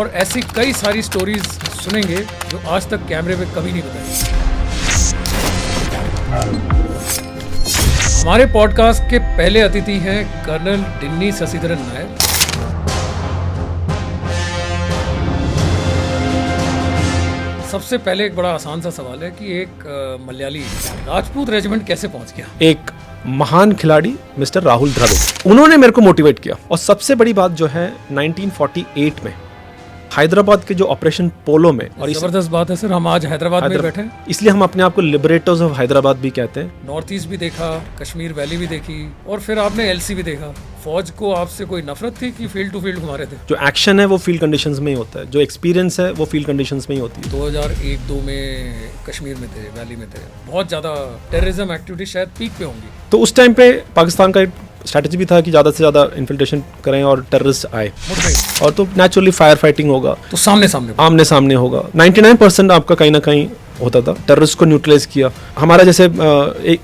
और ऐसी कई सारी स्टोरीज सुनेंगे जो आज तक कैमरे पे कभी नहीं बताई। हमारे पॉडकास्ट के पहले अतिथि हैं कर्नल डिन्नी शशिधरन नायर। सबसे पहले एक बड़ा आसान सा सवाल है कि एक मलयाली राजपूत रेजिमेंट कैसे पहुंच गया? एक महान खिलाड़ी मिस्टर राहुल द्रविड़, उन्होंने मेरे को मोटिवेट किया। और सबसे बड़ी बात जो है 1948 में हैदराबाद के जो ऑपरेशन पोलो में, और जबरदस्त बात है सर, हम आज हैदराबाद में बैठे हैं, इसलिए हम अपने आप को लिबरेटर्स ऑफ हैदराबाद भी कहते हैं। नॉर्थ ईस्ट भी देखा, कश्मीर वैली भी देखी, और फिर आपने एलसी भी देखा। फौज को आपसे कोई नफरत थी कि फील्ड टू फील्ड घुमा रहे थे? जो एक्शन है वो फील्ड कंडीशंस में ही होता है, जो एक्सपीरियंस है वो फील्ड कंडीशंस में ही होती है। 2001-2 में कश्मीर में थे, वैली में थे, बहुत ज्यादा टेररिज्म एक्टिविटी शायद पीक पे होंगी। तो उस टाइम पे पाकिस्तान का स्ट्रैटेजी भी था कि ज़्यादा से ज़्यादा इन्फिल्ट्रेशन करें और टेररिस्ट आए, और तो नेचुरली फायर फाइटिंग होगा, तो आमने सामने होगा। 99% आपका कहीं ना कहीं होता था। टेररिस्ट को न्यूट्रलाइज किया। हमारा जैसे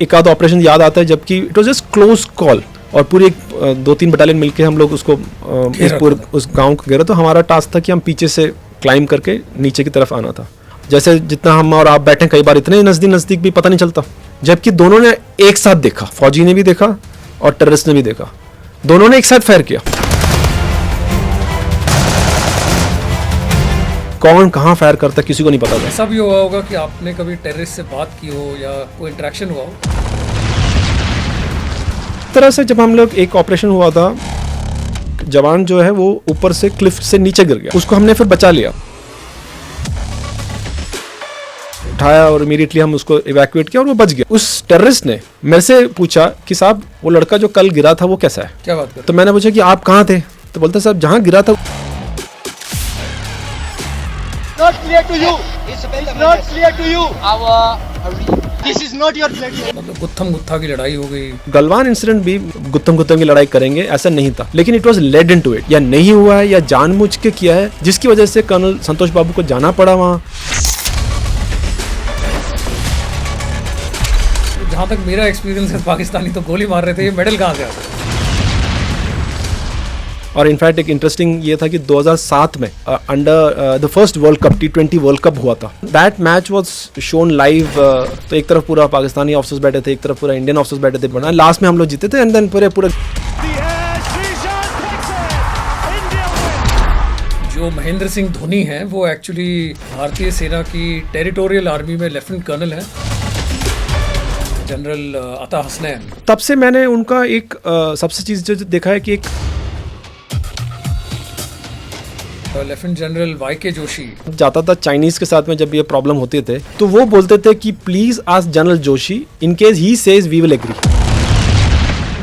एक आध ऑपरेशन याद आता है जबकि it was just close call, और पूरी 2-3 बटालियन मिलके हम लोग उसको उस गाँव को घेरा। तो हमारा टास्क था कि हम पीछे से क्लाइम करके नीचे की तरफ आना था। जैसे जितना हम और आप बैठे कई बार इतने नज़दीक भी पता नहीं चलता, जबकि दोनों ने एक साथ देखा, फौजी ने भी देखा और टेररिस्ट ने भी देखा, दोनों ने एक साथ फायर किया। कौन कहां फायर करता किसी को नहीं पता था। ऐसा भी हुआ होगा कि आपने कभी टेररिस्ट से बात की हो या कोई इंटरेक्शन हुआ हो? इस तरह से जब हम लोग एक ऑपरेशन हुआ था, जवान जो है वो ऊपर से क्लिफ से नीचे गिर गया, उसको हमने फिर बचा लिया, उठाया और इमीडिएटली हम उसको इवैक्यूएट किया और वो बच गया। उस टेररिस्ट ने मेरे से पूछा कि साहब वो लड़का जो कल गिरा था वो कैसा है? क्या बात कर? तो मैंने पूछा कि आप कहाँ थे? तो बोलते साहब जहाँ गिरा था। Not clear to you. It's not clear to you. This is not your platoon. मतलब गुत्थम गुत्था की लड़ाई हो गई। गलवान इंसिडेंट भी गुत्थम की लड़ाई करेंगे ऐसा नहीं था, लेकिन it was led into it. या नहीं हुआ है या जानबूझ के किया है, जिसकी वजह से कर्नल संतोष बाबू को जाना पड़ा वहाँ। जहाँ तक मेरा एक्सपीरियंस है, पाकिस्तानी तो गोली मार रहे थे, ये मेडल कहाँ से आता? और इनफैक्ट एक इंटरेस्टिंग ये था कि 2007 में under the first world cup T20 world cup हुआ था। That match was shown live. तो एक तरफ पूरा पाकिस्तानी ऑफिसर्स बैठे थे, एक तरफ पूरा इंडियन ऑफिसर्स बैठे थे। बना लास्ट में हम लोग जीते थे, एंड देन पूरे जो महेंद्र सिंह धोनी है वो एक्चुअली भारतीय सेना की टेरिटोरियल आर्मी में लेफ्टिनेंट कर्नल है, जनरल अता हसनैन। तब से मैंने उनका एक सबसे चीज जो देखा है कि एक लेफ्टिनेंट जनरल YK जोशी जाता था चाइनीज के साथ में, जब ये प्रॉब्लम होते थे तो वो बोलते थे कि please ask general Joshi, in case he says we will agree.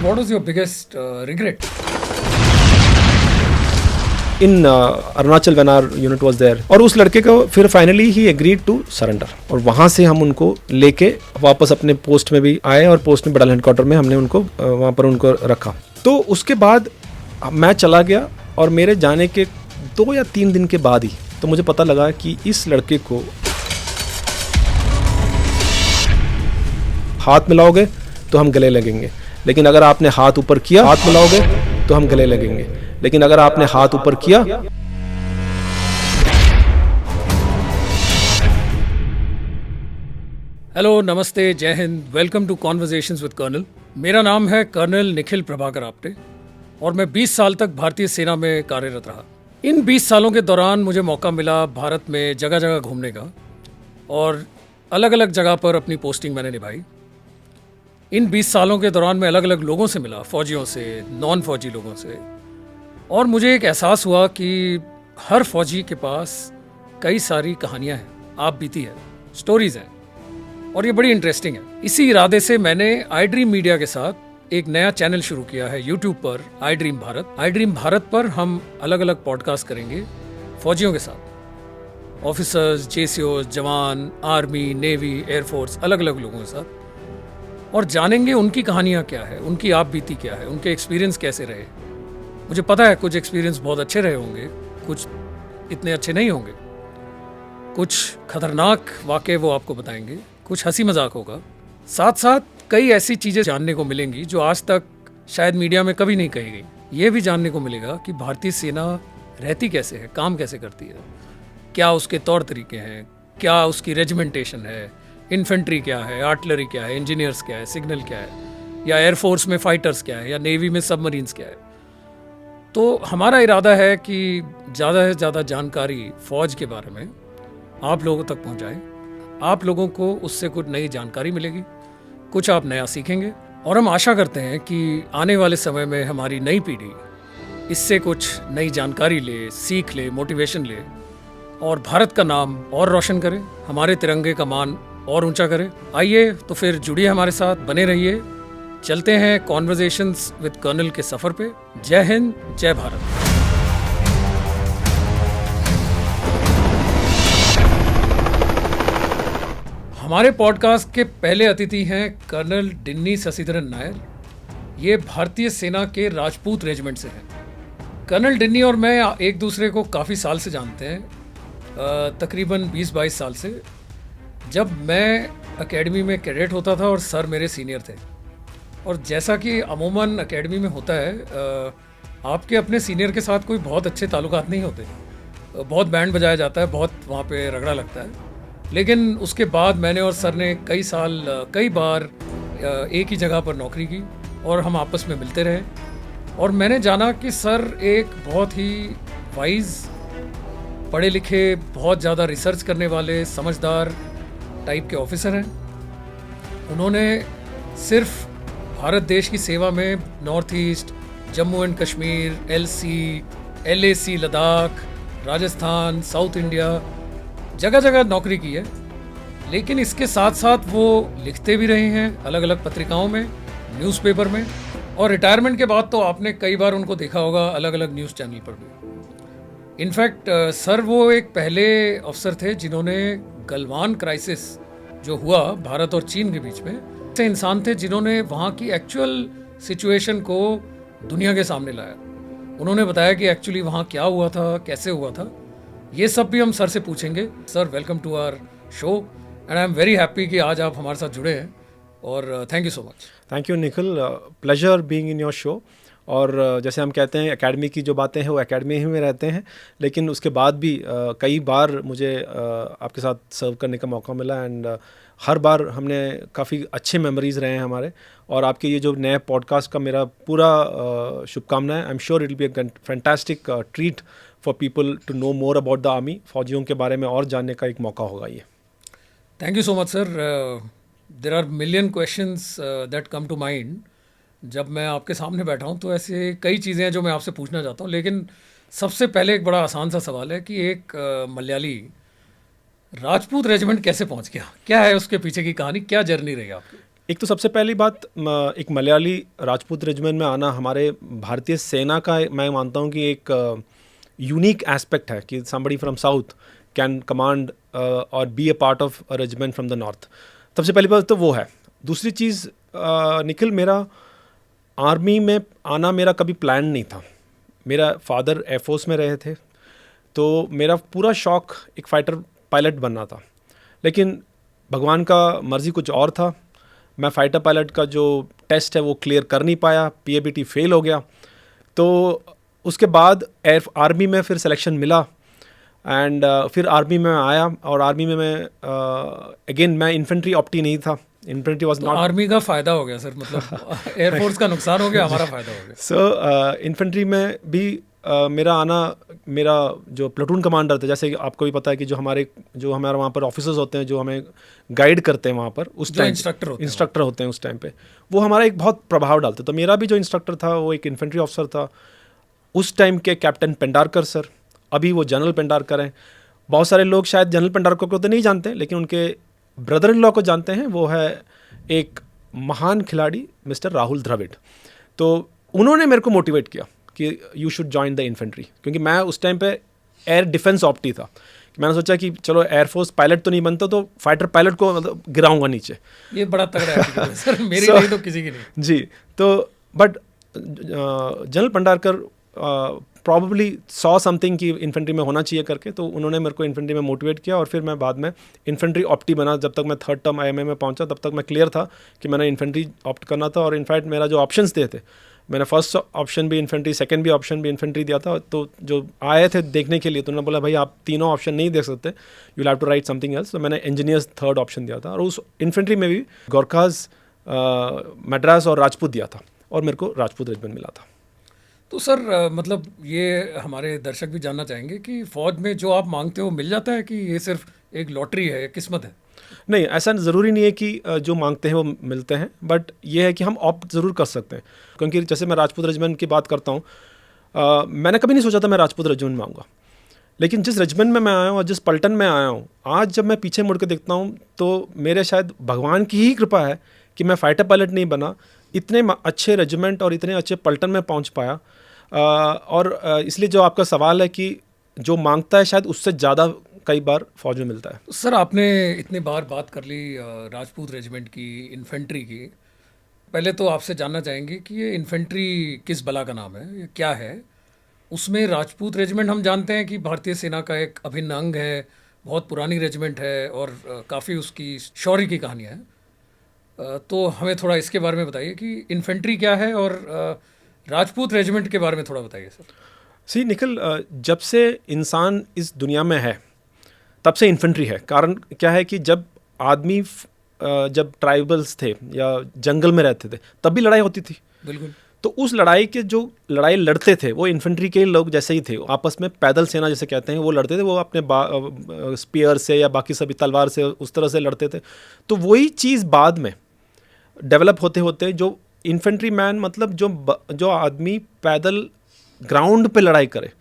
What was your biggest regret in Arunachal when our unit was there? और उस लड़के को फिर finally he agreed to surrender, और वहां से हम उनको लेके वापस अपने पोस्ट में भी आए, और पोस्ट में बटालियन हेडक्वार्टर में हमने उनको वहां पर उनको रखा। तो उसके बाद मैं चला गया, और मेरे जाने के 2 या 3 दिन के बाद ही तो मुझे पता लगा कि इस लड़के को हाथ मिलाओगे तो हम गले लगेंगे, लेकिन अगर आपने हाथ ऊपर किया, हाथ मिलाओगे तो हम गले लगेंगे, लेकिन अगर आपने हाथ ऊपर किया। हेलो, नमस्ते, जय हिंद, welcome to conversations with colonel. मेरा नाम है कर्नल निखिल प्रभाकर आप्टे, और मैं 20 साल तक भारतीय सेना में कार्यरत रहा। इन 20 सालों के दौरान मुझे मौका मिला भारत में जगह जगह घूमने का, और अलग अलग जगह पर अपनी पोस्टिंग मैंने निभाई। इन 20 सालों के दौरान मैं अलग अलग लोगों से मिला, फौजियों से, नॉन फौजी लोगों से, और मुझे एक एहसास हुआ कि हर फौजी के पास कई सारी कहानियां हैं, आप बीती है, स्टोरीज हैं, और ये बड़ी इंटरेस्टिंग है। इसी इरादे से मैंने आई ड्रीम मीडिया के साथ एक नया चैनल शुरू किया है यूट्यूब पर, आई ड्रीम भारत। आई ड्रीम भारत पर हम अलग अलग पॉडकास्ट करेंगे फौजियों के साथ, ऑफिसर्स, JCOs, जवान, आर्मी, नेवी, एयरफोर्स, अलग अलग लोगों के साथ, और जानेंगे उनकी कहानियाँ क्या है, उनकी आप बीती क्या है, उनके एक्सपीरियंस कैसे रहे। मुझे पता है कुछ एक्सपीरियंस बहुत अच्छे रहे होंगे, कुछ इतने अच्छे नहीं होंगे, कुछ खतरनाक वाक़े वो आपको बताएंगे, कुछ हंसी मजाक होगा, साथ साथ कई ऐसी चीज़ें जानने को मिलेंगी जो आज तक शायद मीडिया में कभी नहीं कही गई। ये भी जानने को मिलेगा कि भारतीय सेना रहती कैसे है, काम कैसे करती है, क्या उसके तौर तरीके हैं, क्या उसकी रेजिमेंटेशन है, इन्फेंट्री क्या है, आर्टिलरी क्या है, इंजीनियर्स क्या है, सिग्नल क्या है, या एयरफोर्स में फाइटर्स क्या है, या नेवी में सबमरीन्स क्या है। तो हमारा इरादा है कि ज़्यादा से ज़्यादा जानकारी फ़ौज के बारे में आप लोगों तक पहुंचाएं। आप लोगों को उससे कुछ नई जानकारी मिलेगी, कुछ आप नया सीखेंगे, और हम आशा करते हैं कि आने वाले समय में हमारी नई पीढ़ी इससे कुछ नई जानकारी ले, सीख ले, मोटिवेशन ले, और भारत का नाम और रोशन करे, हमारे तिरंगे का मान और ऊंचा करे। आइए तो फिर जुड़िए हमारे साथ, बने रहिए। चलते हैं कॉन्वर्जेशंस विद कर्नल के सफ़र पे। जय हिंद, जय भारत। हमारे पॉडकास्ट के पहले अतिथि हैं कर्नल डिन्नी शशिधरन नायर। ये भारतीय सेना के राजपूत रेजिमेंट से हैं। कर्नल डिन्नी और मैं एक दूसरे को काफ़ी साल से जानते हैं, तकरीबन 20-22 साल से। जब मैं एकेडमी में कैडेट होता था और सर मेरे सीनियर थे, और जैसा कि अमूमन एकेडमी में होता है, आपके अपने सीनियर के साथ कोई बहुत अच्छे ताल्लुकात नहीं होते। बहुत बैंड बजाया जाता है, बहुत वहाँ पे रगड़ा लगता है। लेकिन उसके बाद मैंने और सर ने कई बार एक ही जगह पर नौकरी की और हम आपस में मिलते रहे। और मैंने जाना कि सर एक बहुत ही वाइज, पढ़े लिखे, बहुत ज़्यादा रिसर्च करने वाले, समझदार टाइप के ऑफिसर हैं। उन्होंने सिर्फ भारत देश की सेवा में north east, Jammu and Kashmir, LAC Ladakh, Rajasthan, south India, जगह जगह नौकरी की है। लेकिन इसके साथ साथ वो लिखते भी रहे हैं अलग अलग पत्रिकाओं में, न्यूज़पेपर में, और रिटायरमेंट के बाद तो आपने कई बार उनको देखा होगा अलग अलग न्यूज़ चैनल पर भी। इनफैक्ट सर वो एक पहले अफसर थे जिन्होंने गलवान क्राइसिस जो हुआ भारत और चीन के बीच में, से इंसान थे जिन्होंने वहाँ की एक्चुअल सिचुएशन को दुनिया के सामने लाया। उन्होंने बताया कि एक्चुअली वहाँ क्या हुआ था, कैसे हुआ था। ये सब भी हम सर से पूछेंगे। Sir, welcome to our show and I am very happy कि आज आप हमारे साथ जुड़े हैं, और thank you so much. Thank you Nikhil, pleasure being in your show. और जैसे हम कहते हैं, एकेडमी की जो बातें हैं वो एकेडमी ही में रहते हैं, लेकिन उसके बाद भी कई बार मुझे आपके साथ सर्व करने का मौका मिला, एंड हर बार हमने काफ़ी अच्छे मेमोरीज़ रहे हैं हमारे। और आपके ये जो नए पॉडकास्ट का मेरा पूरा शुभकामनाएं। I am sure it will be a fantastic treat for people to know more about the army. फौजियों के बारे में और जानने का एक मौका होगा ये। Thank you so much sir. There are million questions that come to mind जब मैं आपके सामने बैठा हूँ। तो ऐसे कई चीज़ें हैं जो मैं आपसे पूछना चाहता हूँ, लेकिन सबसे पहले एक बड़ा आसान सा सवाल है कि एक मलयाली राजपूत रेजिमेंट कैसे पहुँच गया? क्या है उसके पीछे की कहानी, क्या जर्नी रही आपकी? एक तो सबसे पहली बात, एक मलयाली राजपूत रेजिमेंट में आना हमारे भारतीय सेना का मैं मानता हूँ कि एक यूनिक एस्पेक्ट है कि somebody from south can command और be a part of a regiment from the north. सबसे पहली बात तो वो है। दूसरी चीज़, निखिल, मेरा आर्मी में आना मेरा कभी प्लान नहीं था। मेरा फादर एयरफोर्स में रहे थे, तो मेरा पूरा शौक़ एक फ़ाइटर पायलट बनना था। लेकिन भगवान का मर्ज़ी कुछ और था। मैं फ़ाइटर पायलट का जो टेस्ट है वो क्लियर कर नहीं पाया, PABT फेल हो गया। तो उसके बाद आर्मी में फिर सिलेक्शन मिला, एंड फिर आर्मी में आया। और आर्मी में मैं अगेन मैं इन्फेंट्री ऑप्टी नहीं था। Infantry was not. आर्मी का फ़ायदा हो गया सर, मतलब एयरफोर्स का नुकसान हो गया, हमारा फ़ायदा हो गया। सो इन्फेंट्री में भी मेरा आना, मेरा जो प्लेटून कमांडर थे, जैसे कि आपको भी पता है कि जो हमारे वहाँ पर ऑफिसर्स होते हैं जो हमें गाइड करते हैं वहाँ पर, उस टाइम इंस्ट्रक्टर होते हैं उस टाइम पे, वो हमारा एक बहुत प्रभाव डालते। तो मेरा भी जो इंस्ट्रक्टर था वो एक इन्फेंट्री ऑफिसर था उस टाइम के, कैप्टन पेंडारकर सर। अभी वो जनरल पेंडारकर हैं। बहुत सारे लोग शायद जनरल पेंडारकर को तो नहीं जानते, लेकिन उनके ब्रदर इन लॉ को जानते हैं। वो है एक महान खिलाड़ी मिस्टर राहुल द्रविड़। तो उन्होंने मेरे को मोटिवेट किया कि you should join the infantry, क्योंकि मैं उस टाइम पे एयर डिफेंस ऑप्टी था। मैंने सोचा कि चलो एयरफोर्स पायलट तो नहीं बनता, तो फाइटर पायलट को मतलब गिराऊंगा नीचे। ये बड़ा तगड़ा है सर, मेरी नहीं तो किसी की नहीं जी। तो but general Pendharkar probably saw something कि इन्फेंट्री में होना चाहिए करके, तो उन्होंने मेरे को इन्फेंट्री में मोटिवेट किया। और फिर मैं बाद में इन्फेंट्री ऑप्टी बना। जब तक मैं 3rd टर्म IMA में पहुंचा तब तक मैं क्लियर था कि मैंने इन्फेंट्री ऑप्ट करना था। और इनफैक्ट मेरा जो ऑप्शंस थे मैंने फर्स्ट ऑप्शन भी इन्फेंट्री, सेकंड भी ऑप्शन भी इन्फेंट्री दिया था। तो जो आए थे देखने के लिए तो उन्होंने बोला भाई आप तीनों ऑप्शन नहीं देख सकते, you have to write something else. तो मैंने इंजीनियर्स थर्ड ऑप्शन दिया था, और उस इन्फेंट्री में भी गोरखाज, मद्रास और राजपूत दिया था, और मेरे को राजपूत रेजिमेंट मिला था। तो सर मतलब ये हमारे दर्शक भी जानना चाहेंगे कि फौज में जो आप मांगते हो मिल जाता है कि ये सिर्फ एक लॉटरी है, किस्मत है? नहीं, ऐसा ज़रूरी नहीं है कि जो मांगते हैं वो मिलते हैं, बट ये है कि हम ऑप्ट ज़रूर कर सकते हैं। क्योंकि जैसे मैं राजपूत रेजिमेंट की बात करता हूँ, मैंने कभी नहीं सोचा था मैं राजपूत रेजिमेंट में आऊँगा, लेकिन जिस रेजिमेंट में मैं आया हूँ और जिस पलटन में आया हूँ, आज जब मैं पीछे मुड़ के देखता हूँ तो मेरे शायद भगवान की ही कृपा है कि मैं फाइटर पायलट नहीं बना, इतने अच्छे रेजिमेंट और इतने अच्छे पलटन में पहुँच पाया। और इसलिए जो आपका सवाल है कि जो मांगता है शायद उससे ज़्यादा कई बार फौज में मिलता है। सर आपने इतनी बार बात कर ली राजपूत रेजिमेंट की, इन्फेंट्री की। पहले तो आपसे जानना चाहेंगे कि ये इन्फेंट्री किस बला का नाम है, ये क्या है? उसमें राजपूत रेजिमेंट हम जानते हैं कि भारतीय सेना का एक अभिन्न अंग है, बहुत पुरानी रेजिमेंट है और काफ़ी उसकी शौर्य की कहानियाँ हैं। तो हमें थोड़ा इसके बारे में बताइए कि इन्फेंट्री क्या है, और राजपूत रेजिमेंट के बारे में थोड़ा बताइए सर। सी निखिल, जब से इंसान इस दुनिया में है तब से इन्फेंट्री है। कारण क्या है कि जब आदमी जब ट्राइबल्स थे या जंगल में रहते थे तब भी लड़ाई होती थी। बिल्कुल। तो उस लड़ाई के जो लड़ाई लड़ते थे वो इन्फेंट्री के लोग जैसे ही थे, आपस में पैदल सेना जैसे कहते हैं वो लड़ते थे। वो अपने स्पीयर से या बाकी सभी तलवार से उस तरह से लड़ते थे। तो वही चीज़ बाद में डेवलप होते होते जो इन्फेंट्री मैन मतलब जो आदमी पैदल ग्राउंड पे लड़ाई करे,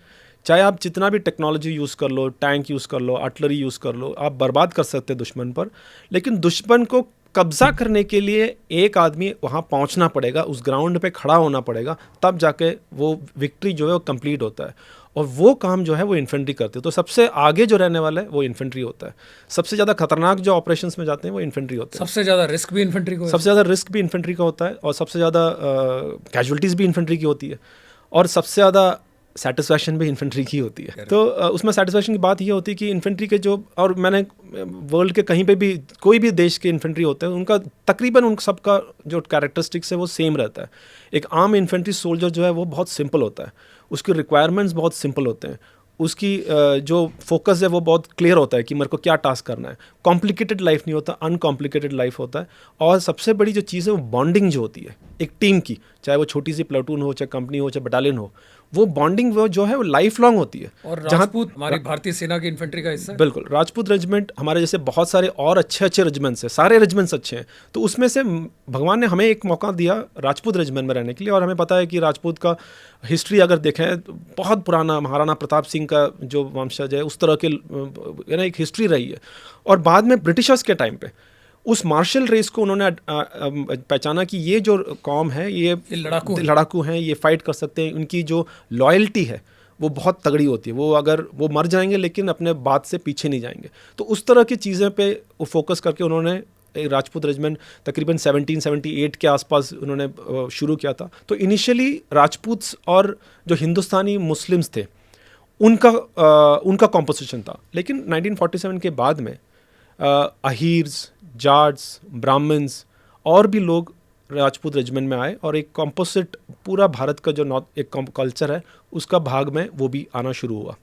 चाहे आप जितना भी टेक्नोलॉजी यूज़ कर लो, टैंक यूज़ कर लो, आर्टिलरी यूज़ कर लो, आप बर्बाद कर सकते हैं दुश्मन पर, लेकिन दुश्मन को कब्ज़ा करने के लिए एक आदमी वहाँ पहुँचना पड़ेगा, उस ग्राउंड पे खड़ा होना पड़ेगा, तब जाके वो विक्ट्री जो है वो कंप्लीट होता है। और वो काम जो है वो इन्फेंट्री करते हैं। तो सबसे आगे जो रहने वाला है वो इन्फेंट्री होता है। सबसे ज़्यादा खतरनाक जो ऑपरेशंस में जाते हैं वो इन्फेंट्री होते हैं। सबसे ज़्यादा रिस्क भी इन्फेंट्री को, सबसे ज़्यादा रिस्क भी इन्फेंट्री का होता है, और सबसे ज़्यादा कैजुअलिटीज़ भी इन्फेंट्री की होती है, और सबसे ज़्यादा सेटिस्फैक्शन भी इन्फेंट्री की होती है। तो उसमें सेटिस्फैक्शन की बात ये होती है कि इन्फेंट्री के जो, और मैंने वर्ल्ड के कहीं पे भी कोई भी देश के इन्फेंट्री होते हैं उनका तकरीबन उन सबका जो कैरेक्टरिस्टिक्स है वो सेम रहता है। एक आम इन्फेंट्री सोल्जर जो है वो बहुत सिंपल होता है, उसकी रिक्वायरमेंट्स बहुत सिंपल होते हैं, उसकी जो फोकस है वो बहुत क्लियर होता है कि मेरे को क्या टास्क करना है। कॉम्प्लिकेटेड लाइफ नहीं होता, अनकॉम्प्लिकेटेड लाइफ होता है। और सबसे बड़ी जो चीज़ है वो बॉन्डिंग जो होती है एक टीम की, चाहे वो छोटी सी प्लाटून हो, चाहे कंपनी हो, चाहे बटालियन हो, वो बॉन्डिंग वो जो है वो लाइफ लॉन्ग होती है। और राजपूत हमारी भारतीय सेना की इन्फेंट्री का हिस्सा है। बिल्कुल, राजपूत रेजिमेंट हमारे जैसे बहुत सारे और अच्छे रेजिमेंट्स हैं, सारे रेजिमेंट्स अच्छे हैं, तो उसमें से भगवान ने हमें एक मौका दिया राजपूत रेजिमेंट में रहने के लिए। और हमें पता है कि राजपूत का हिस्ट्री अगर देखें तो बहुत पुराना, महाराणा प्रताप सिंह का जो वंशज है उस तरह के एक हिस्ट्री रही है। और बाद में ब्रिटिशर्स के टाइम पे उस मार्शल रेस को उन्होंने पहचाना कि ये जो कौम है ये लड़ाकू हैं, ये फाइट कर सकते हैं, उनकी जो लॉयल्टी है वो बहुत तगड़ी होती है, वो अगर वो मर जाएंगे लेकिन अपने बात से पीछे नहीं जाएंगे। तो उस तरह की चीज़ें पे वो फोकस करके उन्होंने राजपूत रेजिमेंट तकरीबन 1778 के आसपास उन्होंने शुरू किया था। तो इनिशियली राजपूत्स और जो हिंदुस्तानी मुस्लिम्स थे उनका कॉम्पोजिशन था, लेकिन 1947 के बाद में अहीर्स, जाट्स, ब्राह्मण्स और भी लोग राजपूत रेजिमेंट में आए, और एक कॉम्पोजिट पूरा भारत का जो नॉर्थ एक कल्चर है उसका भाग में वो भी आना शुरू हुआ।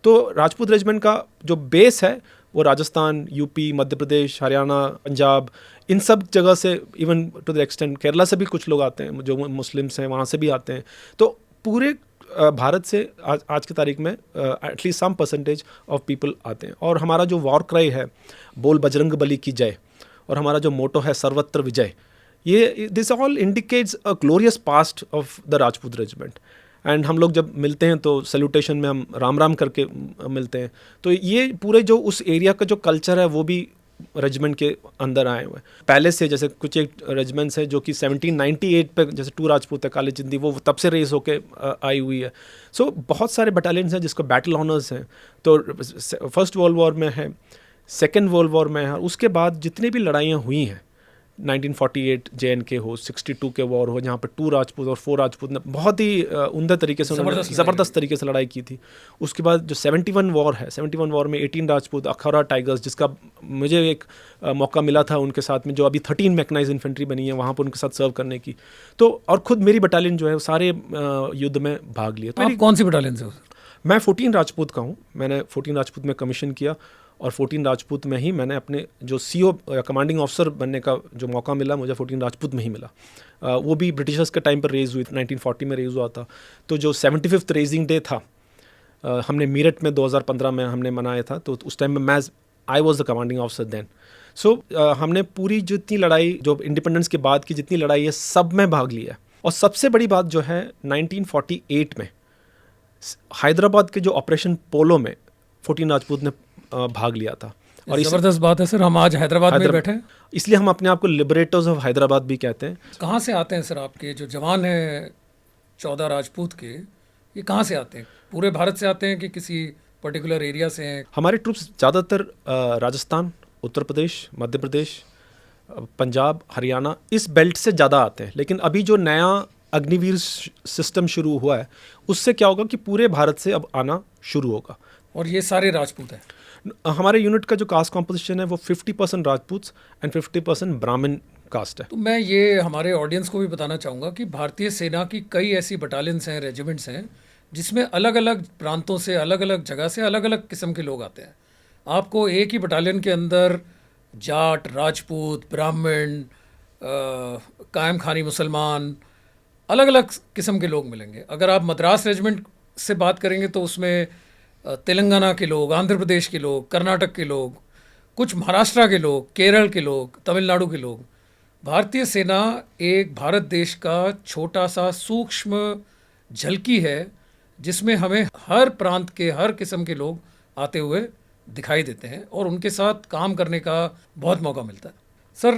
तो राजपूत रेजिमेंट का जो बेस है वो राजस्थान, यूपी, मध्य प्रदेश, हरियाणा, पंजाब, इन सब जगह से, even to the extent Kerala से भी कुछ लोग आते हैं, जो मुस्लिम्स हैं वहाँ से भी आते हैं। तो पूरे भारत से आज की तारीख में at least some percentage of people आते हैं। और हमारा जो वॉर क्राई है, बोल बजरंग बली की जय, और हमारा जो मोटो है सर्वत्र विजय, ये this all indicates a glorious past of the Rajput regiment. And हम लोग जब मिलते हैं तो सैल्यूटेशन में हम राम राम करके मिलते हैं। तो ये पूरे जो उस एरिया का जो कल्चर है वो भी रेजिमेंट के अंदर आए हुए हैं पहले से। जैसे कुछ एक रेजिमेंट्स है जो कि 1798 पे, जैसे 2 राजपूत है, काली जिंदी, वो तब से रेस होके आई हुई है। सो बहुत सारे बटालियंस हैं जिसको बैटल ऑनर्स हैं। तो फर्स्ट वर्ल्ड वॉर में है, सेकेंड वर्ल्ड वॉर में है, उसके बाद जितनी भी लड़ाइयाँ हुई हैं 1948 JNK हो, 62 के वॉर हो, जहाँ पे 2 राजपूत और 4 राजपूत ने बहुत ही उम्दा तरीके से उन्होंने ज़बरदस्त तरीके से लड़ाई की थी। उसके बाद जो 71 वॉर है, 71 वॉर में 18 राजपूत, अखाड़ा टाइगर्स, जिसका मुझे एक मौका मिला था उनके साथ में, जो अभी 13 मैकेनाइज्ड इन्फेंट्री बनी है, वहाँ पर उनके साथ सर्व करने की। तो और खुद मेरी बटालियन जो है वो सारे युद्ध में भाग लिए। आप कौन सी बटालियन से हो? मैं 14 राजपूत का हूँ। मैंने 14 राजपूत में कमीशन किया और 14 राजपूत में ही मैंने अपने जो CO कमांडिंग ऑफिसर बनने का जो मौका मिला, मुझे 14 राजपूत में ही मिला। वो भी ब्रिटिशर्स के टाइम पर रेज़ हुई, 1940 में रेज़ हुआ था। तो जो 75th रेजिंग डे था, हमने मीरठ में 2015 में हमने मनाया था। तो उस टाइम में I was the commanding officer then. So हमने पूरी जितनी लड़ाई, जो इंडिपेंडेंस के बाद की जितनी लड़ाई है, सब में भाग लिया। और सबसे बड़ी बात जो है, 1948 में हैदराबाद के जो ऑपरेशन पोलो में 14 राजपूत ने भाग लिया था। और ज़बरदस्त बात है सर, हम आज हैदराबाद में बैठे हैं, इसलिए हम अपने आप को लिबरेटर्स ऑफ हैदराबाद भी कहते हैं। कहाँ से आते हैं सर आपके जो जवान हैं 14 राजपूत के, ये कहाँ से आते हैं? पूरे भारत से आते हैं कि किसी पर्टिकुलर एरिया से हैं? हमारे ट्रूप्स ज़्यादातर राजस्थान, उत्तर प्रदेश, मध्य प्रदेश, पंजाब, हरियाणा, इस बेल्ट से ज़्यादा आते हैं। लेकिन अभी जो नया अग्निवीर सिस्टम शुरू हुआ है, उससे क्या होगा कि पूरे भारत से अब आना शुरू होगा। और ये सारे राजपूत हैं? हमारे यूनिट का जो कास्ट कॉम्पोजिशन है वो 50% राजपूत एंड 50% ब्राह्मण कास्ट है। तो मैं ये हमारे ऑडियंस को भी बताना चाहूँगा कि भारतीय सेना की कई ऐसी बटालियंस हैं, रेजिमेंट्स हैं, जिसमें अलग अलग प्रांतों से, अलग अलग जगह से अलग अलग किस्म के लोग आते हैं। आपको एक ही बटालियन के अंदर जाट, राजपूत, ब्राह्मण, कायम खानी मुसलमान, अलग अलग किस्म के लोग मिलेंगे। अगर आप मद्रास रेजिमेंट से बात करेंगे तो उसमें तेलंगाना के लोग, आंध्र प्रदेश के लोग, कर्नाटक के लोग, कुछ महाराष्ट्र के लोग, केरल के लोग, तमिलनाडु के लोग। भारतीय सेना एक भारत देश का छोटा सा सूक्ष्म झलकी है, जिसमें हमें हर प्रांत के, हर किस्म के लोग आते हुए दिखाई देते हैं और उनके साथ काम करने का बहुत मौका मिलता है। सर,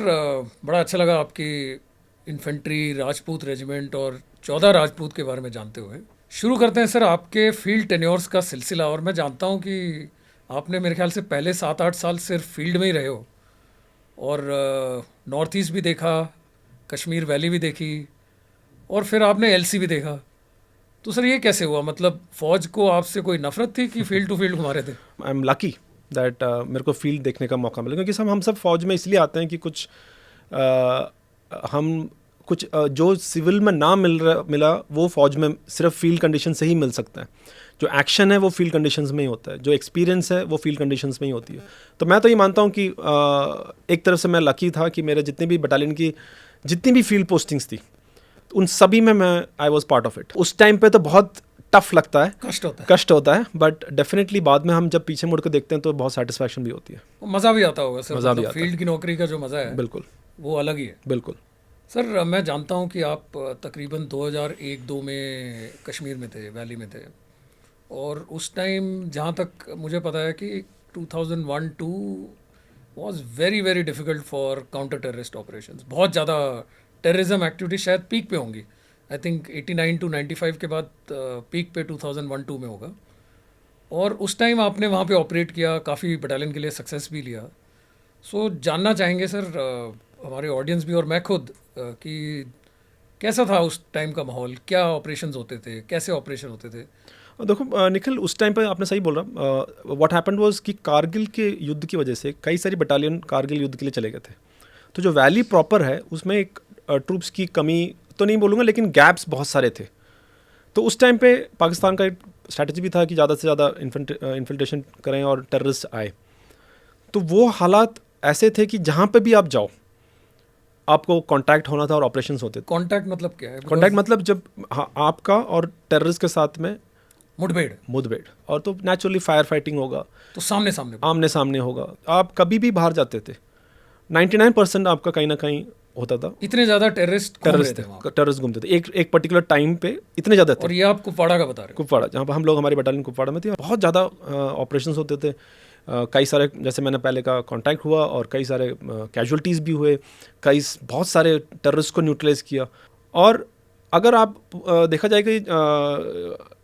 बड़ा अच्छा लगा आपकी इन्फेंट्री, राजपूत रेजिमेंट और 14 राजपूत के बारे में जानते हुए। शुरू करते हैं सर आपके फील्ड टेन्योर्स का सिलसिला। और मैं जानता हूं कि आपने मेरे ख्याल से पहले 7-8 साल सिर्फ फील्ड में ही रहे हो और नॉर्थ ईस्ट भी देखा, कश्मीर वैली भी देखी और फिर आपने LC भी देखा। तो सर ये कैसे हुआ? मतलब फ़ौज को आपसे कोई नफरत थी कि फील्ड टू फील्ड घुमा रहे थे? आई एम लकी दैट मेरे को फील्ड देखने का मौका मिला, क्योंकि हम सब फौज में इसलिए आते हैं कि कुछ हम कुछ जो सिविल में ना मिला वो फौज में सिर्फ फील्ड कंडीशन से ही मिल सकता है। जो एक्शन है वो फील्ड कंडीशंस में ही होता है, जो एक्सपीरियंस है वो फील्ड कंडीशंस में ही होती है। तो मैं तो ये मानता हूँ कि एक तरफ से मैं लकी था कि मेरे जितने भी बटालियन की जितनी भी फील्ड पोस्टिंग्स थी, उन सभी में मैं I was part of it. उस टाइम पे तो बहुत टफ लगता है, कष्ट होता है, बट डेफिनेटली बाद में हम जब पीछे मुड़ के देखते हैं तो बहुत सेटिस्फैक्शन भी होती है, मज़ा भी आता होगा सर। मज़ा भी आता है। फील्ड की नौकरी का जो मज़ा है बिल्कुल वो अलग ही है। बिल्कुल सर, मैं जानता हूं कि आप तकरीबन 2001-2 में कश्मीर में थे, वैली में थे, और उस टाइम जहां तक मुझे पता है कि 2001-2 was very very difficult for counter terrorist operations. बहुत ज़्यादा टेररिज्म एक्टिविटी शायद पीक पे होंगी। आई थिंक 89 to 95 के बाद पीक पे 2001-2 में होगा। और उस टाइम आपने वहाँ पे ऑपरेट किया, काफ़ी बटालियन के लिए सक्सेस भी लिया। सो जानना चाहेंगे सर, हमारे ऑडियंस भी और मैं खुद, कि कैसा था उस टाइम का माहौल, क्या ऑपरेशंस होते थे, कैसे ऑपरेशन होते थे? देखो निखिल, उस टाइम पे आपने सही बोल रहा। व्हाट हैपेंड वाज कि कारगिल के युद्ध की वजह से कई सारी बटालियन कारगिल युद्ध के लिए चले गए थे। तो जो वैली प्रॉपर है उसमें एक ट्रूप्स की कमी तो नहीं बोलूँगा, लेकिन गैप्स बहुत सारे थे। तो उस टाइम पे पाकिस्तान का एक स्ट्रैटेजी भी था कि ज़्यादा से ज़्यादा इन्फिल्ट्रेशन करें और टेररिस्ट आए। तो वो हालात ऐसे थे कि जहाँ पे भी आप जाओ आपको कांटेक्ट होना था और ऑपरेशंस होते थे। कांटेक्ट मतलब क्या है? कांटेक्ट मतलब जब आपका और टेररिस्ट के साथ में मुठभेड़, और तो नेचुरली फायर फाइटिंग होगा, तो आमने सामने होगा। आप कभी भी बाहर जाते थे, 99% आपका कहीं ना कहीं होता था। इतने ज़्यादा टेररिस्ट घूमते थे एक पर्टिकुलर टाइम पे, इतने ज़्यादा थे। और ये आप कुपवाड़ा का बता रहे हैं? कुपवाड़ा, जहाँ पर हम लोग, हमारी बटालियन कुपवाड़ा में थी। बहुत ज़्यादा ऑपरेशंस होते थे। कई सारे, जैसे मैंने पहले का कांटेक्ट हुआ और कई सारे कैजुअल्टीज़ भी हुए, बहुत सारे टेररिस्ट को न्यूट्रलाइज किया। और अगर आप देखा जाए कि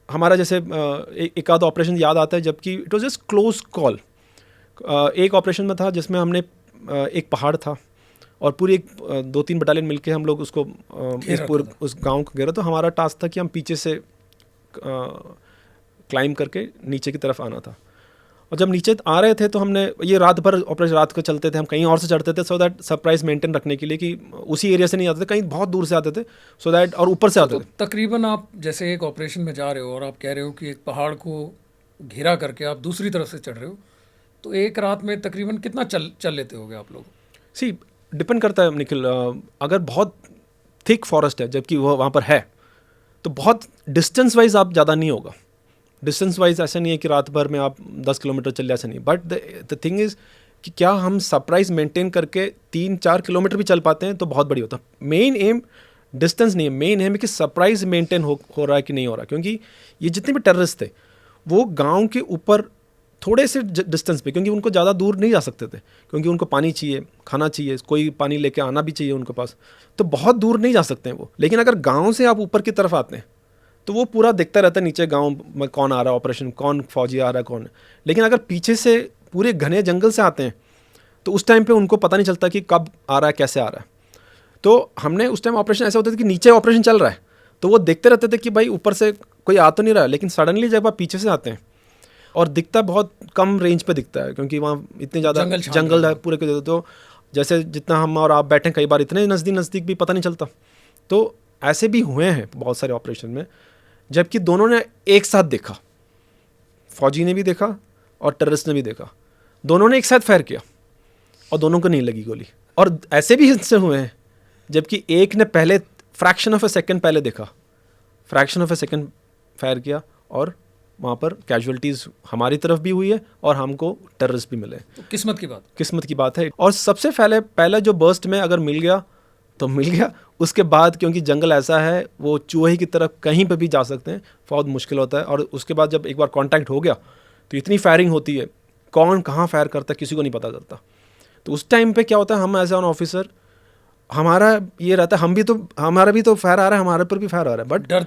हमारा जैसे एक आध ऑपरेशन याद आता है, जबकि it was just close call. एक ऑपरेशन में था जिसमें हमने एक पहाड़ था और पूरी एक 2-3 बटालियन मिलके हम लोग उसको उस गांव को घेरा। तो हमारा टास्क था कि हम पीछे से क्लाइंब करके नीचे की तरफ आना था। और जब नीचे आ रहे थे तो हमने ये रात भर ऑपरेशन रात को चलते थे, हम कहीं और से चढ़ते थे सो दैट सरप्राइज मेंटेन रखने के लिए कि उसी एरिया से नहीं आते थे, कहीं बहुत दूर से आते थे सो दैट, और ऊपर से आते थे। तकरीबन आप जैसे एक ऑपरेशन में जा रहे हो और आप कह रहे हो कि एक पहाड़ को घेरा करके आप दूसरी तरफ से चढ़ रहे हो, तो एक रात में तकरीबन कितना चल लेते होगे आप लोग? सी डिपेंड करता है निखिल, अगर बहुत थिक फॉरेस्ट है जबकि वो वहाँ पर है तो बहुत डिस्टेंस वाइज आप ज़्यादा नहीं होगा। डिस्टेंस वाइज ऐसा नहीं है कि रात भर में आप 10 किलोमीटर चल जाए, ऐसा नहीं। बट द थिंग इज़ कि क्या हम सरप्राइज मेंटेन करके 3-4 किलोमीटर भी चल पाते हैं तो बहुत बड़ी होता है। मेन एम डिस्टेंस नहीं है, मेन एम है कि सरप्राइज मेंटेन हो रहा है कि नहीं हो रहा, क्योंकि ये जितने भी टेररिस्ट थे वो गांव के ऊपर थोड़े से डिस्टेंस पे, क्योंकि उनको ज़्यादा दूर नहीं जा सकते थे, क्योंकि उनको पानी चाहिए, खाना चाहिए, कोई पानी लेके आना भी चाहिए उनके पास, तो बहुत दूर नहीं जा सकते हैं वो। लेकिन अगर गांव से आप ऊपर की तरफ आते हैं तो वो पूरा दिखता रहता है नीचे गांव में कौन आ रहा है ऑपरेशन, कौन फौजी आ रहा है, कौन। लेकिन अगर पीछे से पूरे घने जंगल से आते हैं तो उस टाइम पे उनको पता नहीं चलता कि कब आ रहा है, कैसे आ रहा है। तो हमने उस टाइम ऑपरेशन ऐसा होता था कि नीचे ऑपरेशन चल रहा है तो वो देखते रहते थे कि भाई ऊपर से कोई आ तो नहीं रहा है, लेकिन सडनली जब आप पीछे से आते हैं और दिखता बहुत कम रेंज पे दिखता है, क्योंकि वहाँ इतने ज़्यादा जंगल है पूरे के, तो जैसे जितना हम और आप बैठे कई बार इतने नज़दीक भी पता नहीं चलता। तो ऐसे भी हुए हैं बहुत सारे ऑपरेशन में जबकि दोनों ने एक साथ देखा, फौजी ने भी देखा और टेररिस्ट ने भी देखा, दोनों ने एक साथ फायर किया और दोनों को नहीं लगी गोली। और ऐसे भी हिस्से हुए हैं जबकि एक ने पहले फ्रैक्शन ऑफ ए सेकंड पहले देखा, fraction of A second fire किया और वहाँ पर कैजुअलिटीज़ हमारी तरफ भी हुई है और हमको टेररिस्ट भी मिले। तो किस्मत की बात है। और सबसे पहले जो बर्स्ट में अगर मिल गया तो मिल गया, उसके बाद क्योंकि जंगल ऐसा है वो चूहे की तरफ कहीं पे भी जा सकते हैं, बहुत मुश्किल होता है। और उसके बाद जब एक बार कांटेक्ट हो गया तो इतनी फायरिंग होती है, कौन कहाँ फायर करता है किसी को नहीं पता चलता। तो उस टाइम पे क्या होता है, हम एज एन ऑफिसर हमारा ये रहता है, हमारा भी तो फायर आ रहा है, हमारे पर भी फायर आ रहा है, बट डर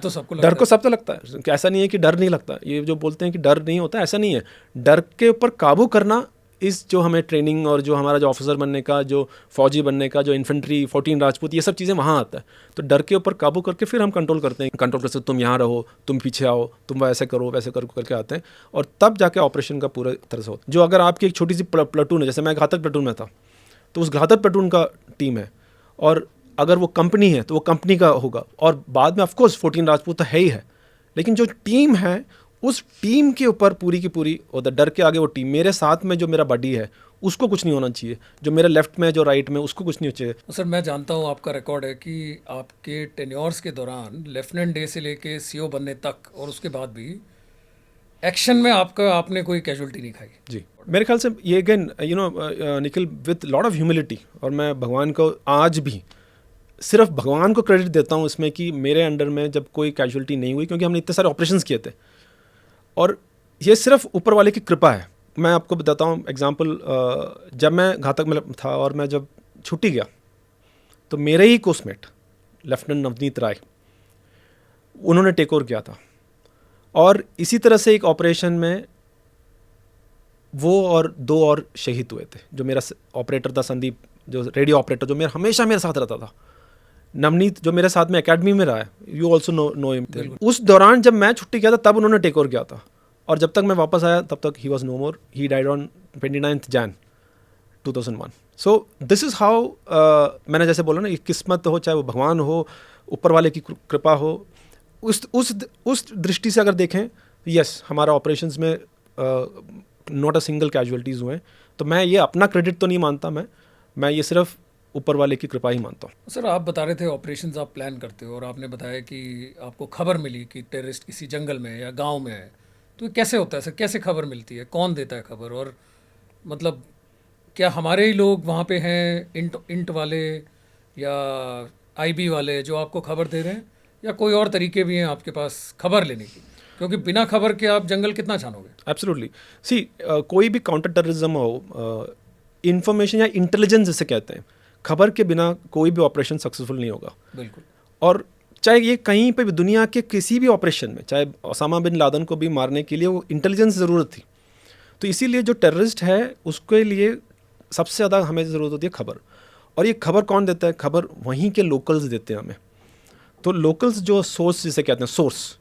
को सबको लगता है। ऐसा नहीं है कि डर नहीं लगता, ये जो बोलते हैं कि डर नहीं होता, ऐसा नहीं है। डर के ऊपर काबू करना इस जो हमें ट्रेनिंग और जो हमारा जो ऑफिसर बनने का, जो फौजी बनने का, जो इन्फेंट्री 14 राजपूत, ये सब चीज़ें वहाँ आता है। तो डर के ऊपर काबू करके फिर हम कंट्रोल करते हैं, कंट्रोल कर सकते, तुम यहाँ रहो, तुम पीछे आओ, तुम वैसे करो वैसे करो करके आते हैं और तब जाके ऑपरेशन का पूरा तरह से होता है। जो अगर आपकी एक छोटी सी प्लाटून है, जैसे मैं घातक प्लाटून में था, तो उस घातक प्लाटून का टीम है और अगर वो कंपनी है तो वो कंपनी का होगा, और बाद में ऑफकोर्स 14 राजपूत तो है ही है, लेकिन जो टीम है उस टीम के ऊपर पूरी की पूरी होता है। डर के आगे वो टीम, मेरे साथ में जो मेरा बडी है उसको कुछ नहीं होना चाहिए, जो मेरे लेफ्ट में जो राइट में उसको कुछ नहीं होना चाहिए। सर मैं जानता हूँ आपका रिकॉर्ड है कि आपके टेन्योर्स के दौरान लेफ्टिनेंट डे से लेके सीओ बनने तक और उसके बाद भी एक्शन में आपने कोई कैजुअलिटी नहीं खाई। जी, मेरे ख्याल से ये again Nikhil with lot of humility, और मैं भगवान को आज भी सिर्फ भगवान को क्रेडिट देता हूँ इसमें कि मेरे अंडर में जब कोई कैजुअलिटी नहीं हुई, क्योंकि हमने इतने सारे ऑपरेशंस किए थे और ये सिर्फ ऊपर वाले की कृपा है। मैं आपको बताता हूँ एग्जांपल, जब मैं घातक में था और मैं जब छुट्टी गया तो मेरे ही कोस्टमेट लेफ्टिनेंट नवनीत राय, उन्होंने टेक ओवर किया था, और इसी तरह से एक ऑपरेशन में वो और 2 और शहीद हुए थे। जो मेरा ऑपरेटर था संदीप, जो रेडियो ऑपरेटर, जो हमेशा मेरे साथ रहता था, नवनीत जो मेरे साथ में एकेडमी में रहा है, यू ऑल्सो नो हिम। उस दौरान जब मैं छुट्टी किया था तब उन्होंने टेक ओवर किया था, और जब तक मैं वापस आया तब तक he was no more. He died on 29 Jan 2001। So this is how, मैंने जैसे बोला ना, किस्मत हो, चाहे वो भगवान हो, ऊपर वाले की कृपा हो, उस दृष्टि से अगर देखें, यस हमारा ऑपरेशंस में नॉट अ सिंगल कैजुअलिटीज़ हुए। तो मैं ये अपना क्रेडिट तो नहीं मानता, मैं ये सिर्फ ऊपर वाले की कृपा ही मानता हूँ। सर आप बता रहे थे ऑपरेशंस आप प्लान करते हो, और आपने बताया कि आपको खबर मिली कि टेररिस्ट किसी जंगल में या गांव में है, तो कैसे होता है सर, कैसे खबर मिलती है, कौन देता है खबर, और मतलब क्या हमारे ही लोग वहाँ पे हैं, इंट वाले या आईबी वाले जो आपको खबर दे रहे हैं, या कोई और तरीके भी हैं आपके पास खबर लेने की, क्योंकि बिना खबर के आप जंगल कितना छानोगे? एब्सोल्युटली, सी कोई भी काउंटर टेररिज्म हो, इंफॉर्मेशन या इंटेलिजेंस जिसे कहते हैं, खबर के बिना कोई भी ऑपरेशन सक्सेसफुल नहीं होगा। बिल्कुल। और चाहे ये कहीं पे भी दुनिया के किसी भी ऑपरेशन में, चाहे ओसामा बिन लादेन को भी मारने के लिए वो इंटेलिजेंस ज़रूरत थी, तो इसीलिए जो टेररिस्ट है उसके लिए सबसे ज़्यादा हमें ज़रूरत होती है खबर। और ये खबर कौन देता है? खबर वहीं के लोकल्स देते हैं हमें। तो लोकल्स जो सोर्स जिसे कहते हैं, सोर्स,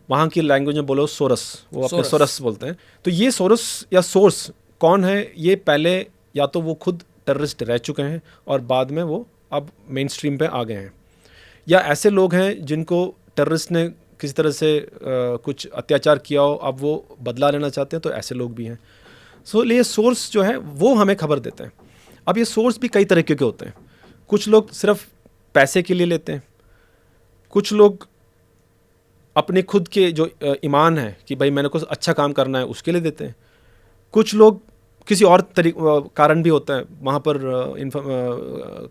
वहाँ की लैंग्वेज में बोलो सोरस, वो अपने सोरस बोलते हैं। तो ये सोरस या सोर्स कौन है? ये पहले या तो वो खुद टेररिस्ट रह चुके हैं और बाद में वो अब मेन स्ट्रीम पे आ गए हैं, या ऐसे लोग हैं जिनको टेररिस्ट ने किसी तरह से कुछ अत्याचार किया हो, अब वो बदला लेना चाहते हैं, तो ऐसे लोग भी हैं। सो ये सोर्स जो है वो हमें खबर देते हैं। अब ये सोर्स भी कई तरीके के होते हैं। कुछ लोग सिर्फ पैसे के लिए लेते हैं, कुछ लोग अपने खुद के जो ईमान है कि भाई मैंने कुछ अच्छा काम करना है उसके लिए देते हैं, कुछ लोग किसी और कारण भी होता है। वहाँ पर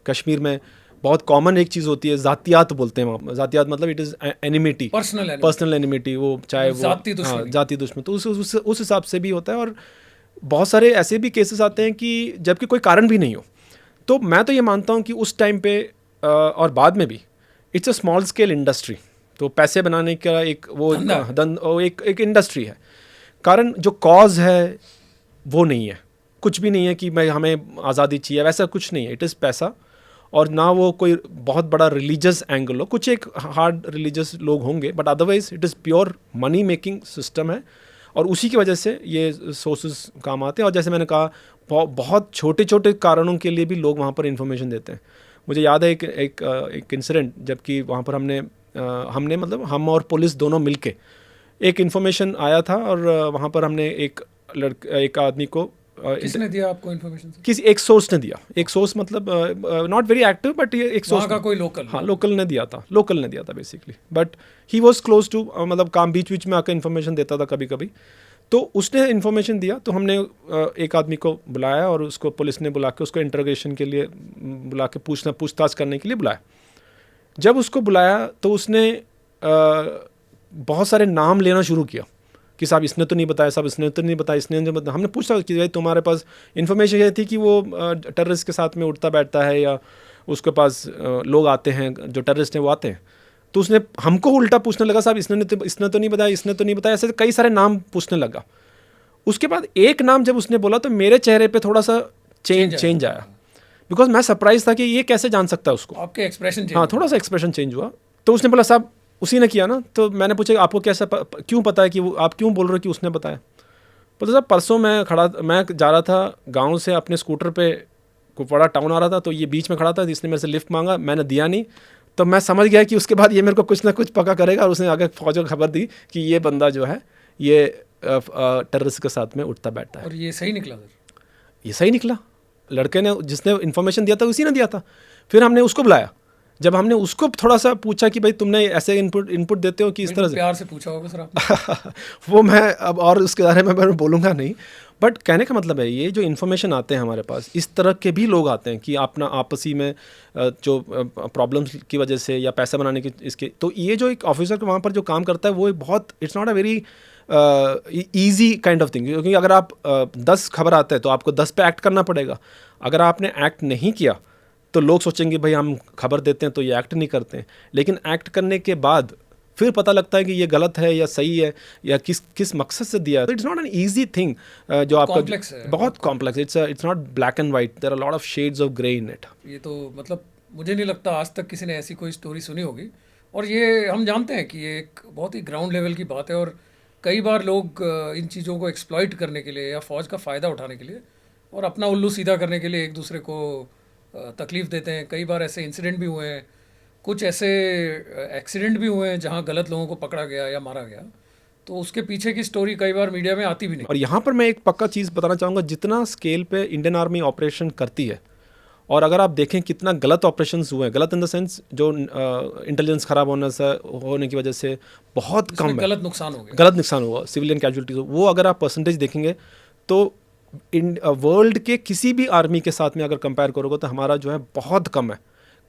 कश्मीर में बहुत कॉमन एक चीज़ होती है, जातियात बोलते हैं वहाँ। जातियात मतलब it is enmity, personal enmity, वो चाहे वो जाति दुश्मन, तो उस हिसाब से भी होता है। और बहुत सारे ऐसे भी केसेस आते हैं कि जबकि कोई कारण भी नहीं हो। तो मैं तो ये मानता हूँ कि उस टाइम पे और बाद में भी it's a small scale industry. तो पैसे बनाने का एक एक इंडस्ट्री है। कारण जो कॉज है वो नहीं है, कुछ भी नहीं है कि मैं हमें आज़ादी चाहिए, वैसा कुछ नहीं है। इट इज़ पैसा, और ना वो कोई बहुत बड़ा रिलीजियस एंगल हो। कुछ एक हार्ड रिलीजियस लोग होंगे, but otherwise it is pure money making system है। और उसी की वजह से ये सोर्सेज काम आते हैं। और जैसे मैंने कहा, बहुत छोटे छोटे कारणों के लिए भी लोग वहाँ पर इन्फॉर्मेशन देते हैं। मुझे याद है एक इंसिडेंट, जबकि वहाँ पर हमने मतलब हम और पुलिस दोनों मिलके एक इन्फॉर्मेशन आया था, और वहाँ पर हमने एक आदमी को किसने दिया आपको इन्फॉर्मेशन? किसी एक सोर्स ने दिया। एक सोर्स मतलब नॉट वेरी एक्टिव, बट ये एक सोर्स का कोई लोकल, हाँ लोकल ने दिया था basically. But he was close to, मतलब काम बीच में आकर इन्फॉर्मेशन देता था कभी कभी। तो उसने इन्फॉर्मेशन दिया, तो हमने एक आदमी को बुलाया और उसको पुलिस ने बुला के उसको इंटरोगेशन के लिए बुला के पूछताछ करने के लिए बुलाया। जब उसको बुलाया तो उसने बहुत सारे नाम लेना शुरू किया कि साहब इसने तो नहीं बताया, साहब इसने तो नहीं बताया, इसने नहीं बताया। हमने पूछा कि भाई तुम्हारे पास इन्फॉर्मेशन ये थी कि वो टेररिस्ट के साथ में उठता बैठता है, या उसके पास लोग आते हैं जो टेररिस्ट हैं वो आते हैं। तो उसने हमको उल्टा पूछने लगा, साहब इसने तो नहीं बताया, इसने तो नहीं बताया, ऐसे कई सारे नाम पूछने लगा। उसके बाद एक नाम जब उसने बोला तो मेरे चेहरे पे थोड़ा सा चेंज आया, बिकॉज मैं सरप्राइज था कि ये कैसे जान सकता है उसको। आपके एक्सप्रेशन हाँ, थोड़ा सा एक्सप्रेशन चेंज हुआ। तो उसने बोला साहब उसी ने किया ना। तो मैंने पूछा आपको कैसा क्यों पता है कि वो, आप क्यों बोल रहे हो कि उसने बताया? बोलते साहब परसों मैं जा रहा था गाँव से अपने स्कूटर पे, कुपवाड़ा टाउन आ रहा था, तो ये बीच में खड़ा था, इसने मेरे से लिफ्ट मांगा, मैंने दिया नहीं, तो मैं समझ गया कि उसके बाद ये मेरे को कुछ ना कुछ पका करेगा। और उसने आगे फौज को खबर दी कि ये बंदा जो है ये टेररिस्ट के साथ में उठता बैठता है। और ये सही निकला सर? ये सही निकला। लड़के ने, जिसने इन्फॉर्मेशन दिया था उसी ने दिया था। फिर हमने उसको बुलाया। जब हमने उसको थोड़ा सा पूछा कि भाई तुमने ऐसे इनपुट देते हो कि इस तरह से, प्यार से पूछा होगा सर आपने। वो मैं अब और उसके बारे में मैं बोलूँगा नहीं, बट कहने का मतलब है ये जो इन्फॉर्मेशन आते हैं हमारे पास, इस तरह के भी लोग आते हैं कि अपना आपसी में जो प्रॉब्लम्स की वजह से या पैसा बनाने की इसके, तो ये जो एक ऑफिसर के वहाँ पर जो काम करता है वो बहुत, it's not a very easy kind of thing. क्योंकि अगर आप 10 खबर आते हैं तो आपको 10 पे एक्ट करना पड़ेगा। अगर आपने एक्ट नहीं किया तो लोग सोचेंगे भाई हम खबर देते हैं तो ये एक्ट नहीं करते हैं, लेकिन एक्ट करने के बाद फिर पता लगता है कि ये गलत है या सही है, या किस मकसद से दिया है। तो it's not an easy thing जो आपका बहुत complex, it's not black and white, there are lot of shades of grey in it. ये तो मतलब मुझे नहीं लगता आज तक किसी ने ऐसी कोई स्टोरी सुनी होगी। और ये हम जानते हैं कि ये एक बहुत ही ग्राउंड लेवल की बात है, और कई बार लोग इन चीज़ों को एक्सप्लॉइट करने के लिए या फौज का फ़ायदा उठाने के लिए और अपना उल्लू सीधा करने के लिए एक दूसरे को तकलीफ़ देते हैं। कई बार ऐसे इंसिडेंट भी हुए हैं, कुछ ऐसे एक्सीडेंट भी हुए हैं जहां गलत लोगों को पकड़ा गया या मारा गया, तो उसके पीछे की स्टोरी कई बार मीडिया में आती भी नहीं। और यहाँ पर मैं एक पक्का चीज़ बताना चाहूँगा, जितना स्केल पे इंडियन आर्मी ऑपरेशन करती है, और अगर आप देखें कितना गलत ऑपरेशंस हुए हैं, गलत इन द सेंस जो इंटेलिजेंस ख़राब होने की वजह से बहुत कम है, गलत नुकसान हुआ, सिविलियन कैजुअलिटीज, वो अगर आप परसेंटेज देखेंगे तो वर्ल्ड के किसी भी आर्मी के साथ में अगर कंपेयर करोगे तो हमारा जो है बहुत कम है।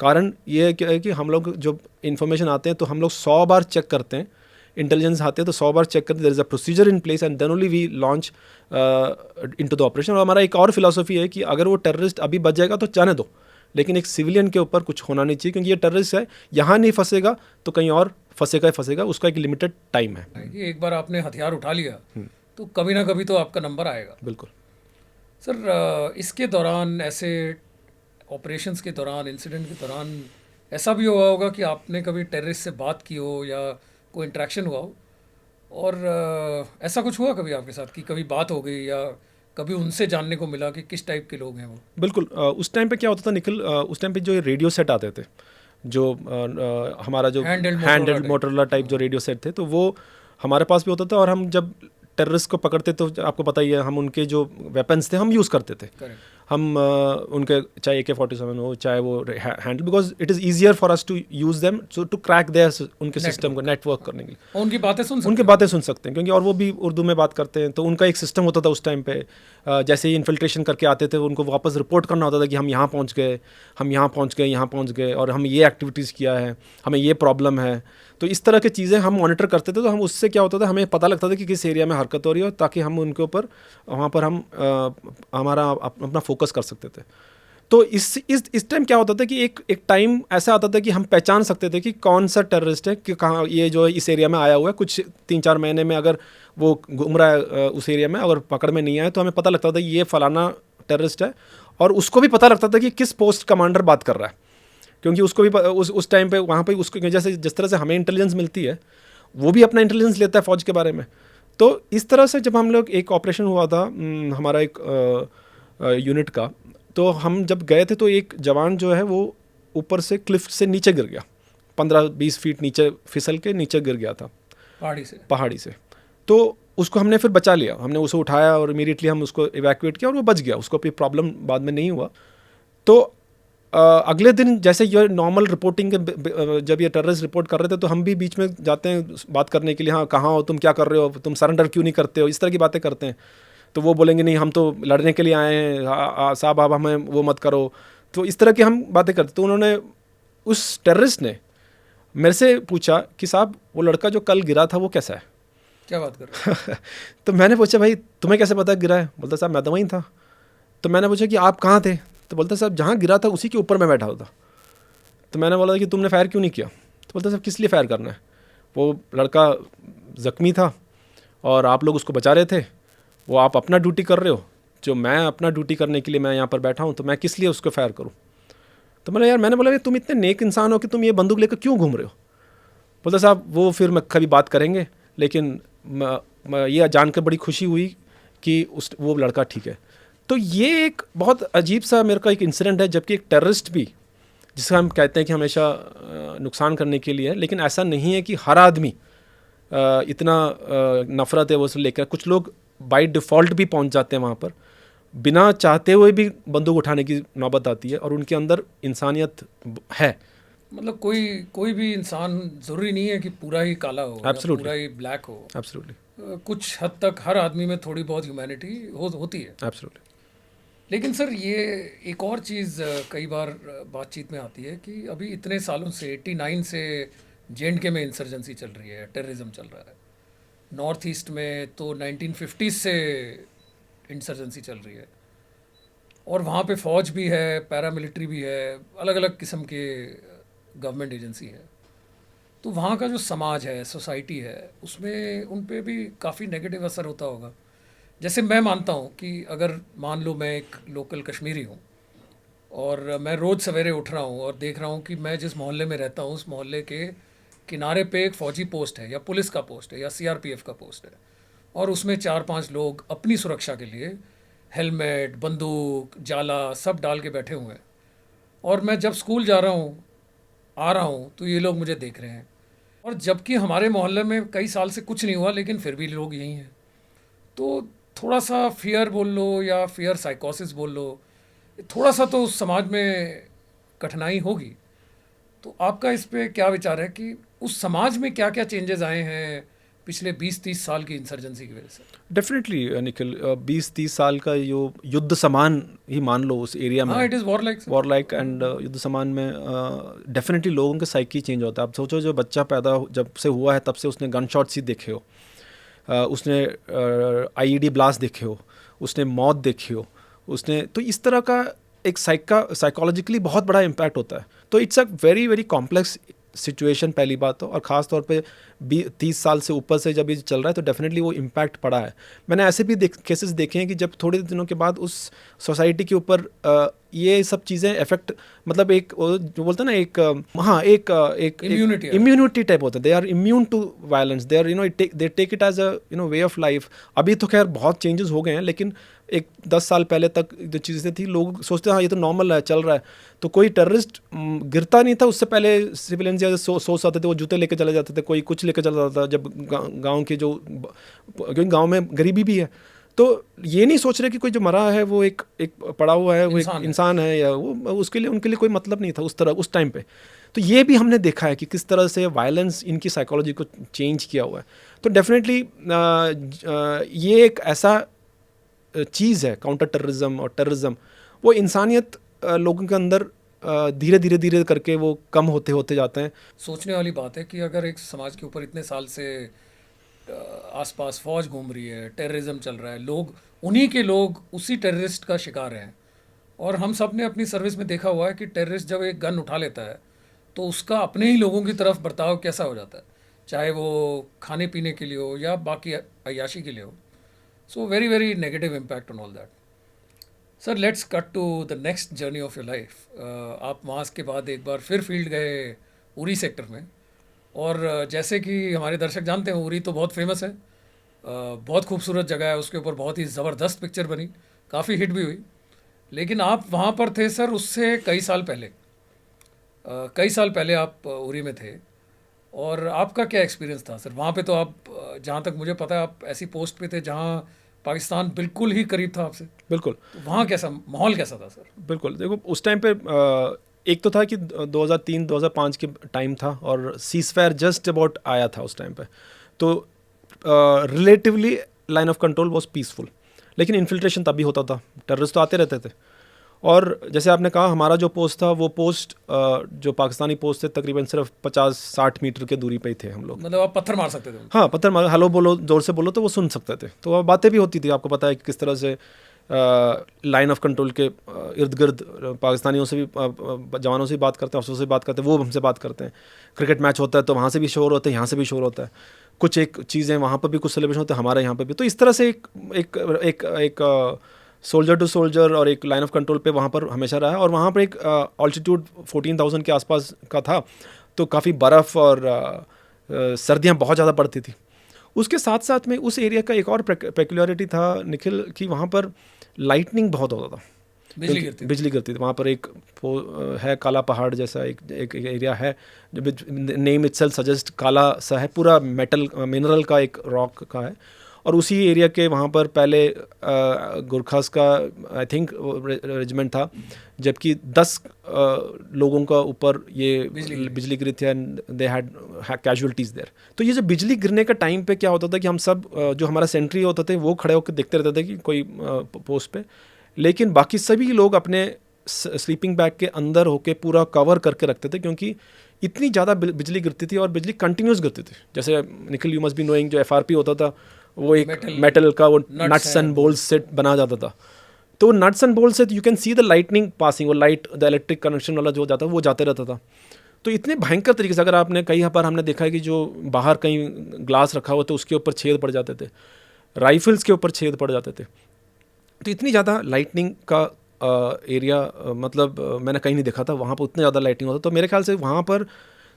कारण ये है कि हम लोग जो इन्फॉर्मेशन आते हैं तो हम लोग 100 बार चेक करते हैं, इंटेलिजेंस आते हैं तो 100 बार चेक करते हैं, there is a procedure in place and then only we launch into the operation. और हमारा एक और फिलॉसफी है कि अगर वो टेररिस्ट अभी बच जाएगा तो जाने दो, लेकिन एक सिविलियन के ऊपर कुछ होना नहीं चाहिए, क्योंकि ये टेररिस्ट है, यहाँ नहीं फंसेगा तो कहीं और फंसेगा, उसका एक लिमिटेड टाइम है। एक बार आपने हथियार उठा लिया तो कभी ना कभी तो आपका नंबर आएगा। बिल्कुल सर, इसके दौरान ऐसे ऑपरेशंस के दौरान, इंसिडेंट के दौरान ऐसा भी हुआ होगा कि आपने कभी टेररिस्ट से बात की हो या कोई इंटरेक्शन हुआ हो, और ऐसा कुछ हुआ कभी आपके साथ कि कभी बात हो गई या कभी उनसे जानने को मिला कि किस टाइप के लोग हैं वो? बिल्कुल। उस टाइम पे क्या होता था निखिल, उस टाइम पे जो रेडियो सेट आते थे, जो हमारा जो हैंडहेल्ड मोटरोला टाइप जो रेडियो सेट थे, तो वो हमारे पास भी होता था। और हम जब टेररिस्ट को पकड़ते तो आपको पता ही है, हम उनके जो वेपन्स थे हम यूज़ करते थे। हम उनके चाहे AK-47 हो, चाहे वो handle, because it is easier for us to use them to crack there उनके सिस्टम को, नेटवर्क करने के लिए। और उनकी बातें सुन सकते हैं क्योंकि और वो भी उर्दू में बात करते हैं, तो उनका एक सिस्टम होता था उस टाइम पे। जैसे ही इन्फिल्ट्रेशन करके आते थे, उनको वापस रिपोर्ट करना होता था कि हम यहाँ पहुँच गए, यहाँ पहुँच गए और हम ये एक्टिविटीज़ किया है, हमें ये प्रॉब्लम है। तो इस तरह की चीज़ें हम मॉनिटर करते थे। तो हम उससे क्या होता था, हमें पता लगता था कि किस एरिया में हरकत हो रही है, ताकि हम उनके ऊपर वहाँ पर हम हमारा अपना फोकस कर सकते थे। तो इस टाइम क्या होता था कि एक टाइम ऐसा आता था कि हम पहचान सकते थे कि कौन सा टेररिस्ट है, कि कहाँ ये जो इस एरिया में आया हुआ है। कुछ 3-4 महीने में अगर वो घूम रहा है उस एरिया में, अगर पकड़ में नहीं आया तो हमें पता लगता था ये फलाना टेररिस्ट है। और उसको भी पता लगता था कि किस पोस्ट कमांडर बात कर रहा है, क्योंकि उसको भी उस टाइम पे वहाँ पे उसको जैसे जिस तरह से हमें इंटेलिजेंस मिलती है, वो भी अपना इंटेलिजेंस लेता है फ़ौज के बारे में। तो इस तरह से जब हम लोग, एक ऑपरेशन हुआ था हमारा एक यूनिट का, तो हम जब गए थे तो एक जवान जो है वो ऊपर से क्लिफ से नीचे गिर गया, 15-20 फीट नीचे फिसल के नीचे गिर गया था पहाड़ी से। तो उसको हमने फिर बचा लिया, हमने उसे उठाया और इमीडिएटली हम उसको इवैक्यूएट किया और वो बच गया, उसको कोई प्रॉब्लम बाद में नहीं हुआ। तो अगले दिन जैसे ये नॉर्मल रिपोर्टिंग के जब ये टेररिस्ट रिपोर्ट कर रहे थे, तो हम भी बीच में जाते हैं बात करने के लिए, हाँ कहाँ हो तुम, क्या कर रहे हो तुम, सरेंडर क्यों नहीं करते हो, इस तरह की बातें करते हैं। तो वो बोलेंगे नहीं हम तो लड़ने के लिए आए हैं साहब, आप हमें वो मत करो। तो इस तरह की हम बातें करते। तो उन्होंने, उस टेररिस्ट ने मेरे से पूछा कि साहब वो लड़का जो कल गिरा था वो कैसा है, क्या बात कर रहे हो? तो मैंने पूछा भाई तुम्हें कैसे पता गिरा है? बोलता साहब मैं तो वहीं था। तो मैंने पूछा कि आप कहाँ थे? तो बोलता साहब जहाँ गिरा था उसी के ऊपर मैं बैठा था। तो मैंने बोला कि तुमने फायर क्यों नहीं किया? तो बोलता साहब किस लिए फायर करना है, वो लड़का ज़ख्मी था और आप लोग उसको बचा रहे थे, वो आप अपना ड्यूटी कर रहे हो, जो मैं अपना ड्यूटी करने के लिए मैं यहाँ पर बैठा हूँ, तो मैं किस लिए उसको फायर करूँ? तो मैंने बोला तुम इतने नेक इंसान हो कि तुम ये बंदूक लेकर क्यों घूम रहे हो? बोलता साहब वो फिर मैं कभी बात करेंगे, लेकिन ये जानकर बड़ी खुशी हुई कि वो लड़का ठीक है। तो ये एक बहुत अजीब सा मेरे का एक इंसिडेंट है, जबकि एक टेररिस्ट भी, जिसका हम कहते हैं कि हमेशा नुकसान करने के लिए है, लेकिन ऐसा नहीं है कि हर आदमी इतना नफ़रत है वो से लेकर। कुछ लोग बाय डिफ़ॉल्ट भी पहुंच जाते हैं वहाँ पर, बिना चाहते हुए भी बंदूक उठाने की नौबत आती है, और उनके अंदर इंसानियत है। मतलब कोई भी इंसान ज़रूरी नहीं है कि पूरा ही काला हो, पूरा ही ब्लैक हो। एब्सोल्युटली। कुछ हद तक हर आदमी में थोड़ी बहुत ह्यूमैनिटी होती है। एब्सोल्युटली। लेकिन सर ये एक और चीज़ कई बार बातचीत में आती है कि अभी इतने सालों से 89 से J&K में इंसर्जेंसी चल रही है, टेररिज्म चल रहा है। नॉर्थ ईस्ट में तो 1950s से इंसर्जेंसी चल रही है, और वहाँ पे फ़ौज भी है, पैरामिलिट्री भी है, अलग अलग किस्म के गवर्नमेंट एजेंसी है। तो वहाँ का जो समाज है, सोसाइटी है, उसमें उन पे भी काफ़ी नेगेटिव असर होता होगा। जैसे मैं मानता हूँ कि अगर मान लो मैं एक लोकल कश्मीरी हूँ और मैं रोज़ सवेरे उठ रहा हूँ और देख रहा हूँ कि मैं जिस मोहल्ले में रहता हूँ उस मोहल्ले के किनारे पे एक फ़ौजी पोस्ट है या पुलिस का पोस्ट है या CRPF का पोस्ट है, और उसमें 4-5 लोग अपनी सुरक्षा के लिए हेलमेट, बंदूक, जाला सब डाल के बैठे हुए हैं, और मैं जब स्कूल जा रहा हूँ, आ रहा हूँ, तो ये लोग मुझे देख रहे हैं। और जबकि हमारे मोहल्ले में कई साल से कुछ नहीं हुआ, लेकिन फिर भी लोग यही हैं। तो थोड़ा सा फियर बोल लो या फियर साइकोसिस बोल लो, थोड़ा सा तो उस समाज में कठिनाई होगी। तो आपका इस पे क्या विचार है कि उस समाज में क्या क्या चेंजेस आए हैं पिछले 20-30 साल की इंसर्जेंसी की वजह से? डेफिनेटली निखिल, 20-30 साल का यो युद्ध समान ही मान लो उस एरिया में। इट इज़ वॉरलाइक एंड युद्ध समान में डेफिनेटली लोगों के साइकी चेंज होता है। आप सोचो जो बच्चा पैदा जब से हुआ है तब से उसने गन शॉट्स ही देखे हो, उसने IED ब्लास्ट देखे हो, उसने मौत देखी हो, उसने, तो इस तरह का एक साइकोलॉजिकली बहुत बड़ा इम्पैक्ट होता है। तो it's a very very complex situation, पहली बात तो, और ख़ास तौर पे 30 साल से ऊपर से जब ये चल रहा है तो डेफिनेटली वो इम्पैक्ट पड़ा है। मैंने ऐसे भी केसेस देखे हैं कि जब थोड़े दिनों के बाद उस सोसाइटी के ऊपर ये सब चीज़ें इफेक्ट, मतलब एक जो बोलते हैं ना एक एक इम्यूनिटी टाइप होता है। They are immune to violence, they are they take it as a way of life. अभी तो खैर बहुत चेंजेस हो गए हैं, लेकिन एक 10 साल पहले तक जो चीज़ें थी लोग सोचते हाँ ये तो नॉर्मल है, चल रहा है। तो कोई टेररिस्ट गिरता नहीं था, उससे पहले सिविलियंस या सोच आते थे, वो जूते लेके चले जाते थे, कोई कुछ लेके चला जाता था। जब गांव के जो, क्योंकि गांव में गरीबी भी है, तो ये नहीं सोच रहे कि कोई जो मरा है वो एक पड़ा हुआ है, वो एक इंसान है, या वो उनके लिए कोई मतलब नहीं था उस तरह उस टाइम पे। तो ये भी हमने देखा है कि किस तरह से वायलेंस इनकी साइकोलॉजी को चेंज किया हुआ है। तो डेफिनेटली ये एक ऐसा चीज़ है, काउंटर टेररिज्म और टेररिज्म, वो इंसानियत लोगों के अंदर धीरे करके वो कम होते होते जाते हैं। सोचने वाली बात है कि अगर एक समाज के ऊपर इतने साल से आसपास फौज घूम रही है, टेररिज्म चल रहा है, लोग उसी टेररिस्ट का शिकार हैं, और हम सब ने अपनी सर्विस में देखा हुआ है कि टेररिस्ट जब एक गन उठा लेता है तो उसका अपने ही लोगों की तरफ बर्ताव कैसा हो जाता है, चाहे वो खाने पीने के लिए हो या बाकी अय्याशी के लिए हो। So very very negative impact on all that. Sir, let's cut to the next journey of your life. आप वहाँ के बाद एक बार फिर फील्ड गए उरी सेक्टर में, और जैसे कि हमारे दर्शक जानते हैं, उरी तो बहुत फेमस है, बहुत खूबसूरत जगह है, उसके ऊपर बहुत ही ज़बरदस्त पिक्चर बनी, काफ़ी हिट भी हुई। लेकिन आप वहाँ पर थे सर उससे कई साल पहले आप उरी में थे, और आपका क्या एक्सपीरियंस था सर वहाँ पे? तो आप, जहाँ तक मुझे पता है, आप ऐसी पोस्ट पे थे जहाँ पाकिस्तान बिल्कुल ही करीब था आपसे। बिल्कुल। तो वहाँ कैसा माहौल कैसा था सर? बिल्कुल, देखो उस टाइम पे एक तो था कि 2003-2005 के टाइम था, और सीज़फायर जस्ट अबाउट आया था उस टाइम पे, तो relatively line of control was peaceful. लेकिन इन्फिल्ट्रेशन तभी होता था, टेररिस्ट तो आते रहते थे। और जैसे आपने कहा, हमारा जो पोस्ट था वो पोस्ट जो पाकिस्तानी पोस्ट थे तकरीबन सिर्फ 50-60 मीटर के दूरी पे ही थे हम लोग। मतलब आप पत्थर मार सकते थे? हाँ, पत्थर मार, हेलो बोलो, जोर से बोलो तो वो सुन सकते थे। तो बातें भी होती थी, आपको पता है कि किस तरह से लाइन ऑफ कंट्रोल के इर्द गिर्द पाकिस्तानियों से भी, जवानों से भी बात करते हैं, अफसरों से बात करते हैं, वो हमसे बात करते हैं। क्रिकेट मैच होता है तो वहाँ से भी शोर होता है, यहाँ से भी शोर होता है। कुछ एक चीज़ें वहाँ पर भी कुछ सेलिब्रेशन होते हैं, हमारे यहाँ पर भी। तो इस तरह से एक सोल्जर टू सोल्जर और एक लाइन ऑफ कंट्रोल पे वहाँ पर हमेशा रहा है। और वहाँ पर एक ऑल्टीट्यूड 14,000 के आसपास का था, तो काफ़ी बर्फ़ और सर्दियाँ बहुत ज़्यादा पड़ती थी। उसके साथ साथ में उस एरिया का एक और पेक्युलरिटी था निखिल, कि वहाँ पर लाइटनिंग बहुत होता था, बिजली गिरती थी। वहाँ पर एक है काला पहाड़ जैसा एक एरिया है, जो नेम इटसेल्फ सजेस्ट काला सा है, पूरा मेटल मिनरल का एक रॉक का है। और उसी एरिया के वहाँ पर पहले गुरखास का आई थिंक रेजिमेंट था, जबकि 10 लोगों का ऊपर ये बिजली गिरी थी, and they had casualties there. तो ये जो बिजली गिरने का टाइम पे क्या होता था कि हम सब जो हमारा सेंट्री होते थे वो खड़े होकर देखते रहते थे कि कोई पोस्ट पे, लेकिन बाकी सभी लोग अपने स्लीपिंग बैग के अंदर होके पूरा कवर करके रखते थे, क्योंकि इतनी ज़्यादा बिजली गिरती थी और बिजली कंटिन्यूस गिरती थी। जैसे Nikhil, you must be knowing, जो FRP होता था वो एक मेटल का वो नट्स एंड बोल्स से बना जाता था। तो नट्स एंड बोल्स से you can see the lightning passing, वो लाइट द इलेक्ट्रिक कनेक्शन वाला जो जाता है वो जाते रहता था। तो इतने भयंकर तरीके से, अगर आपने कई बार हमने देखा है कि जो बाहर कहीं ग्लास रखा हुआ तो उसके ऊपर छेद पड़ जाते थे, राइफल्स के ऊपर छेद पड़ जाते थे। तो इतनी ज़्यादा लाइटनिंग का एरिया मतलब मैंने कहीं नहीं देखा था, वहाँ पर उतने ज़्यादा लाइटनिंग होता। तो मेरे ख्याल से वहाँ पर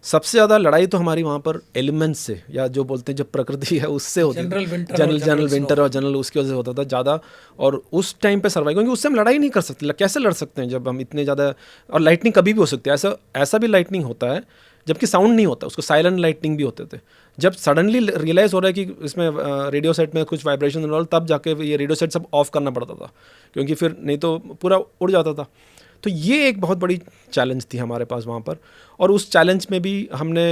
सबसे ज़्यादा लड़ाई तो हमारी वहाँ पर एलिमेंट्स से, या जो बोलते हैं जो प्रकृति है उससे होती है, जनरल विंटर और जनरल उसकी वजह से होता था ज़्यादा। और उस टाइम पे सर्वाइव, क्योंकि उससे हम लड़ाई नहीं कर सकते, कैसे लड़ सकते हैं जब हम इतने ज़्यादा, और लाइटनिंग कभी भी हो सकती है, ऐसा भी लाइटनिंग होता है जबकि साउंड नहीं होता, उसको साइलेंट लाइटनिंग भी होते थे। जब सडनली रियलाइज़ हो रहा है कि इसमें रेडियो सेट में कुछ वाइब्रेशन हो, तब जाके ये रेडियो सेट सब ऑफ करना पड़ता था, क्योंकि फिर नहीं तो पूरा उड़ जाता था। तो ये एक बहुत बड़ी चैलेंज थी हमारे पास वहाँ पर। और उस चैलेंज में भी हमने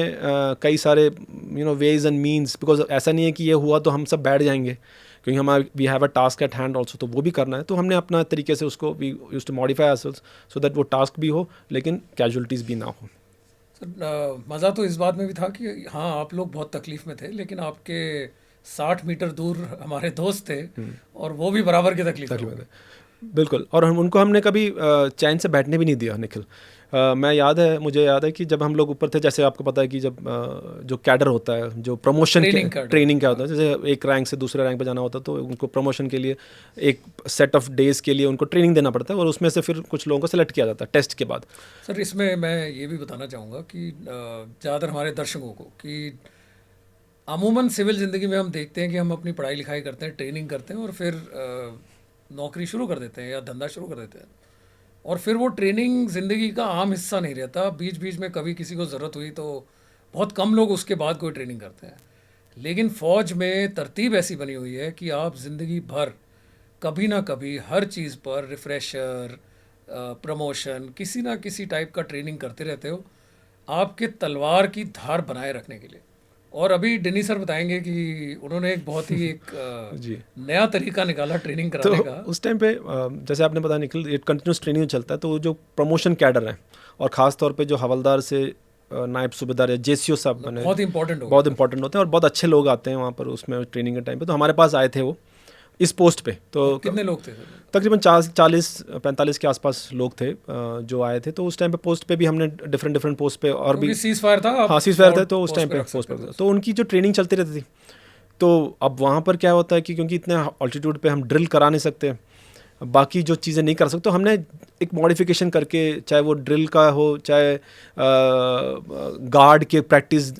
कई सारे वेज एंड मीन्स, बिकॉज ऐसा नहीं है कि ये हुआ तो हम सब बैठ जाएंगे, क्योंकि हमारा we have a task at hand also, तो वो भी करना है। तो हमने अपना तरीके से उसको we used to modify ourselves so that वो टास्क भी हो लेकिन कैजुअलिटीज़ भी ना हो। सर, मज़ा तो इस बात में भी था कि हाँ, आप लोग बहुत तकलीफ़ में थे, लेकिन आपके 60 मीटर दूर हमारे दोस्त थे और वो भी बराबर की तकलीफ में थे। बिल्कुल। और उनको हमने कभी चैन से बैठने भी नहीं दिया निखिल। मुझे याद है कि जब हम लोग ऊपर थे, जैसे आपको पता है कि जब जो कैडर होता है, जो प्रमोशन ट्रेनिंग क्या होता है, जैसे एक रैंक से दूसरे रैंक पे जाना होता है, तो उनको प्रमोशन के लिए एक सेट ऑफ डेज के लिए उनको ट्रेनिंग देना पड़ता है, और उसमें से फिर कुछ लोगों को सेलेक्ट किया जाता है टेस्ट के बाद। सर इसमें मैं ये भी बताना चाहूँगा कि ज़्यादातर हमारे दर्शकों को कि अमूमन सिविल ज़िंदगी में हम देखते हैं कि हम अपनी पढ़ाई लिखाई करते हैं, ट्रेनिंग करते हैं और फिर नौकरी शुरू कर देते हैं या धंधा शुरू कर देते हैं, और फिर वो ट्रेनिंग ज़िंदगी का आम हिस्सा नहीं रहता। बीच बीच में कभी किसी को ज़रूरत हुई तो बहुत कम लोग उसके बाद कोई ट्रेनिंग करते हैं। लेकिन फ़ौज में तरतीब ऐसी बनी हुई है कि आप ज़िंदगी भर कभी ना कभी हर चीज़ पर रिफ़्रेशर, प्रमोशन, किसी ना किसी टाइप का ट्रेनिंग करते रहते हो, आपके तलवार की धार बनाए रखने के लिए। और अभी डिनी सर बताएंगे कि उन्होंने एक बहुत ही जी नया तरीका निकाला ट्रेनिंग कराने का। उस टाइम पे जैसे आपने बताया निखिल, ये कंटिन्यूस ट्रेनिंग चलता है, तो जो प्रमोशन कैडर है और ख़ास तौर पे जो हवलदार से नायब सूबेदार या जेसीओ साहब बने, बहुत इंपॉर्टेंट होते हैं और बहुत अच्छे लोग आते हैं वहाँ पर उसमें ट्रेनिंग के टाइम पे। तो हमारे पास आए थे वो इस पोस्ट पे। तो कितने लोग थे? तकरीबन 40-45 के आसपास लोग थे जो आए थे। तो उस टाइम पे पोस्ट पे भी हमने डिफरेंट पोस्ट पे और भी सीज फायर था। हाँ, सीज फायर था, तो उस टाइम पे पोस्ट पे तो उनकी जो ट्रेनिंग चलती रहती थी। तो अब वहाँ पर क्या होता है कि क्योंकि इतने ऑल्टीट्यूड पे हम ड्रिल करा नहीं सकते, बाकी जो चीज़ें नहीं कर सकते, तो हमने एक मॉडिफिकेशन करके, चाहे वो ड्रिल का हो, चाहे गार्ड के प्रैक्टिस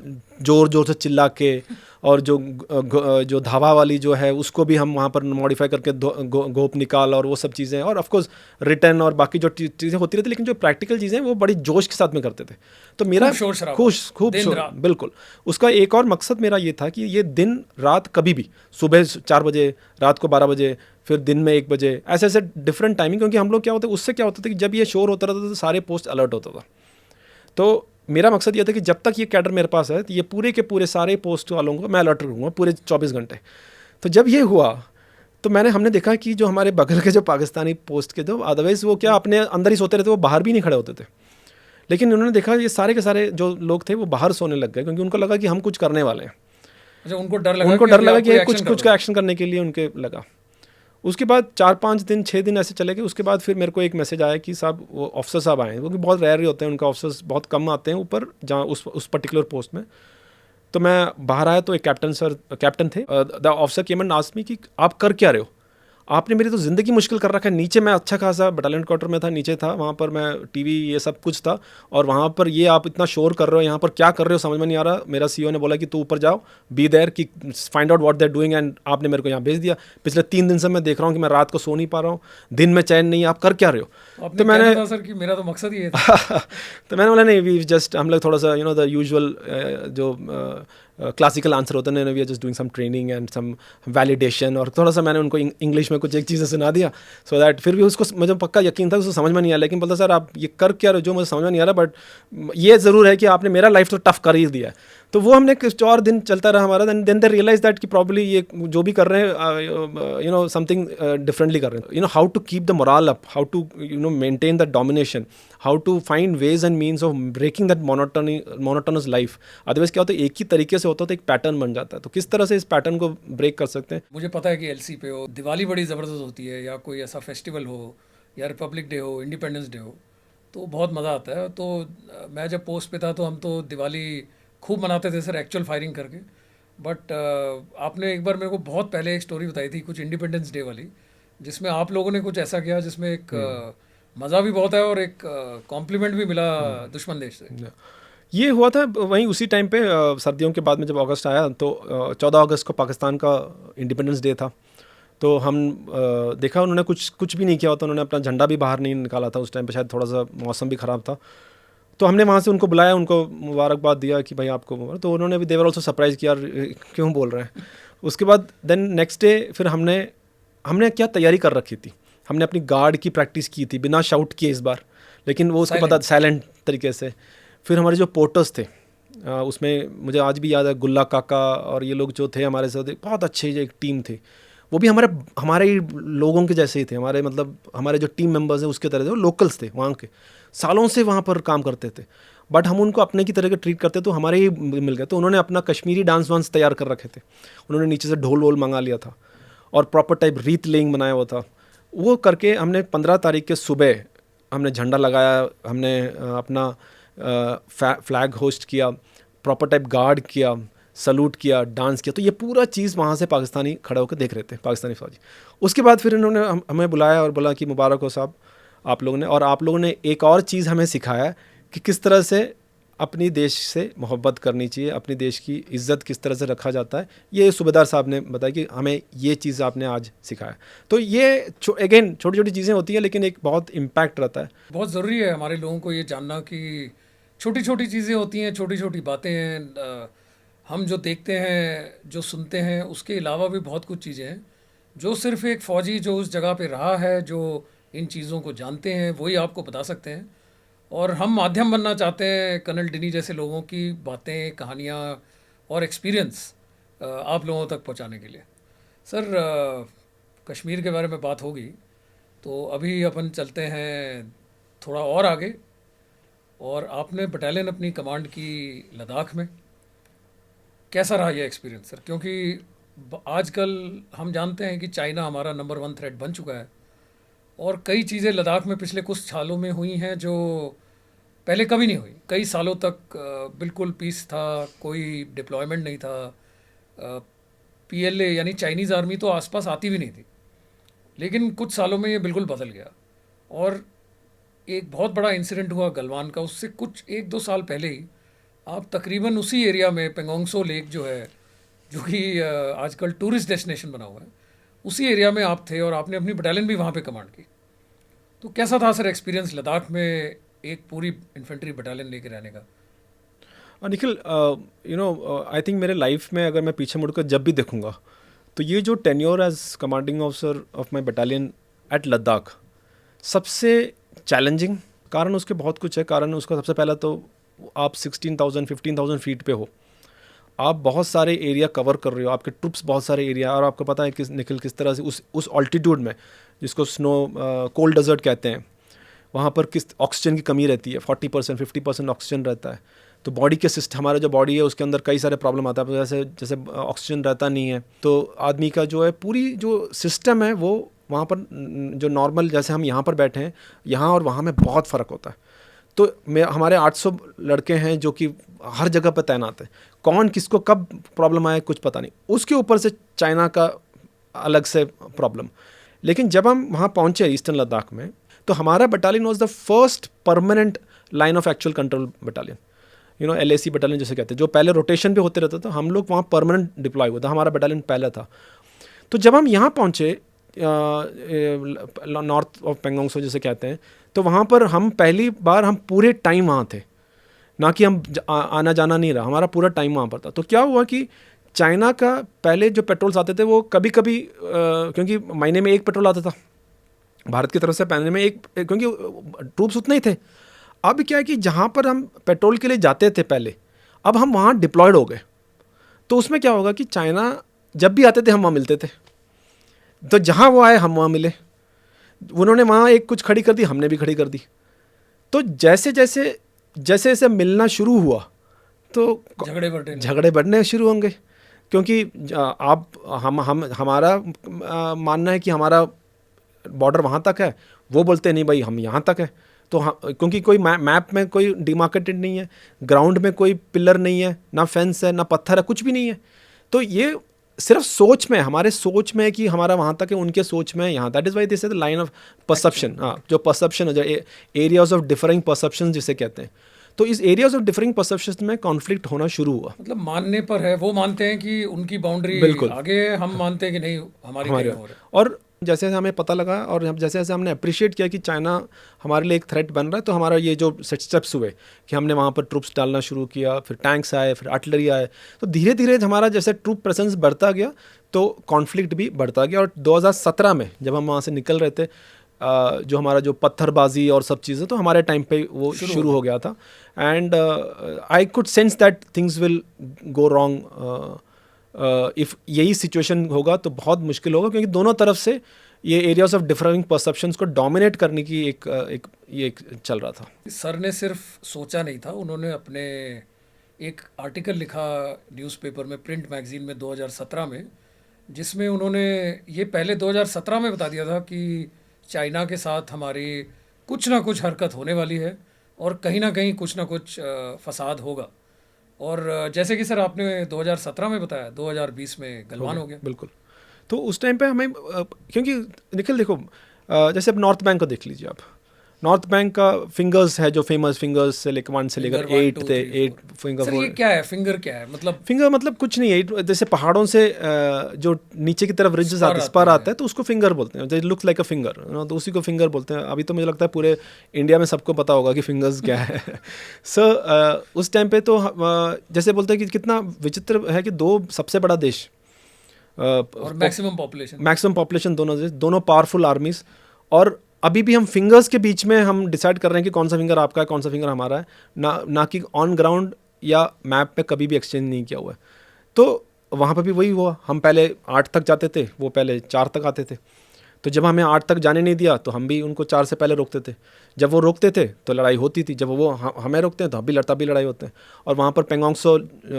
ज़ोर ज़ोर से चिल्ला के, और जो धावा वाली जो है उसको भी हम वहाँ पर मॉडिफाई करके गोप निकाल और वो सब चीज़ें, और ऑफ कोर्स रिटर्न और बाकी जो चीज़ें होती रहती, लेकिन जो प्रैक्टिकल चीज़ें वो बड़ी जोश के साथ में करते थे। तो मेरा खूब शोर, बिल्कुल। उसका एक और मकसद मेरा ये था कि ये दिन रात कभी भी, सुबह 4 बजे, रात को 12 बजे, फिर दिन में 1 बजे, ऐसे ऐसे डिफरेंट टाइमिंग। क्योंकि हम लोग क्या होता है, उससे क्या होता था कि जब ये शोर होता रहता था तो सारे पोस्ट अलर्ट होता था। तो मेरा मकसद ये था कि जब तक ये कैडर मेरे पास है तो ये पूरे के पूरे सारे पोस्ट वालों को मैं अलर्ट रखूँगा पूरे 24 घंटे। तो जब ये हुआ तो हमने देखा कि जो हमारे बगल के जो पाकिस्तानी पोस्ट के थे, अदरवाइज़ वो क्या अपने अंदर ही सोते रहते, वो बाहर भी नहीं खड़े होते थे। लेकिन उन्होंने देखा ये सारे के सारे जो लोग थे वो बाहर सोने लग गए, क्योंकि उनको लगा कि हम कुछ करने वाले हैं। अच्छा, उनको डर लगा कि कुछ का एक्शन करने के लिए उनके लगा। उसके बाद 4-5 दिन 6 दिन ऐसे चले गए। उसके बाद फिर मेरे को एक मैसेज आया कि साहब, वो ऑफिसर साहब आए हैं, क्योंकि बहुत रेयर ही होते हैं, उनका ऑफिसर्स बहुत कम आते हैं ऊपर जहाँ उस पर्टिकुलर पोस्ट में। तो मैं बाहर आया तो एक कैप्टन थे, the officer came and asked me कि आप कर क्या रहे हो, आपने मेरी तो ज़िंदगी मुश्किल कर रखा है। नीचे मैं अच्छा खासा बटालियन क्वार्टर में था, नीचे था, वहाँ पर मैं टीवी ये सब कुछ था, और वहाँ पर ये आप इतना शोर कर रहे हो, यहाँ पर क्या कर रहे हो समझ में नहीं आ रहा। मेरा सीईओ ने बोला कि तू ऊपर जाओ, बी देयर, कि find out what they are doing, and आपने मेरे को यहाँ भेज दिया। पिछले 3 दिन से मैं देख रहा हूँ कि मैं रात को सो नहीं पा रहा हूँ, दिन में चैन नहीं, आप कर क्या रहे हो। तो मैंने सर कि मेरा तो मकसद ही है तो मैंने बोला नहीं, वी जस्ट, हम लोग थोड़ा सा द यूजुअल जो क्लासिकल आंसर होता है, we are just doing some training and some validation, और थोड़ा सा मैंने उनको इंग्लिश में कुछ एक चीज़ें सुना दिया, सो दैट फिर भी उसको मुझे पक्का यकीन था उसको समझ में नहीं आया। लेकिन बोलता सर आप ये कर क्या रहे हो, जो मुझे समझ में नहीं आ रहा, बट ये ज़रूर है कि आपने मेरा लाइफ तो टफ कर ही दिया है। तो वो हमने कुछ और दिन चलता रहा हमारा। देन दे रियलाइज दैट कि प्रॉब्ली ये जो भी कर रहे हैं समथिंग डिफरेंटली कर रहे हैं। How to keep the morale up, how to maintain the domination, how to find ways and means of breaking that monotonous life. Otherwise क्या होता है, एक ही तरीके से होता है तो एक पैटर्न बन जाता है। तो किस तरह से इस पैटर्न को ब्रेक कर सकते हैं। मुझे पता है कि एलसी पे हो, दिवाली बड़ी ज़बरदस्त होती है, या कोई ऐसा फेस्टिवल हो, या रिपब्लिक डे हो, इंडिपेंडेंस डे हो, तो बहुत मज़ा आता है। तो मैं जब पोस्ट पे था तो हम तो दिवाली खूब मनाते थे सर, एक्चुअल फायरिंग करके। बट आपने एक बार मेरे को बहुत पहले एक स्टोरी बताई थी कुछ इंडिपेंडेंस डे वाली, जिसमें आप लोगों ने कुछ ऐसा किया जिसमें एक मज़ा भी बहुत है और एक कॉम्प्लीमेंट भी मिला दुश्मन देश से। ये हुआ था वहीं उसी टाइम पे, सर्दियों के बाद में जब अगस्त आया, तो 14 अगस्त को पाकिस्तान का इंडिपेंडेंस डे था। तो हम देखा उन्होंने कुछ भी नहीं किया होता, उन्होंने अपना झंडा भी बाहर नहीं निकाला था उस टाइम पे, शायद थोड़ा सा मौसम भी ख़राब था। तो हमने वहाँ से उनको बुलाया, उनको मुबारकबाद दिया कि भाई आपको मुबारक। तो उन्होंने भी, देवर ऑल्सो सरप्राइज़ किया, क्यों बोल रहे हैं। उसके बाद देन नेक्स्ट डे फिर हमने क्या तैयारी कर रखी थी, हमने अपनी गार्ड की प्रैक्टिस की थी बिना शाउट किए इस बार, लेकिन वो उसको पता साइलेंट तरीके से। फिर हमारे जो पोर्टर्स थे उसमें मुझे आज भी याद है, गुल्ला काका और ये लोग जो थे हमारे साथ, बहुत अच्छे एक टीम थे। वो भी हमारे लोगों के जैसे ही थे, हमारे जो टीम मेंबर्स हैं उसके तरह थे। वो लोकल्स थे वहाँ के, सालों से वहाँ पर काम करते थे, बट हम उनको अपने की तरह के ट्रीट करते तो हमारे ही मिल गए। तो उन्होंने अपना कश्मीरी डांस वांस तैयार कर रखे थे, उन्होंने नीचे से ढोल वोल मंगा लिया था और प्रॉपर टाइप रीत लेइंग बनाया हुआ था। वो करके हमने 15 तारीख के सुबह हमने झंडा लगाया, हमने अपना फ्लैग होस्ट किया, प्रॉपर टाइप गार्ड किया, सलूट किया, डांस किया। तो ये पूरा चीज़ वहाँ से पाकिस्तानी खड़े होकर देख रहे थे, पाकिस्तानी फौजी। उसके बाद फिर इन्होंने हमें बुलाया और बोला कि मुबारक हो साहब आप लोगों ने, और आप लोगों ने एक और चीज़ हमें सिखाया कि किस तरह से अपनी देश से मोहब्बत करनी चाहिए, अपनी देश की इज़्ज़त किस तरह से रखा जाता है। ये सूबेदार साहब ने बताया कि हमें ये चीज़ आपने आज सिखाया। तो ये अगेन छोटी छोटी चीज़ें होती हैं, लेकिन एक बहुत इम्पैक्ट रहता है। बहुत ज़रूरी है हमारे लोगों को ये जानना कि छोटी छोटी चीज़ें होती हैं, छोटी छोटी बातें हैं। हम जो देखते हैं, जो सुनते हैं, उसके अलावा भी बहुत कुछ चीज़ें हैं जो सिर्फ एक फ़ौजी जो उस जगह पे रहा है, जो इन चीज़ों को जानते हैं, वही आपको बता सकते हैं। और हम माध्यम बनना चाहते हैं कर्नल डिनी जैसे लोगों की बातें, कहानियाँ और एक्सपीरियंस आप लोगों तक पहुंचाने के लिए। सर, कश्मीर के बारे में बात होगी तो अभी अपन चलते हैं थोड़ा और आगे। और आपने बटालियन अपनी कमांड की लद्दाख में, कैसा रहा ये एक्सपीरियंस सर? क्योंकि आजकल हम जानते हैं कि चाइना हमारा नंबर 1 थ्रेट बन चुका है, और कई चीज़ें लद्दाख में पिछले कुछ सालों में हुई हैं जो पहले कभी नहीं हुई। कई सालों तक बिल्कुल पीस था, कोई डिप्लॉयमेंट नहीं था। पीएलए यानी चाइनीज़ आर्मी तो आसपास आती भी नहीं थी। लेकिन कुछ सालों में ये बिल्कुल बदल गया, और एक बहुत बड़ा इंसिडेंट हुआ गलवान का। उससे कुछ 1-2 साल पहले ही आप तकरीबन उसी एरिया में पेंगोंगसो लेक जो है, जो कि आजकल टूरिस्ट डेस्टिनेशन बना हुआ है, उसी एरिया में आप थे और आपने अपनी बटालियन भी वहाँ पे कमांड की। तो कैसा था सर एक्सपीरियंस लद्दाख में एक पूरी इन्फेंट्री बटालियन लेके रहने का? निखिल, आई थिंक मेरे लाइफ में अगर मैं पीछे मुड़कर जब भी देखूंगा तो ये जो tenure as commanding officer of my battalion at Ladakh, सबसे चैलेंजिंग कारण उसके बहुत कुछ है। कारण उसका सबसे पहला तो आप 16,000-15,000 फीट पे हो, आप बहुत सारे एरिया कवर कर रहे हो, आपके ट्रुप्स बहुत सारे एरिया, और आपको पता है कि निखिल किस तरह से उस ऑल्टीट्यूड में, जिसको स्नो कोल्ड डेजर्ट कहते हैं, वहाँ पर किस ऑक्सीजन की कमी रहती है। 40% 50% ऑक्सीजन रहता है। तो बॉडी के सिस्टम, हमारा जो बॉडी है उसके अंदर कई सारे प्रॉब्लम आता है। जैसे जैसे ऑक्सीजन रहता नहीं है तो आदमी का जो है पूरी जो सिस्टम है वो वहाँ पर जो नॉर्मल, जैसे हम यहाँ पर बैठे हैं, यहाँ और वहाँ में बहुत फ़र्क होता है। तो हमारे 800 लड़के हैं जो कि हर जगह पर तैनात हैं। कौन किसको कब प्रॉब्लम आए कुछ पता नहीं। उसके ऊपर से चाइना का अलग से प्रॉब्लम। लेकिन जब हम वहाँ पहुँचे ईस्टर्न लद्दाख में, तो हमारा battalion was the first permanent line of actual control battalion, LAC battalion जैसे कहते हैं, जो पहले रोटेशन पे होते रहता था, हम लोग वहाँ परमानेंट डिप्लॉय हुआ था। हमारा बटालियन पहला था। तो जब हम यहाँ पहुँचे नॉर्थ ऑफ पेंगोंगसो जैसे कहते हैं, तो वहाँ पर हम पहली बार हम पूरे टाइम वहाँ थे, ना कि हम आना जाना नहीं रहा, हमारा पूरा टाइम वहाँ पर था। तो क्या हुआ कि चाइना का पहले जो पेट्रोल्स आते थे वो कभी कभी क्योंकि महीने में एक पेट्रोल आता था भारत की तरफ से, महीने में एक, क्योंकि ट्रूप्स उतने ही थे। अब क्या है कि जहाँ पर हम पेट्रोल के लिए जाते थे पहले, अब हम वहाँ डिप्लॉयड हो गए। तो उसमें क्या होगा कि चाइना जब भी आते थे हम वहाँ मिलते थे, तो जहाँ वो आए हम वहाँ मिले। उन्होंने वहाँ एक कुछ खड़ी कर दी, हमने भी खड़ी कर दी। तो जैसे जैसे मिलना शुरू हुआ तो झगड़े बढ़ने शुरू होंगे, क्योंकि आप हमारा मानना है कि हमारा बॉर्डर वहाँ तक है, वो बोलते नहीं भाई हम यहाँ तक है। तो क्योंकि कोई मैप में कोई डिमार्केटेड नहीं है, ग्राउंड में कोई पिलर नहीं है, ना फेंस है, ना पत्थर है, कुछ भी नहीं है। तो ये सिर्फ सोच में, हमारे सोच में है कि हमारा वहाँ तक है, उनके सोच में यहाँ। That is why this is the line of perception. हाँ, जो परसेप्शन है, एरियाज ऑफ डिफरिंग परसेप्शन जिसे कहते हैं। तो इस एरियाज ऑफ डिफरिंग परसेप्शन में कॉन्फ्लिक्ट होना शुरू हुआ। मतलब मानने पर है, वो मानते हैं कि उनकी बाउंड्री बिल्कुल आगे, हम मानते हैं कि नहीं हमारी हो रहा है। और जैसे जैसे हमें पता लगा और जैसे जैसे हमने अप्रिशिएट किया कि चाइना हमारे लिए एक थ्रेट बन रहा है, तो हमारा ये जो स्टेप्स हुए कि हमने वहाँ पर ट्रूप्स डालना शुरू किया, फिर टैंक्स आए, फिर आर्टिलरी आए। तो धीरे धीरे हमारा जैसे ट्रूप प्रेजेंस बढ़ता गया तो कॉन्फ्लिक्ट भी बढ़ता गया। और 2017 में जब हम वहाँ से निकल रहे थे, जो हमारा जो पत्थरबाजी और सब चीज़ें, तो हमारे टाइम पे वो शुरू हो गया था। And I could sense that things will go wrong. If यही सिचुएशन होगा तो बहुत मुश्किल होगा, क्योंकि दोनों तरफ से ये एरियाज ऑफ डिफरिंग परसेप्शंस को डोमिनेट करने की एक चल रहा था। सर ने सिर्फ सोचा नहीं था, उन्होंने अपने एक आर्टिकल लिखा न्यूज़पेपर में, प्रिंट मैगजीन में 2017 में, जिसमें उन्होंने ये पहले 2017 में बता दिया था कि चाइना के साथ हमारी कुछ ना कुछ हरकत होने वाली है और कहीं ना कहीं कुछ ना कुछ फसाद होगा। और जैसे कि सर आपने 2017 में बताया, 2020 में गलवान हो गया। बिल्कुल। तो उस टाइम पे हमें क्योंकि निखिल देखो, जैसे अब नॉर्थ बैंक को देख लीजिए आप। नॉर्थ बैंक का फिंगर्स है जो फेमस, फिंगर्स से लेकर 1 से लेकर 8 थे, 8 फिंगर। सर ये क्या है, फिंगर क्या है? मतलब फिंगर मतलब कुछ नहीं है, जैसे पहाड़ों से जो नीचे की तरफ रिजेस आते हैं, स्पर आता है, तो उसको फिंगर बोलते हैं। लुक्स लाइक अ फिंगर, तो उसी को फिंगर बोलते हैं। अभी तो मुझे लगता है पूरे इंडिया में सबको पता होगा कि फिंगर्स क्या है। सर उस टाइम पे तो जैसे बोलते हैं कि कितना विचित्र है कि दो सबसे बड़ा देश और मैक्सिमम पॉपुलेशन दोनों पावरफुल आर्मीज, और अभी भी हम फिंगर्स के बीच में हम डिसाइड कर रहे हैं कि कौन सा फिंगर आपका है, कौन सा फिंगर हमारा है, ना कि ऑन ग्राउंड या मैप पे कभी भी एक्सचेंज नहीं किया हुआ है। तो वहाँ पर भी वही हुआ, हम पहले 8 तक जाते थे, वो पहले 4 तक आते थे। तो जब हमें 8 तक जाने नहीं दिया तो हम भी उनको 4 से पहले रोकते थे। जब वो रोकते थे तो लड़ाई होती थी, जब वो हमें रोकते हैं तो हम भी लड़ाई होते हैं। और वहाँ पर पेंगोंग त्सो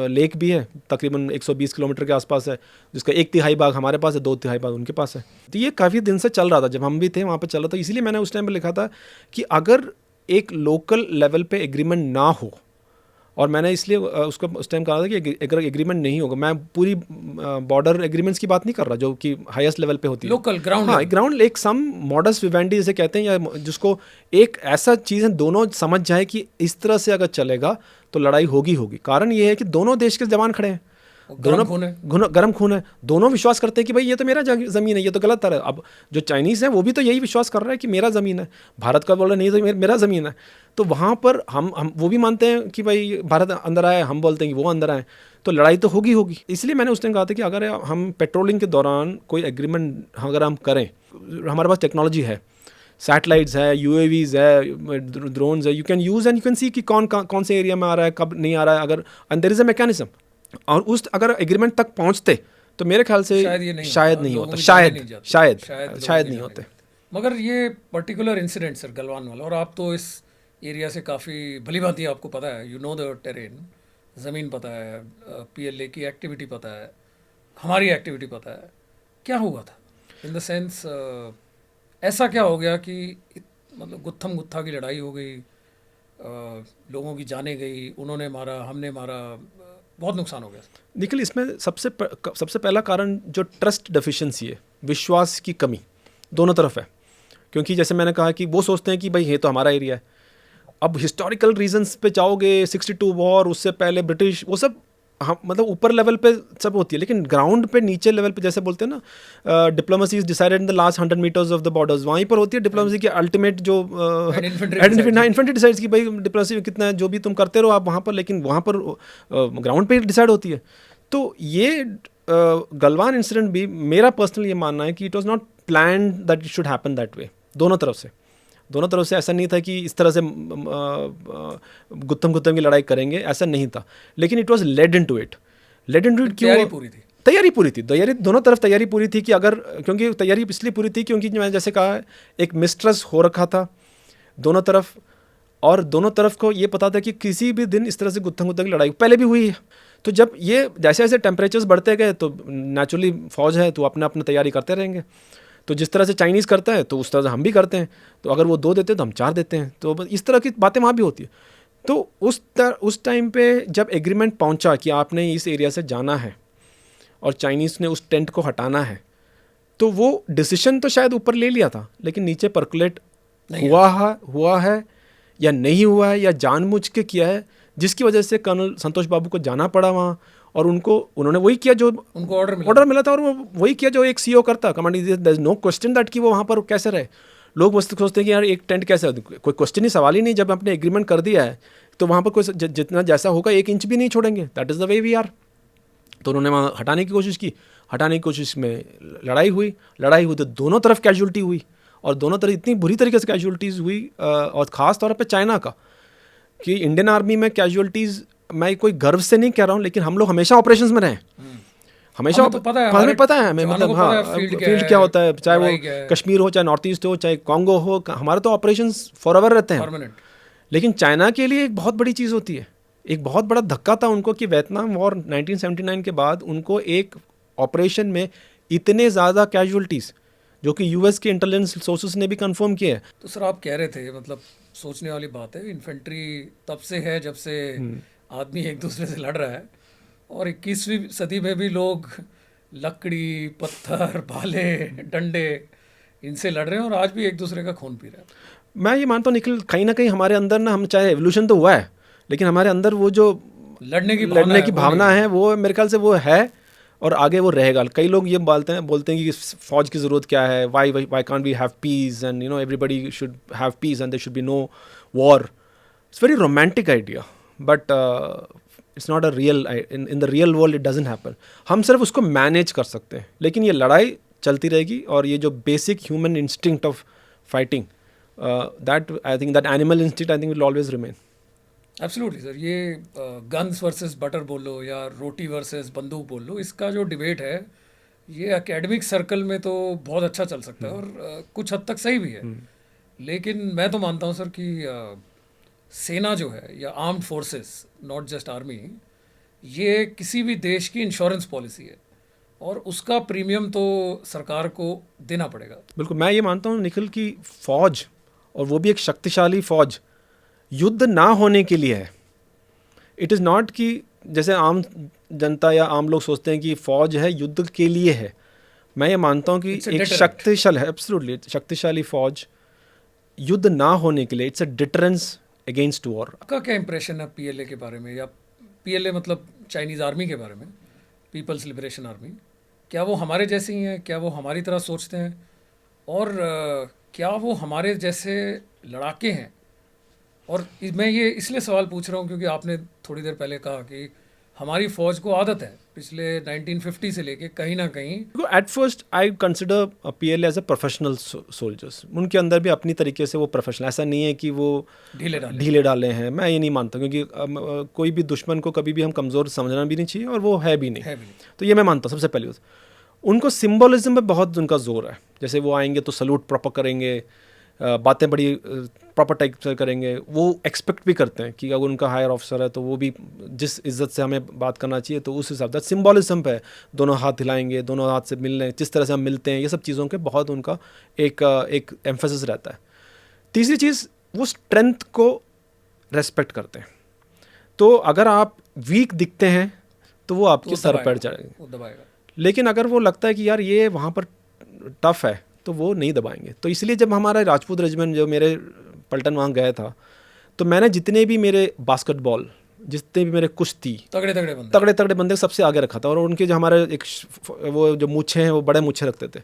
लेक भी है, तकरीबन 120 किलोमीटर के आसपास है, जिसका 1/3 भाग हमारे पास है, 2/3 भाग उनके पास है। तो ये काफ़ी दिन से चल रहा था, जब हम भी थे वहाँ पर चल रहा था। इसीलिए मैंने उस टाइम पर लिखा था कि अगर एक लोकल लेवल पे एग्रीमेंट ना हो, और मैंने इसलिए उसको उस टाइम कहा था कि अगर एग्रीमेंट नहीं होगा, मैं पूरी बॉर्डर एग्रीमेंट्स की बात नहीं कर रहा जो कि हाईएस्ट लेवल पे होती है, लोकल ग्राउंड। हाँ, ग्राउंड एक सम मॉडस विवेंडी जिसे कहते हैं, या जिसको एक ऐसा चीज़ है दोनों समझ जाए कि इस तरह से अगर चलेगा तो लड़ाई होगी। कारण ये है कि दोनों देश के जवान खड़े हैं, दोनों गर्म खून है, दोनों विश्वास करते हैं कि भाई ये तो मेरा ज़मीन है, ये तो गलत है। अब जो चाइनीज़ है वो भी तो यही विश्वास कर रहा है कि मेरा ज़मीन है, भारत का बोल रहा नहीं तो मेरा ज़मीन है। तो वहाँ पर हम वो भी मानते हैं कि भाई भारत अंदर आए, हम बोलते हैं कि वो अंदर आए, तो लड़ाई तो होगी। इसलिए मैंने उस टाइम कहा था कि अगर हम पेट्रोलिंग के दौरान कोई एग्रीमेंट अगर हम करें, हमारे पास टेक्नोलॉजी है, सैटेलाइट्स है, यूएवीज है, ड्रोन्स है, you can use and you can see कि कौन से एरिया में आ रहा है, कब नहीं आ रहा है, अगर and there is a mechanism. और उस अगर एग्रीमेंट तक पहुंचते तो मेरे ख्याल से शायद नहीं होता, शायद नहीं होते। मगर ये पर्टिकुलर इंसिडेंट सर गलवान वाला, और आप तो इस एरिया से काफ़ी भली भांति आपको पता है, यू नो द टेरेन, ज़मीन पता है, पीएलए की एक्टिविटी पता है, हमारी एक्टिविटी पता है। क्या हुआ था इन द सेंस, ऐसा क्या हो गया कि मतलब गुत्थम गुत्था की लड़ाई हो गई, लोगों की जाने गई, उन्होंने मारा, हमने मारा, बहुत नुकसान हो गया? निखिल, इसमें सबसे पहला कारण जो ट्रस्ट डेफिशिएंसी है, विश्वास की कमी दोनों तरफ है। क्योंकि जैसे मैंने कहा कि वो सोचते हैं कि भाई ये तो हमारा एरिया है। अब हिस्टोरिकल रीजंस पे जाओगे, 62 वॉर, उससे पहले ब्रिटिश, वो सब हम मतलब ऊपर लेवल पे सब होती है, लेकिन ग्राउंड पे नीचे लेवल पे जैसे बोलते हैं ना, diplomacy is decided in the last 100 metres of the borders, वहीं पर होती है डिप्लोमेसी की अल्टीमेट जो इन्फेंट्री डिसाइड्स की भाई डिप्लोमेसी कितना है, जो भी तुम करते रहो आप वहाँ पर, लेकिन वहाँ पर ग्राउंड पे डिसाइड होती है। तो ये गलवान इंसिडेंट भी मेरा पर्सनल ये मानना है कि it was not planned that it should happen that way. दोनों तरफ से ऐसा नहीं था कि इस तरह से गुत्थम की लड़ाई करेंगे, ऐसा नहीं था। लेकिन it was led into it क्यों? तैयारी पूरी थी, दोनों तरफ तैयारी पूरी थी कि अगर, क्योंकि तैयारी इसलिए पूरी थी क्योंकि मैंने जैसे कहा एक मिस्ट्रस्ट हो रखा था दोनों तरफ, और दोनों तरफ को ये पता था कि किसी भी दिन इस तरह से गुत्थम की लड़ाई पहले भी हुई है। तो जब ये जैसे जैसे टेम्परेचर्स बढ़ते गए तो नेचुरली फौज है तो अपना तैयारी करते रहेंगे। तो जिस तरह से चाइनीज़ करता है तो उस तरह से हम भी करते हैं, तो अगर वो 2 देते हैं तो हम 4 देते हैं, तो इस तरह की बातें वहाँ भी होती है। तो उस टाइम पे जब एग्रीमेंट पहुँचा कि आपने इस एरिया से जाना है और चाइनीज़ ने उस टेंट को हटाना है, तो वो डिसीजन तो शायद ऊपर ले लिया था, लेकिन नीचे पर्कुलेट हुआ है या नहीं हुआ है, या जानबूझ के किया है, जिसकी वजह से कर्नल संतोष बाबू को जाना पड़ा वहाँ। और उन्होंने वही किया जो उनको ऑर्डर मिला था, और वो वही किया जो एक सीओ करता, commanding. There is no question that कि वो वहाँ पर कैसे रहे। लोग बस सोचते हैं कि यार एक टेंट कैसे, कोई क्वेश्चन ही, सवाल ही नहीं। जब आपने एग्रीमेंट कर दिया है तो वहाँ पर कोई जितना जैसा होगा 1 इंच भी नहीं छोड़ेंगे, that is the way we are. तो उन्होंने वहाँ हटाने की कोशिश में लड़ाई हुई तो दोनों तरफ कैजुअल्टी हुई, और दोनों तरफ इतनी बुरी तरीके से कैजुअल्टीज़ हुई, और ख़ास तौर पे चाइना का, कि इंडियन आर्मी में कैजुअल्टीज़, मैं कोई गर्व से नहीं कह रहा हूँ, लेकिन हम लोग हमेशा ऑपरेशंस में रहे, हमेशा हमें पता है हमें, मतलब हाँ, फील्ड क्या होता है, चाहे वो कश्मीर हो, चाहे नॉर्थ ईस्ट हो, चाहे कॉन्गो हो, हमारे तो ऑपरेशंस फॉरएवर रहते हैं। लेकिन चाइना के लिए एक बहुत बड़ी चीज़ होती है, एक बहुत बड़ा धक्का था उनको कि वियतनाम वॉर 1979 के बाद उनको एक ऑपरेशन में इतने ज़्यादा कैजुअल्टीज़ जो कि यूएस के इंटेलिजेंस सोर्सेस ने भी कंफर्म किया है। तो सर आप कह रहे थे, मतलब सोचने वाली बात है, इन्फेंट्री तब से है जब से आदमी एक दूसरे से लड़ रहा है, और 21वीं सदी में भी लोग लकड़ी, पत्थर, भाले, डंडे इनसे लड़ रहे हैं और आज भी एक दूसरे का खून पी रहे हैं। मैं ये मानता हूँ निखिल, कहीं ना कहीं हमारे अंदर ना, हम चाहे एवोल्यूशन तो हुआ है, लेकिन हमारे अंदर वो जो लड़ने की भावना है वो मेरे ख्याल से वो है और आगे वो रहेगा। कई लोग ये बोलते हैं कि फौज की ज़रूरत क्या है, why can't we have peace and you know everybody should have peace and there should be no war. It's very romantic idea, but it's not a real, in the real world it doesn't happen. हम सिर्फ उसको manage कर सकते हैं, लेकिन ये लड़ाई चलती रहेगी और ये जो basic human instinct of fighting, that I think that animal instinct I think will always remain. Absolutely sir, ये गन्स वर्सेस बटर बोल लो या रोटी वर्सेस बंदूक बोल लो, इसका जो डिबेट है ये एकेडमिक सर्कल में तो बहुत अच्छा चल सकता है और कुछ हद तक सही भी है, लेकिन मैं तो मानता हूँ सर कि सेना जो है या armed forces, not just army, ये किसी भी देश की इंश्योरेंस पॉलिसी है और उसका प्रीमियम तो सरकार को देना पड़ेगा। बिल्कुल, मैं ये मानता हूँ निखिल की फौज, और वो भी एक शक्तिशाली फौज, युद्ध ना होने के लिए है। इट इज़ नॉट कि जैसे आम जनता या आम लोग सोचते हैं कि फौज है युद्ध के लिए है। मैं ये मानता हूँ कि एक शक्तिशाली, एब्सोल्युटली शक्तिशाली फौज युद्ध ना होने के लिए, it's a deterrence against war. आपका क्या इंप्रेशन है पीएलए के बारे में, या पीएलए मतलब चाइनीज़ आर्मी के बारे में, पीपल्स लिबरेशन आर्मी? क्या वो हमारे जैसे ही हैं? क्या वो हमारी तरह सोचते हैं? और क्या वो हमारे जैसे लड़ाके हैं? और मैं ये इसलिए सवाल पूछ रहा हूँ क्योंकि आपने थोड़ी देर पहले कहा कि हमारी फ़ौज को आदत है पिछले 1950 से लेके कहीं ना कहीं। At first I consider PLA as a professional soldiers. उनके अंदर भी अपनी तरीके से वो प्रोफेशनल, ऐसा नहीं है कि वो ढीले डाले हैं। मैं ये नहीं मानता, क्योंकि कोई भी दुश्मन को कभी भी हम कमज़ोर समझना भी नहीं चाहिए और वो है भी नहीं। तो ये मैं मानता हूँ। सबसे पहले उनको सिम्बोलिज्म में बहुत उनका जोर है। जैसे वो आएंगे तो सल्यूट प्रॉपर करेंगे, बातें बड़ी प्रॉपर टाइप से करेंगे। वो एक्सपेक्ट भी करते हैं कि अगर उनका हायर ऑफिसर है तो वो भी जिस इज्जत से हमें बात करना चाहिए, तो उस हिसाब से सिम्बॉलिज्म पे दोनों हाथ हिलाएंगे, दोनों हाथ से मिलने, जिस तरह से हम मिलते हैं, ये सब चीज़ों के बहुत उनका एक एम्फेसिस रहता है। तीसरी चीज़, वो स्ट्रेंथ को रेस्पेक्ट करते हैं। तो अगर आप वीक दिखते हैं तो वो आपके सर पर चढ़ेंगे, लेकिन अगर वो लगता है कि यार ये वहाँ पर टफ है तो वो नहीं दबाएंगे। तो इसलिए जब हमारा राजपूत रेजिमेंट, जो मेरे पलटन वहाँ गया था, तो मैंने जितने भी मेरे बास्केटबॉल, जितने भी मेरे कुश्ती तगड़े बंदे सबसे आगे रखा था। और उनके जो हमारे एक वो जो मूछे हैं वो बड़े मूछे रखते थे,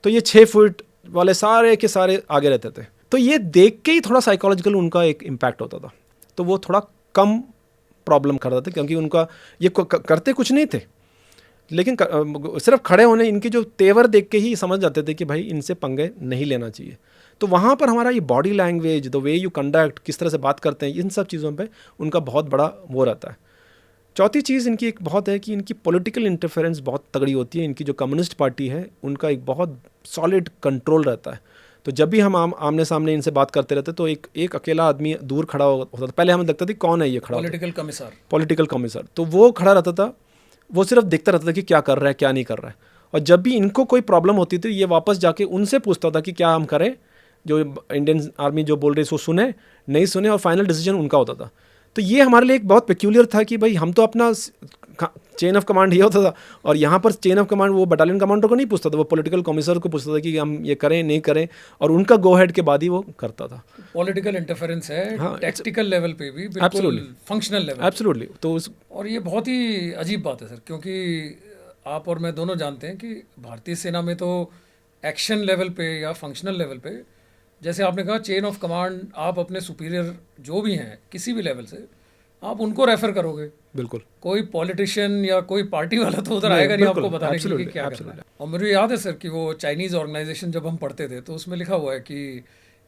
तो ये 6 फुट वाले सारे के सारे आगे रहते थे। तो ये देख के ही थोड़ा साइकोलॉजिकल उनका एक इम्पैक्ट होता था, तो वो थोड़ा कम प्रॉब्लम करता था, क्योंकि उनका ये करते कुछ नहीं थे, लेकिन सिर्फ खड़े होने, इनके जो तेवर देख के ही समझ जाते थे कि भाई इनसे पंगे नहीं लेना चाहिए। तो वहाँ पर हमारा ये body language, the way you conduct, किस तरह से बात करते हैं, इन सब चीज़ों पे उनका बहुत बड़ा वो रहता है। चौथी चीज़ इनकी एक बहुत है कि इनकी पॉलिटिकल इंटरफेरेंस बहुत तगड़ी होती है। इनकी जो कम्युनिस्ट पार्टी है उनका एक बहुत सॉलिड कंट्रोल रहता है। तो जब भी हम आमने सामने इनसे बात करते रहते तो एक अकेला आदमी दूर खड़ा होता था। पहले हमें लगता था कौन है ये खड़ा, पॉलिटिकल कमिश्नर। तो वो खड़ा रहता था, वो सिर्फ देखता रहता था कि क्या कर रहा है, क्या नहीं कर रहा है। और जब भी इनको कोई प्रॉब्लम होती थी, ये वापस जाके उनसे पूछता था कि क्या हम करें, जो इंडियन आर्मी जो बोल रही है सो सुने नहीं सुने, और फाइनल डिसीजन उनका होता था। तो ये हमारे लिए एक बहुत पेक्यूलियर था कि भाई हम तो अपना चेन ऑफ कमांड ये होता था, और यहाँ पर चेन ऑफ कमांड वो बटालियन कमांडर को नहीं पूछता था, वो पॉलिटिकल कमिश्नर को पूछता था कि हम ये करें नहीं करें, और उनका गो हेड के बाद ही वो करता था। पॉलिटिकल इंटरफेरेंस है, हाँ, टैक्टिकल लेवल पे भी, बिल्कुल फंक्शनल लेवल, एब्सोल्युटली। तो और ये बहुत ही अजीब बात है सर, क्योंकि आप और मैं दोनों जानते हैं कि भारतीय सेना में तो एक्शन लेवल पे या फंक्शनल लेवल पे, जैसे आपने कहा चेन ऑफ कमांड, आप अपने सुपीरियर जो भी हैं किसी भी लेवल से, आप उनको रेफर करोगे। बिल्कुल, कोई पॉलिटिशियन या कोई पार्टी वाला तो उधर आएगा नहीं आपको बताने के लिए क्या करना है। और मुझे याद है सर कि वो चाइनीज़ ऑर्गेनाइजेशन जब हम पढ़ते थे तो उसमें लिखा हुआ है कि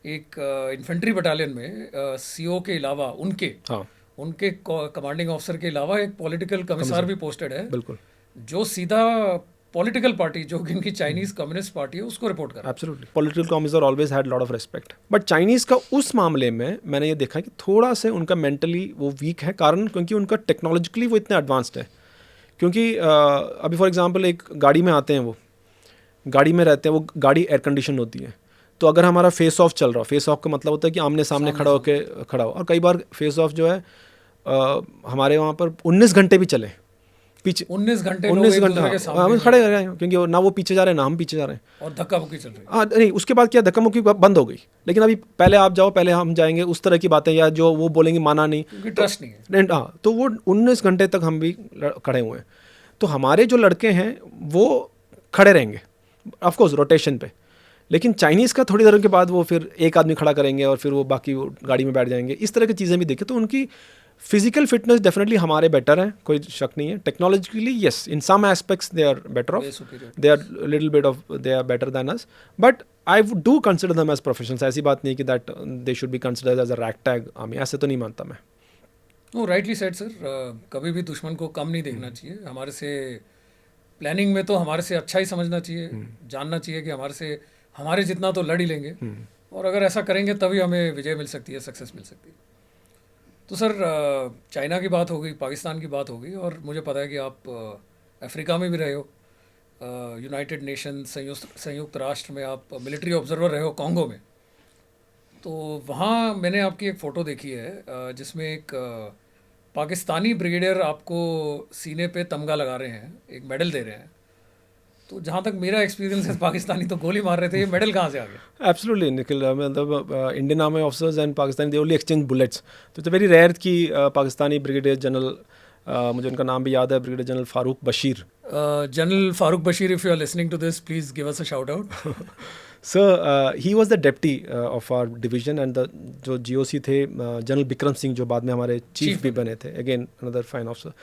एक इन्फेंट्री बटालियन में सीओ के अलावा उनके कमांडिंग ऑफिसर के अलावा एक पॉलिटिकल कमिश्नर भी पोस्टेड है। बिल्कुल, जो सीधा पॉलिटिकल पार्टी, जो कि इनकी चाइनीज कम्युनिस्ट पार्टी है, उसको रिपोर्ट कर। Absolutely, political commissioner always had lot of respect. But Chinese का उस मामले में मैंने ये देखा कि थोड़ा से उनका मेंटली वो वीक है, कारण क्योंकि उनका टेक्नोलॉजिकली वो इतने एडवांस्ड है। क्योंकि अभी फॉर एग्जांपल एक गाड़ी में आते हैं, वो गाड़ी में रहते हैं, वो गाड़ी एयर कंडीशन होती है, तो अगर हमारा फेस ऑफ चल रहा, फेस ऑफ का मतलब होता है कि आमने सामने खड़ा होके खड़ा हो, और कई बार फेस ऑफ जो है हमारे वहाँ पर 19 घंटे भी चले, पीछे 19 घंटे हम खड़े रहे हैं, क्योंकि ना वो पीछे जा रहे हैं ना हम पीछे जा रहे हैं, और धक्का मुक्की चल रही है। हाँ नहीं, उसके बाद क्या धक्का मुक्की बंद हो गई, लेकिन अभी पहले आप जाओ पहले हम जाएंगे, उस तरह की बातें, या जो वो बोलेंगे माना नहीं, क्योंकि ट्रस्ट नहीं है। हाँ, तो वो 19 घंटे तक हम भी खड़े हुए हैं। तो हमारे जो लड़के हैं वो खड़े रहेंगे ऑफकोर्स रोटेशन पे, लेकिन चाइनीज़ का थोड़ी देर के बाद वो फिर एक आदमी खड़ा करेंगे और फिर वो बाकी वो गाड़ी में बैठ जाएंगे, इस तरह की चीज़ें भी देखें। तो उनकी फिजिकल फिटनेस डेफिनेटली हमारे बेटर है, कोई शक नहीं है। Technologically yes, in some aspects they are better off, they are little bit off, they are better than us, but I do consider them as professionals. ऐसी बात नहीं कि that they should be considered as a rag tag army, ऐसे तो नहीं मानता मैं। वो राइटली सेड सर, कभी भी दुश्मन को कम नहीं देखना चाहिए। हमारे से प्लानिंग में तो हमारे से अच्छा ही समझना चाहिए, जानना चाहिए कि हमारे जितना तो लड़ ही लेंगे, और अगर ऐसा करेंगे तभी हमें विजय मिल सकती है, सक्सेस मिल सकती है। तो सर चाइना की बात हो गई, पाकिस्तान की बात हो गई, और मुझे पता है कि आप अफ्रीका में भी रहे हो, यूनाइटेड नेशन संयुक्त राष्ट्र में आप मिलिट्री ऑब्जर्वर रहे हो कॉन्गो में। तो वहाँ मैंने आपकी एक फ़ोटो देखी है जिसमें एक पाकिस्तानी ब्रिगेडियर आपको सीने पे तमगा लगा रहे हैं, एक मेडल दे रहे हैं। तो जहाँ तक मेरा एक्सपीरियंस है, पाकिस्तानी तो गोली मार रहे थे, ये मेडल कहाँ से आ गया? एब्सोल्युटली निखिल, मतलब Indian army officers and Pakistani they only exchange bullets. तो इट्स वेरी रेयर कि पाकिस्तानी ब्रिगेडियर जनरल, मुझे उनका नाम भी याद है, brigadier general Farooq Bashir. General Farooq Bashir, if you are listening to this, please give us a shout out. So he was the deputy of our division, and the जो GOC थे general Bikram Singh, जो बाद में हमारे चीफ भी बने थे, अगेन अनदर फाइन ऑफिसर।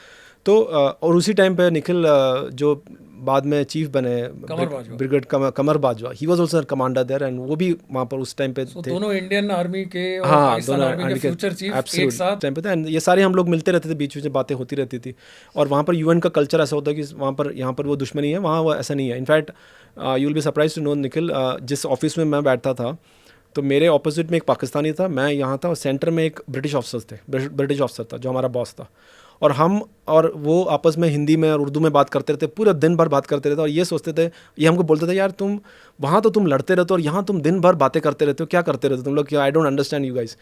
तो और उसी टाइम पे निखिल जो बाद में चीफ बने brigade commander Bajwa, he was also commander there, and वो भी वहाँ पर उस टाइम पे थे। दोनों इंडियन आर्मी के और हाँ, पाकिस्तान आर्मी के फ्यूचर चीफ एक साथ टाइम पे थे, एंड ये सारे हम लोग मिलते रहते थे, बीच में बातें होती रहती थी। और वहाँ पर यूएन का कल्चर ऐसा होता है कि वहाँ पर, यहाँ पर वो दुश्मनी है, वहाँ वो ऐसा नहीं है। In fact you will be surprise to know Nikhil, जिस ऑफिस में मैं बैठता था तो मेरे ऑपोजिट में एक पाकिस्तानी था, मैं यहाँ था, और सेंटर में एक ब्रिटिश ऑफिसर था जो हमारा बॉस था, और हम और वो आपस में हिंदी में और उर्दू में बात करते रहते, पूरे दिन भर बात करते रहते, और ये सोचते थे, ये हमको बोलते थे, यार तुम वहाँ तो तुम लड़ते रहते हो और यहाँ तुम दिन भर बातें करते रहते हो, क्या करते रहते हो तुम लोग, क्या, I don't understand you guys.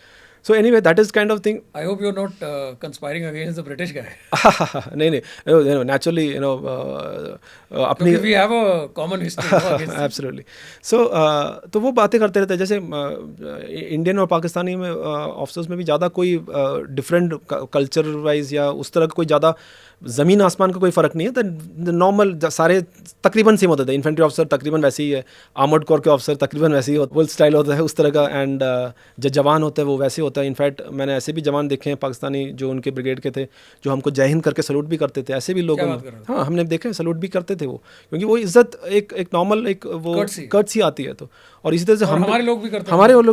So anyway, that is kind of thing. I hope you're not conspiring against the British guy. नहीं, naturally, अपनी we have a common history. Absolutely. So तो वो बातें करते रहते हैं, जैसे इंडियन और पाकिस्तानी में ऑफिसर्स में भी ज़्यादा कोई डिफरेंट कल्चर वाइज या उस तरह का कोई ज़्यादा ज़मीन आसमान का कोई फ़र्क नहीं है। तो नॉर्मल सारे तकरीबन सेम होते थे। इन्फेंट्री ऑफिसर तकरीबन वैसे ही है, आर्मर्ड कोर के ऑफिसर तकरीबन वैसे ही होते, फुल स्टाइल होता है उस तरह का, एंड जो जवान होते हैं वो वैसे होता है। इनफैक्ट मैंने ऐसे भी जवान देखे हैं पाकिस्तानी जो उनके ब्रिगेड के थे, जो हमको जय हिंद करके सलूट भी करते थे, ऐसे भी लोग, हाँ हमने देखे, सलूट भी करते थे वो, क्योंकि वो इज़्ज़त एक नॉर्मल एक वो कर्टसी आती है। तो और इसी तरह से हमारे लोग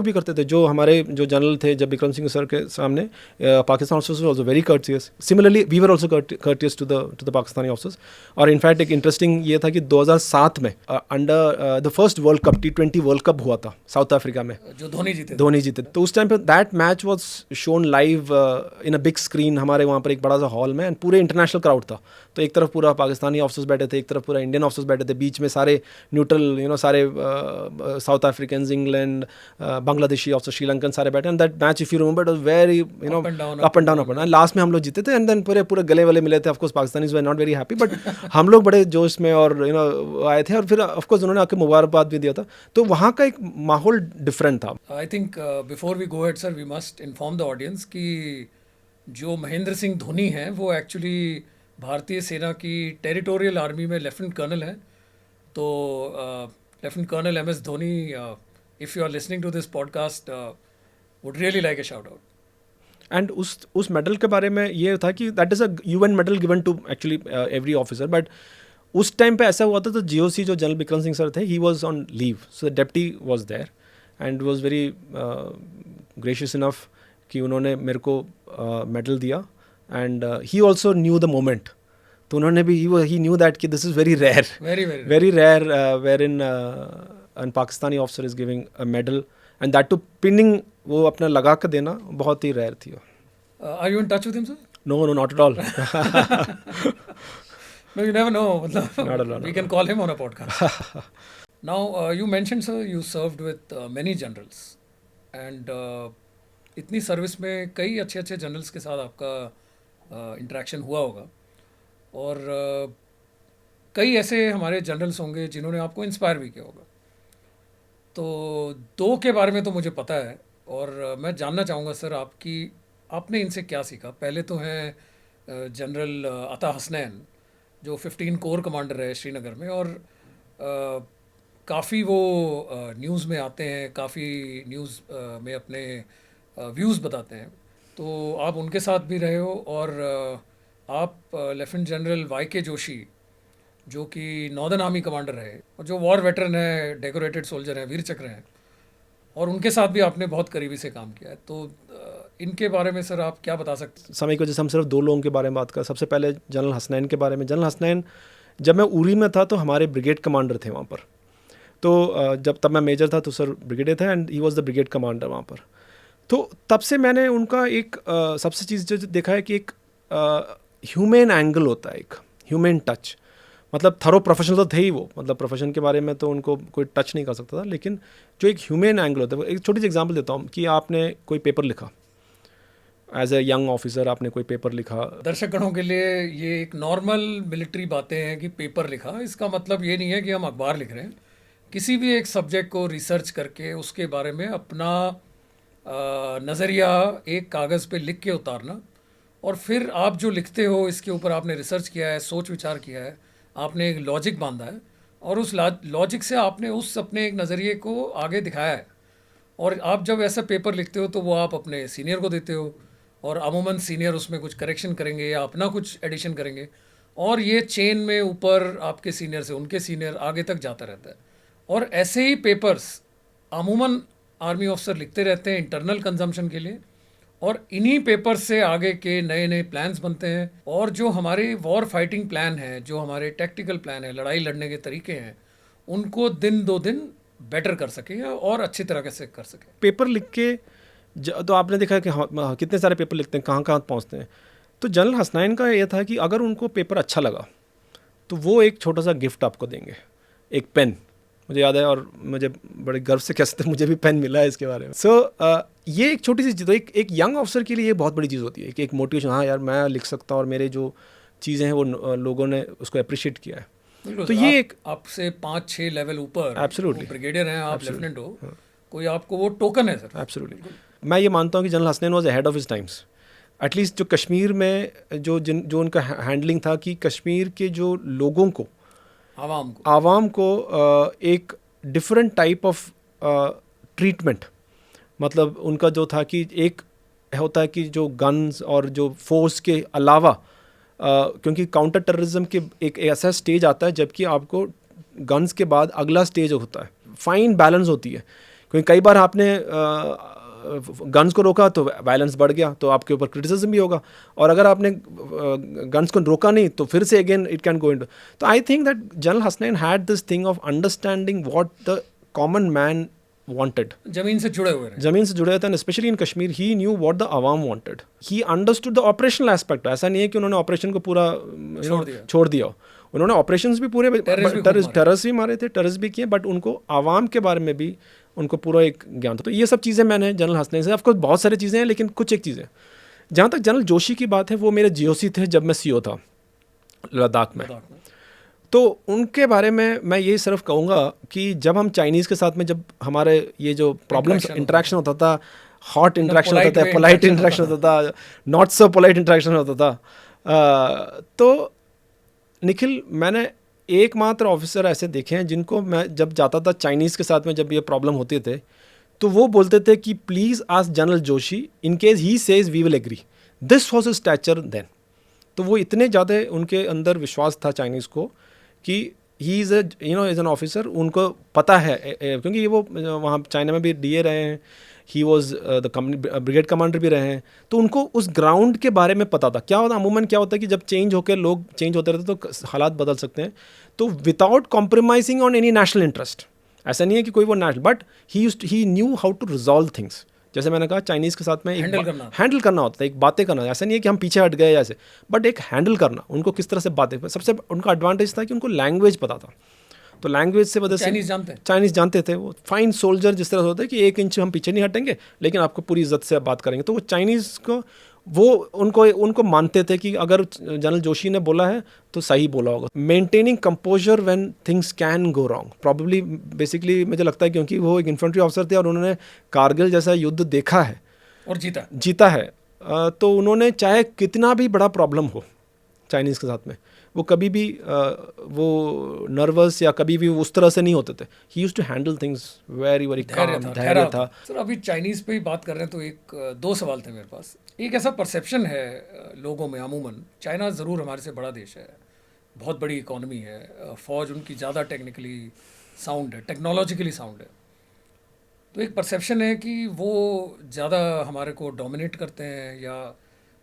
भी करते थे, जो हमारे जो जनरल थे जब बिक्रम सिंह सर के सामने, Pakistan officers also very courteous. Similarly we were also courteous to the Pakistani officers. और इनफैक्ट एक इंटरेस्टिंग ये था कि 2007 में under the first world cup, T20 world cup हुआ था साउथ अफ्रीका में, जो धोनी जीते। तो उस टाइम पे that match was shown live in a big screen हमारे वहाँ पर एक बड़ा सा हॉल में, एंड पूरे इंटरनेशनल क्राउड था। तो एक तरफ पूरा पाकिस्तानी ऑफिसर्स बैठे थे, एक तरफ पूरा इंडियन ऑफिसर्स बैठे थे, बीच में सारे न्यूट्रल सारे south African, England, Bangladeshi officer, Sri Lankan सारे बैठे, and that match if you remember it was very up and down. Last में हम लोग जीते थे, एंड देन पूरे गले वाले मिले थे। Of course Pakistanis were not very happy, but हम लोग बड़े जोश में और आए थे, और फिर ऑफ कोर्स उन्होंने आके मुबारकबाद भी दिया था। तो वहाँ का एक माहौल डिफरेंट था। I think before we go head sir, we must inform the audience कि जो महेंद्र सिंह धोनी हैं वो एक्चुअली भारतीय सेना की टेरिटोरियल आर्मी में लेफ्टिनेंट कर्नल हैं। तो lieutenant colonel MS Dhoni, if you are listening to this podcast, would really like a shout out. And उस मेडल के बारे में ये था कि that is a UN medal given to actually every officer, but उस टाइम पे ऐसा हुआ था, तो GOC जो जनरल बिक्रम सिंह सर थे, he was on leave, so the deputy was there, and was very gracious enough कि उन्होंने मेरे को मेडल दिया, and he also knew the moment. तो उन्होंने भी ही न्यू दैट कि this is very rare, very rare where in an Pakistani officer is giving a medal, and that too pinning, वो अपना लगा कर देना बहुत ही रेयर थी। Are you in touch with him sir? No, not at all. No, you never know. Not alone, We can call him on a podcast. Now, you mentioned, sir, you served with many generals, and इतनी service में कई अच्छे अच्छे generals के साथ आपका interaction हुआ होगा, और कई ऐसे हमारे जनरल्स होंगे जिन्होंने आपको इंस्पायर भी किया होगा। तो दो के बारे में तो मुझे पता है, और मैं जानना चाहूँगा सर आपने इनसे क्या सीखा। पहले तो हैं जनरल अता हसनैन, जो 15 कोर कमांडर रहे श्रीनगर में, और काफ़ी वो न्यूज़ में आते हैं, काफ़ी न्यूज़ में अपने व्यूज़ बताते हैं। तो आप उनके साथ भी रहे हो, और आप लेफ्टिनेंट जनरल वाई.के. जोशी, जो कि नॉर्दर्न आर्मी कमांडर रहे और जो वॉर वेटरन है, डेकोरेटेड सोल्जर हैं, वीर चक्र हैं, और उनके साथ भी आपने बहुत करीबी से काम किया है। तो इनके बारे में सर आप क्या बता सकते हैं? समय की वजह से हम सिर्फ दो लोगों के बारे में बात कर। सबसे पहले जनरल हसनैन के बारे में। जनरल हसनैन, जब मैं उरी में था तो हमारे ब्रिगेड कमांडर थे वहाँ पर। तो जब तब मैं मेजर था तो सर ब्रिगेडियर था, and he was the brigade commander वहाँ पर। तो तब से मैंने उनका एक सबसे चीज़ जो देखा है कि एक ह्यूमन एंगल होता है, एक ह्यूमन टच। मतलब थरो प्रोफेशनल तो थे ही वो, मतलब प्रोफेशन के बारे में तो उनको कोई टच नहीं कर सकता था, लेकिन जो एक ह्यूमन एंगल होता है। एक छोटी सी एग्जांपल देता हूँ कि आपने कोई पेपर लिखा, एज ए यंग ऑफिसर आपने कोई पेपर लिखा। दर्शकगणों के लिए ये एक नॉर्मल मिलिट्री बातें हैं कि पेपर लिखा, इसका मतलब ये नहीं है कि हम अखबार लिख रहे हैं। किसी भी एक सब्जेक्ट को रिसर्च करके उसके बारे में अपना नज़रिया एक कागज़ पे लिख के उतारना, और फिर आप जो लिखते हो इसके ऊपर आपने रिसर्च किया है, सोच विचार किया है, आपने एक लॉजिक बांधा है, और उस लॉजिक से आपने उस अपने एक नज़रिए को आगे दिखाया है। और आप जब ऐसा पेपर लिखते हो तो वो आप अपने सीनियर को देते हो, और अमूमन सीनियर उसमें कुछ करेक्शन करेंगे या अपना कुछ एडिशन करेंगे, और ये चेन में ऊपर आपके सीनियर से उनके सीनियर आगे तक जाता रहता है। और ऐसे ही पेपर्स अमूमन आर्मी ऑफिसर लिखते रहते हैं इंटरनल कंजम्पशन के लिए, और इन्हीं पेपर्स से आगे के नए नए प्लान्स बनते हैं। और जो हमारे वॉर फाइटिंग प्लान है, जो हमारे टैक्टिकल प्लान है, लड़ाई लड़ने के तरीके हैं, उनको दिन दो दिन बेटर कर सके और अच्छी तरह से कर सके। पेपर लिख के तो आपने देखा है कि कितने सारे पेपर लिखते हैं, कहाँ कहाँ पहुँचते हैं। तो जनरल हसनैन का ये था कि अगर उनको पेपर अच्छा लगा तो वो एक छोटा सा गिफ्ट आपको देंगे, एक पेन। मुझे याद है, और मुझे बड़े गर्व से कह सकते हैं मुझे भी पेन मिला है इसके बारे में। ये एक छोटी सी चीज़, तो एक यंग ऑफिसर के लिए ये बहुत बड़ी चीज़ होती है कि एक मोटिवेशन, हाँ यार मैं लिख सकता हूँ और मेरे जो चीज़ें हैं वो लोगों ने उसको अप्रिशिएट किया है। तो ये एक आपसे 5-6 लेवल ऊपर एब्सोल्युटली ब्रिगेडियर हैं, आप लेफ्टिनेंट हो, कोई आपको वो टोकन है सर। एब्सोल्युटली। मैं ये मानता हूँ कि general Hasnain was ahead of his times. At least जो कश्मीर में जो उनका हैंडलिंग था कि कश्मीर के जो लोगों को, आवाम को एक डिफरेंट टाइप ऑफ ट्रीटमेंट, मतलब उनका जो था कि एक होता है कि जो गन्स और जो फोर्स के अलावा, क्योंकि काउंटर टेररिज्म के एक ऐसा स्टेज आता है जबकि आपको गन्स के बाद अगला स्टेज होता है, फाइन बैलेंस होती है। क्योंकि कई बार आपने गन्स को रोका तो वायलेंस बढ़ गया, तो आपके ऊपर क्रिटिसिज्म भी होगा, और अगर आपने गन्स को रोका नहीं तो फिर से again it can go into. तो I think that General Hasnain had this thing of understanding what the common man wanted. जमीन से जुड़े हुए थे, and specially in Kashmir he knew what the अवाम wanted. He understood the operational aspect. ऐसा नहीं है कि उन्होंने ऑपरेशन को पूरा छोड़ दिया। उन्होंने ऑपरेशंस भी पूरे, टेररिस्ट भी मारे थे, टेररिस्ट भी किए, बट उनको आवाम के बारे में भी उनको पूरा एक ज्ञान था। तो ये सब चीज़ें मैंने जनरल हसनैन से, ऑफकोर्स बहुत सारी चीज़ें हैं, लेकिन कुछ एक चीज़ें, जहाँ तक जनरल जोशी की बात है, वो मेरे जीओसी थे जब मैं सीओ था लद्दाख में। तो उनके बारे में मैं ये सिर्फ कहूँगा कि जब हम चाइनीज़ के साथ में, जब हमारे ये जो प्रॉब्लम्स इंटरेक्शन होता था, हॉट इंटरेक्शन होता था, पोलाइट इंटरेक्शन होता था, नॉट सो पोलाइट इंटरेक्शन होता था, तो निखिल मैंने एकमात्र ऑफिसर ऐसे देखे हैं जिनको मैं जब जाता था चाइनीज़ के साथ में, जब ये प्रॉब्लम होते थे तो वो बोलते थे कि please ask general Joshi, in case he says we will agree. This was his stature then. तो वो इतने ज़्यादा उनके अंदर विश्वास था चाइनीज़ को कि he is as an officer, उनको पता है, क्योंकि ये वो वहाँ चाइना में भी डीए रहे हैं, he was the brigade commander भी रहे हैं, तो उनको उस ग्राउंड के बारे में पता था। क्या होता अमूमन क्या होता है कि जब चेंज होकर लोग चेंज होते रहते तो हालात बदल सकते हैं। तो without compromising on any national interest, ऐसा नहीं है कि कोई वो national, but he knew how to resolve things. जैसे मैंने कहा चाइनीज़ के साथ में हैंडल करना होता है, एक बातें करना, ऐसा नहीं है कि हम पीछे हट गए ऐसे, बट एक हैंडल करना, उनको किस तरह से बातें, सबसे उनका एडवांटेज था कि उनको लैंग्वेज पता था, तो लैंग्वेज से वजह से चाइनीज़ जानते थे, वो फाइन सोल्जर जिस तरह से होता है कि 1 इंच हम पीछे नहीं हटेंगे लेकिन आपको पूरी इज्जत से बात करेंगे, तो वो चाइनीज़ को वो उनको मानते थे कि अगर जनरल जोशी ने बोला है तो सही बोला होगा। Maintaining composer when things can go wrong, probably basically मुझे लगता है क्योंकि वो एक इन्फेंट्री ऑफिसर थे और उन्होंने कारगिल जैसा युद्ध देखा है और जीता है, तो उन्होंने चाहे कितना भी बड़ा प्रॉब्लम हो चाइनीज़ के साथ में, वो कभी भी वो नर्वस या कभी भी उस तरह से नहीं होते थे। He used to handle things very very calm, धैर्य था। सर अभी चाइनीज़ पे ही बात कर रहे हैं तो एक 2 सवाल थे मेरे पास। एक ऐसा परसेप्शन है लोगों में अमूमन, चाइना ज़रूर हमारे से बड़ा देश है, बहुत बड़ी इकॉनमी है, फ़ौज उनकी ज़्यादा टेक्निकली साउंड है, टेक्नोलॉजिकली साउंड है, तो एक परसेप्शन है कि वो ज़्यादा हमारे को डोमिनेट करते हैं या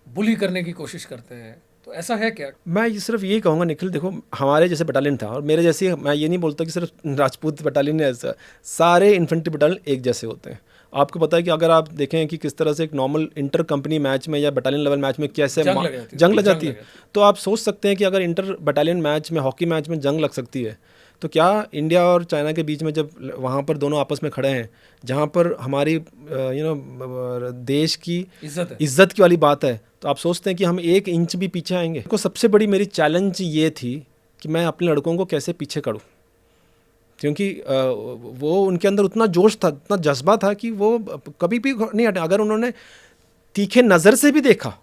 बुली करने की कोशिश करते हैं, तो ऐसा है क्या? मैं सिर्फ ये कहूँगा निखिल, देखो हमारे जैसे बटालियन था और मेरे जैसे, मैं ये नहीं बोलता कि सिर्फ राजपूत बटालियन है, ऐसा सारे इन्फेंट्री बटालियन एक जैसे होते हैं। आपको पता है कि अगर आप देखें कि किस तरह से एक नॉर्मल इंटर कंपनी मैच में या बटालियन लेवल मैच में कैसे जंग लग जाती है, तो आप सोच सकते हैं कि अगर इंटर बटालियन मैच में, हॉकी मैच में जंग लग सकती है, तो क्या इंडिया और चाइना के बीच में जब वहाँ पर दोनों आपस में खड़े हैं, जहाँ पर हमारी देश की इज्जत की वाली बात है, तो आप सोचते हैं कि हम 1 इंच भी पीछे आएंगे? तो सबसे बड़ी मेरी चैलेंज ये थी कि मैं अपने लड़कों को कैसे पीछे करूँ, क्योंकि वो उनके अंदर उतना जोश था, उतना जज्बा था कि वो कभी भी नहीं हटे। अगर उन्होंने तीखे नज़र से भी देखा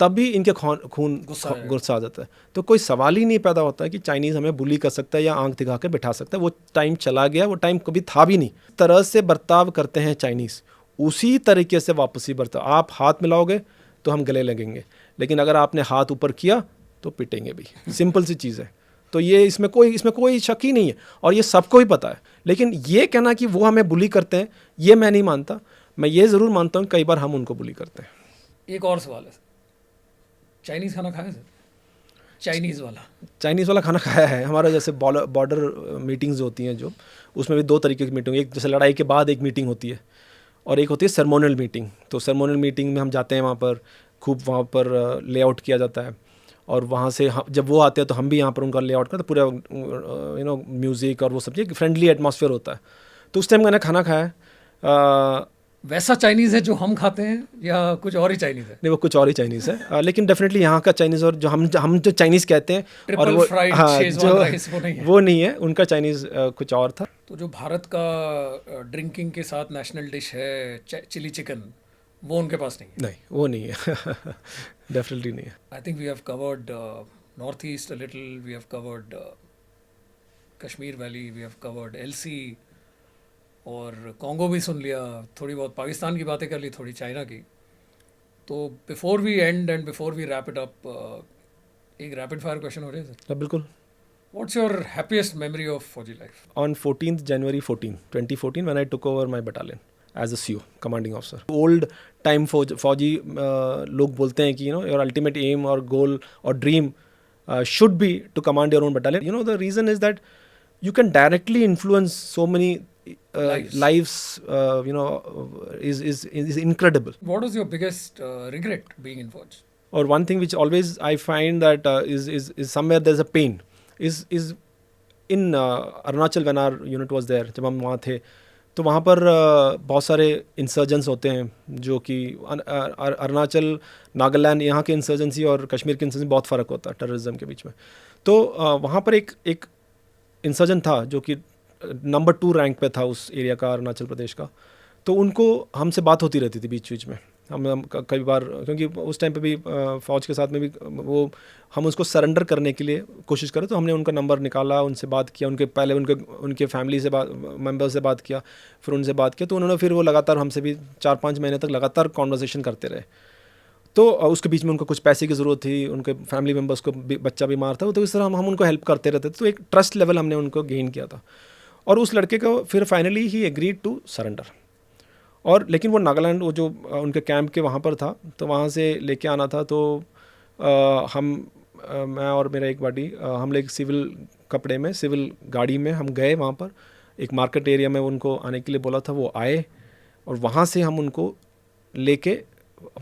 तब भी इनके खून गुस्सा आ जाता है। तो कोई सवाल ही नहीं पैदा होता है कि चाइनीज़ हमें बुली कर सकता है या आंख दिखा के बिठा सकता है। वो टाइम चला गया, वो टाइम कभी था भी नहीं। तरह से बर्ताव करते हैं चाइनीज़, उसी तरीके से वापसी बर्ताव। आप हाथ मिलाओगे तो हम गले लगेंगे, लेकिन अगर आपने हाथ ऊपर किया तो पिटेंगे भी। सिंपल सी चीज़ है। तो ये इसमें कोई शक ही नहीं है और ये सबको ही पता है। लेकिन ये कहना कि वो हमें बुली करते हैं, ये मैं नहीं मानता। मैं ये ज़रूर मानता हूँ कई बार हम उनको बुली करते हैं। एक और सवाल है, चाइनीज़ खाना खाया सर? चाइनीज़ वाला खाना खाया है। हमारा जैसे बॉर्डर मीटिंग्स होती हैं जो, उसमें भी 2 तरीके की मीटिंग, एक जैसे लड़ाई के बाद एक मीटिंग होती है और एक होती है सेरेमोनियल मीटिंग। तो सेरेमोनियल मीटिंग में हम जाते हैं, वहाँ पर खूब वहाँ पर लेआउट किया जाता है और वहाँ से जब वो आते हैं तो हम भी यहाँ पर उनका लेआउट करते, पूरा म्यूज़िक और वो सब चीज़, फ्रेंडली एटमॉस्फेयर होता है। तो उस टाइम मैंने खाना खाया। वैसा चाइनीज़ है जो हम खाते हैं या कुछ और ही चाइनीज़ है? नहीं, वो कुछ और ही चाइनीज़ है। लेकिन डेफिनेटली यहाँ का चाइनीज़ और जो हम जो चाइनीज़ कहते हैं और वो वो नहीं है, उनका चाइनीज़ कुछ और था। तो जो भारत का ड्रिंकिंग के साथ नेशनल डिश है चिली चिकन, वो उनके पास नहीं, वो नहीं है। डेफिनेटली नहीं है। I think we have covered north east a little, we have covered Kashmir valley, we have covered LC और कॉन्गो भी सुन लिया, थोड़ी बहुत पाकिस्तान की बातें कर ली, थोड़ी चाइना की। तो before we end and before we wrap it up, एक रैपिड फायर क्वेश्चन हो रहा है सर? बिल्कुल। What's your happiest memory of fauji life? On 14th January 2014 when I took over my battalion as a CO, commanding officer. Old time फौजी लोग बोलते हैं कि your ultimate aim or goal or dream should be to command your own battalion. The reason is that you can directly influence so many lives, is incredible. What was your biggest regret being in Fauj? Or one thing which always I find that is somewhere there's a pain is in Arunachal when our unit was there. जब हम वहाँ थे तो वहाँ पर बहुत सारे insurgents होते हैं जो कि अरुणाचल, नागालैंड, यहाँ के इंसर्जेंसी और कश्मीर के इंसर्जेंसी बहुत फ़र्क होता है टेररिज्म के बीच में। तो वहाँ पर एक इंसर्जेंट था जो कि नंबर 2 रैंक पे था उस एरिया का, अरुणाचल प्रदेश का। तो उनको हमसे बात होती रहती थी बीच बीच में। हम कई बार, क्योंकि उस टाइम पे भी फ़ौज के साथ में भी वो हम उसको सरेंडर करने के लिए कोशिश करें, तो हमने उनका नंबर निकाला, उनसे बात किया, पहले उनके फैमिली से मेंबर से बात किया, फिर उनसे बात किया। तो उन्होंने फिर वो लगातार हमसे भी 4-5 महीने तक लगातार कॉन्वर्सेशन करते रहे। तो उसके बीच में उनको कुछ पैसे की ज़रूरत थी, उनके फैमिली मेम्बर्स को बच्चा बीमार था, तो इस तरह हम उनको हेल्प करते रहते थे। तो एक ट्रस्ट लेवल हमने उनको गेन किया था और उस लड़के को फिर finally he agreed to surrender. और लेकिन वो नागालैंड, वो जो उनके कैंप के वहाँ पर था, तो वहाँ से लेके आना था। तो मैं और मेरा एक बॉडी, हम लोग सिविल कपड़े में, सिविल गाड़ी में हम गए वहाँ पर। एक मार्केट एरिया में उनको आने के लिए बोला था, वो आए। और वहाँ से हम उनको लेके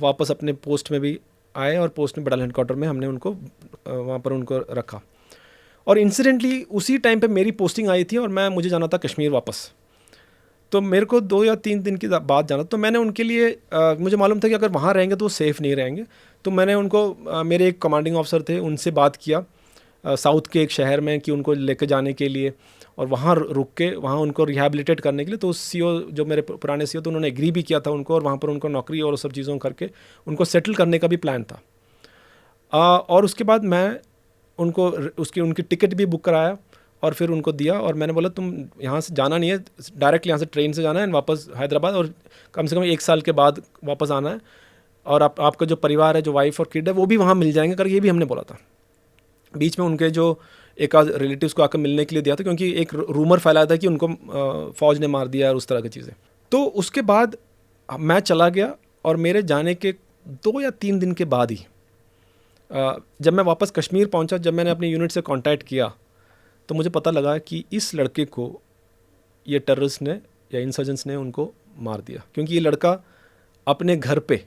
वापस अपने पोस्ट में भी आए और पोस्ट में बटालियन हेडक्वार्टर में हमने उनको वहाँ पर उनको रखा। और इंसिडेंटली उसी टाइम पे मेरी पोस्टिंग आई थी और मुझे जाना था कश्मीर वापस। तो मेरे को 2 या 3 दिन के बाद जाना, तो मैंने उनके लिए मुझे मालूम था कि अगर वहाँ रहेंगे तो वो सेफ़ नहीं रहेंगे, तो मैंने उनको मेरे एक कमांडिंग ऑफिसर थे उनसे बात किया साउथ के एक शहर में कि उनको लेकर जाने के लिए और वहाँ रुक के वहाँ उनको रिहैबिलिटेट करने के लिए। तो सीओ जो मेरे पुराने सीओ तो उन्होंने एग्री भी किया था उनको, और वहाँ पर उनको नौकरी और सब चीज़ों करके उनको सेटल करने का भी प्लान था। और उसके बाद मैं उनको उनकी टिकट भी बुक कराया और फिर उनको दिया, और मैंने बोला तुम यहाँ से जाना नहीं है, डायरेक्ट यहाँ से ट्रेन से जाना है वापस हैदराबाद, और कम से कम 1 साल के बाद वापस आना है, और आपका जो परिवार है, जो वाइफ और किड है, वो भी वहाँ मिल जाएंगे कर, ये भी हमने बोला था। बीच में उनके जो एक आध रिलेटिव्स को आकर मिलने के लिए दिया था, क्योंकि एक रूमर फैलाया था कि उनको फ़ौज ने मार दिया और उस तरह की चीज़ें। तो उसके बाद मैं चला गया, और मेरे जाने के 2 या 3 दिन के बाद ही जब मैं वापस कश्मीर पहुंचा, जब मैंने अपनी यूनिट से कांटेक्ट किया, तो मुझे पता लगा कि इस लड़के को ये टेररिस्ट ने या इंसर्जेंट्स ने उनको मार दिया, क्योंकि ये लड़का अपने घर पे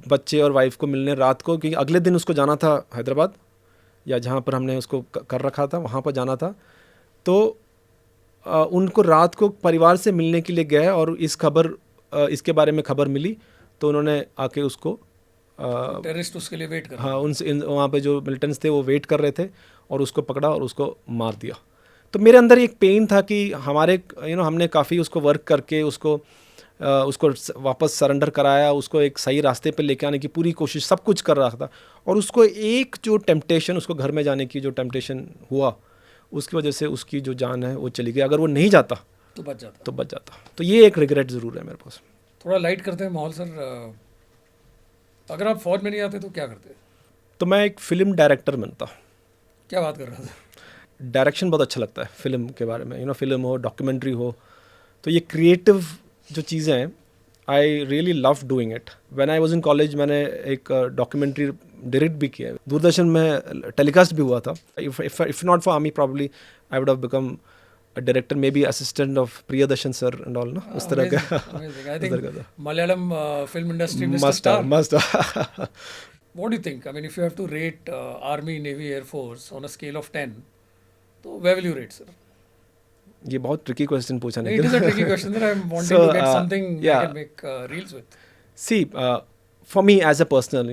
बच्चे और वाइफ को मिलने रात को, क्योंकि अगले दिन उसको जाना था हैदराबाद या जहाँ पर हमने उसको कर रखा था वहाँ पर जाना था, तो उनको रात को परिवार से मिलने के लिए गए, और इसके बारे में खबर मिली, तो उन्होंने आके उसको टेररिस्ट उसके लिए वेट कर, हाँ, उनसे वहाँ पे जो मिलिटेंट्स थे वो वेट कर रहे थे, और उसको पकड़ा और उसको मार दिया। तो मेरे अंदर एक पेन था कि हमारे हमने काफ़ी उसको वर्क करके उसको वापस सरेंडर कराया, उसको एक सही रास्ते पे लेके आने की पूरी कोशिश सब कुछ कर रहा था, और उसको एक जो टेम्पटेशन, उसको घर में जाने की जो टेम्पटेशन हुआ, उसकी वजह से उसकी जो जान है वो चली गई। अगर वो नहीं जाता तो बच जाता। तो ये एक रिग्रेट ज़रूर है मेरे पास। थोड़ा लाइट करते हैं माहौल सर। अगर आप फौज में नहीं आते तो क्या करते? तो मैं एक फ़िल्म डायरेक्टर बनता। क्या बात कर रहा था? डायरेक्शन बहुत अच्छा लगता है फ़िल्म के बारे में, फ़िल्म हो, डॉक्यूमेंट्री हो, तो ये क्रिएटिव जो चीज़ें हैं, I really love doing it. When I was in college मैंने एक डॉक्यूमेंट्री डायरेक्ट भी किया, दूरदर्शन में टेलीकास्ट भी हुआ था। If not for army probably I would have become a director, maybe assistant of Priyadarshan sir and all, no? उस तरह का। Amazing. I think Malayalam film industry must have. What do you think? I mean, if you have to rate Army, Navy, Air Force on a scale of 10, तो where will you rate, sir? ये बहुत tricky question पूछा नहीं। It is a tricky question that I'm wanting to get something I can make reels with. See, for me as a personal,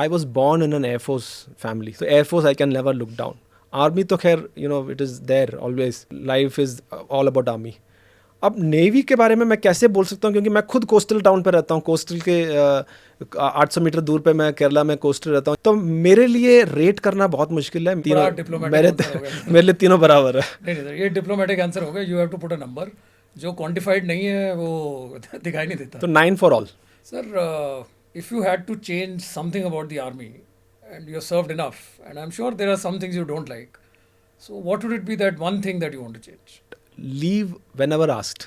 I was born in an Air Force family. So Air Force I can never look down. Army तो खैर it is there always, life is all about army. अब navy के बारे में मैं कैसे बोल सकता हूँ, क्योंकि मैं खुद कोस्टल टाउन पे रहता हूँ, कोस्टल के 800 मीटर दूर पे मैं केरला में कोस्टल रहता हूँ, तो मेरे लिए रेट करना बहुत मुश्किल है। मेरे लिए तीनों बराबर है। नहीं, ये डिप्लोमेटिक आंसर हो गया। You have to put a number, जो क्वांटिफाइड नहीं है वो दिखाई नहीं देता। तो 9 for all. Sir, if you had to change something about the army, and you're served enough, and I'm sure there are some things you don't like, so what would it be, that one thing that you want to change? Leave whenever asked.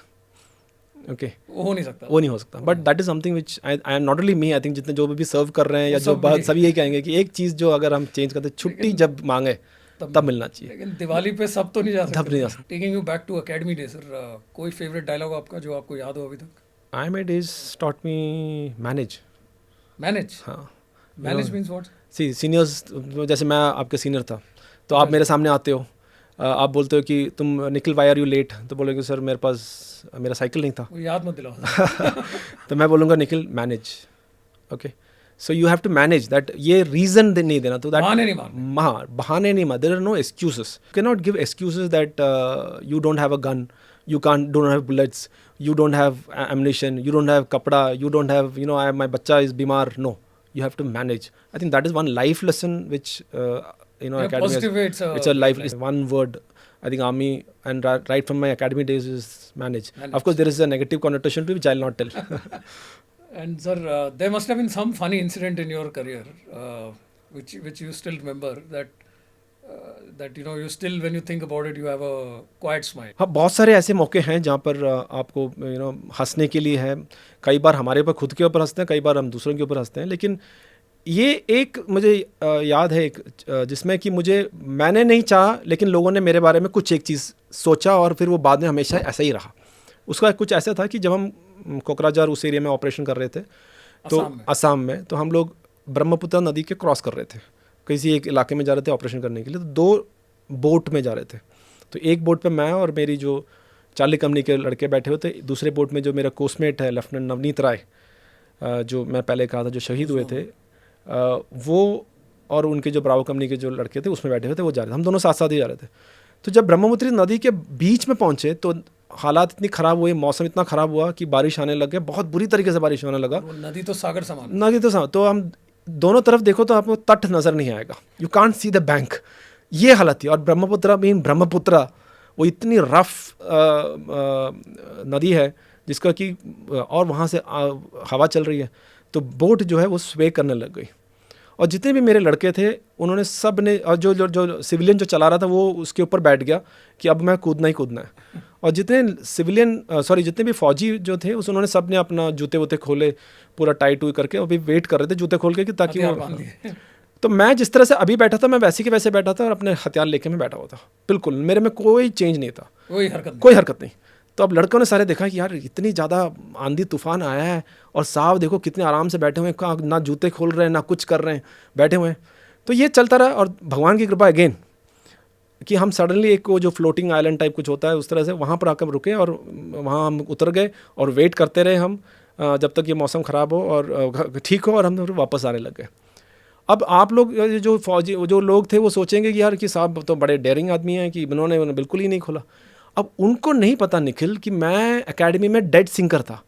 Okay, वो हो नहीं सकता, but that is something which I am not only me, I think जितने जो भी सर्व कर रहे हैं या जो बात सभी ये कहेंगे कि एक चीज़ जो अगर हम चेंज करते, छुट्टी जब मांगे तब मिलना चाहिए। लेकिन दिवाली पे सब तो नहीं जा सकते। Taking you back to academy day, sir, कोई फेवरेट डायलॉग आपका जो आपको याद हो अभी तक? IMA days taught me manage. हाँ। Manage means what? सीनियर्स, जैसे मैं आपके सीनियर था, तो आप मेरे सामने आते हो, आप बोलते हो कि तुम Nikhil why are you late, तो बोलोगे सर मेरा साइकिल नहीं था, याद मत दिलाओ। तो मैं बोलूँगा Nikhil manage. Okay, so you have to manage that. ये रीज़न नहीं देना, तो बहाने नहीं मारने। There are no excuses, you can not give excuses that you don't have a gun, you don't have bullets, you don't have ammunition, you don't have kapda, you don't have my bachcha is bimar. No, you have to manage. I think that is one life lesson which academy has, it's a life lesson. One word I think army and right from my academy days is manage. Of course there is a negative connotation to it which I'll not tell. And sir, there must have been some funny incident in your career which you still remember, that you still, when you think about it, you have a quiet smile. हाँ, बहुत सारे ऐसे मौके हैं जहाँ पर आपको हंसने के लिए है। कई बार हमारे ऊपर खुद के ऊपर हंसते हैं, कई बार हम दूसरों के ऊपर हंसते हैं, लेकिन ये एक मुझे याद है जिसमें कि मैंने नहीं चाहा, लेकिन लोगों ने मेरे बारे में कुछ एक चीज़ सोचा और फिर वो बाद में हमेशा ऐसा ही रहा। उसका कुछ ऐसा था कि जब हम कोकराझार उस एरिया में ऑपरेशन कर रहे थे, तो असम में, तो हम लोग ब्रह्मपुत्र नदी के क्रॉस कर रहे थे, किसी एक इलाके में जा रहे थे ऑपरेशन करने के लिए, तो 2 बोट में जा रहे थे। तो एक बोट पे मैं और मेरी जो चार्ली कंपनी के लड़के बैठे हुए थे, दूसरे बोट में जो मेरा कोस्टमेट है लेफ्टिनेंट नवनीत राय, जो मैं पहले कहा था जो शहीद हुए थे, वो और उनके जो ब्रावो कंपनी के जो लड़के थे उसमें बैठे हुए थे, वो जा रहे थे, हम दोनों साथ साथ ही जा रहे थे। तो जब ब्रह्मपुत्र नदी के बीच में पहुंचे तो हालात इतनी ख़राब हुए, मौसम इतना ख़राब हुआ कि बारिश आने लग गया, बहुत बुरी तरीके से बारिश होने लगा। नदी तो सागर समान, नदी तो तो हम दोनों तरफ देखो तो आपको तट नज़र नहीं आएगा, you can't see the bank, ये हालत थी। और ब्रह्मपुत्र वो इतनी रफ नदी है जिसका कि, और वहाँ से हवा चल रही है, तो बोट जो है वो स्वे करने लग गई। और जितने भी मेरे लड़के थे उन्होंने सब ने, और जो सिविलियन जो चला रहा था वो उसके ऊपर बैठ गया कि अब मैं कूदना ही कूदना है। और जितने भी फौजी जो थे उन्होंने सब ने अपना जूते वूते खोले, पूरा टाइट हुई करके अभी वेट कर रहे थे जूते खोल के कि ताकि वो। तो मैं जिस तरह से अभी बैठा था, मैं वैसे के वैसे बैठा था और अपने हथियार लेके मैं बैठा हुआ था, बिल्कुल मेरे में कोई चेंज नहीं था, कोई हरकत नहीं। तो अब लड़कों ने सारे देखा कि यार इतनी ज़्यादा आंधी तूफान आया है और साहब देखो कितने आराम से बैठे हुए हैं, ना जूते खोल रहे हैं ना कुछ कर रहे हैं, बैठे हुए हैं। तो ये चलता रहा, और भगवान की कृपा अगेन कि हम सडनली एक वो जो फ्लोटिंग आइलैंड टाइप कुछ होता है उस तरह से वहाँ पर आकर रुके, और वहाँ हम उतर गए और वेट करते रहे हम जब तक ये मौसम ख़राब हो और ठीक हो, और हम वापस आने लग गए। अब आप लोग जो फौजी जो लोग थे वो सोचेंगे कि यार कि साहब तो बड़े डेयरिंग आदमी हैं कि उन्होंने बिल्कुल ही नहीं खोला। अब उनको नहीं पता निखिल कि मैं एकेडमी में डेड सिंकर था,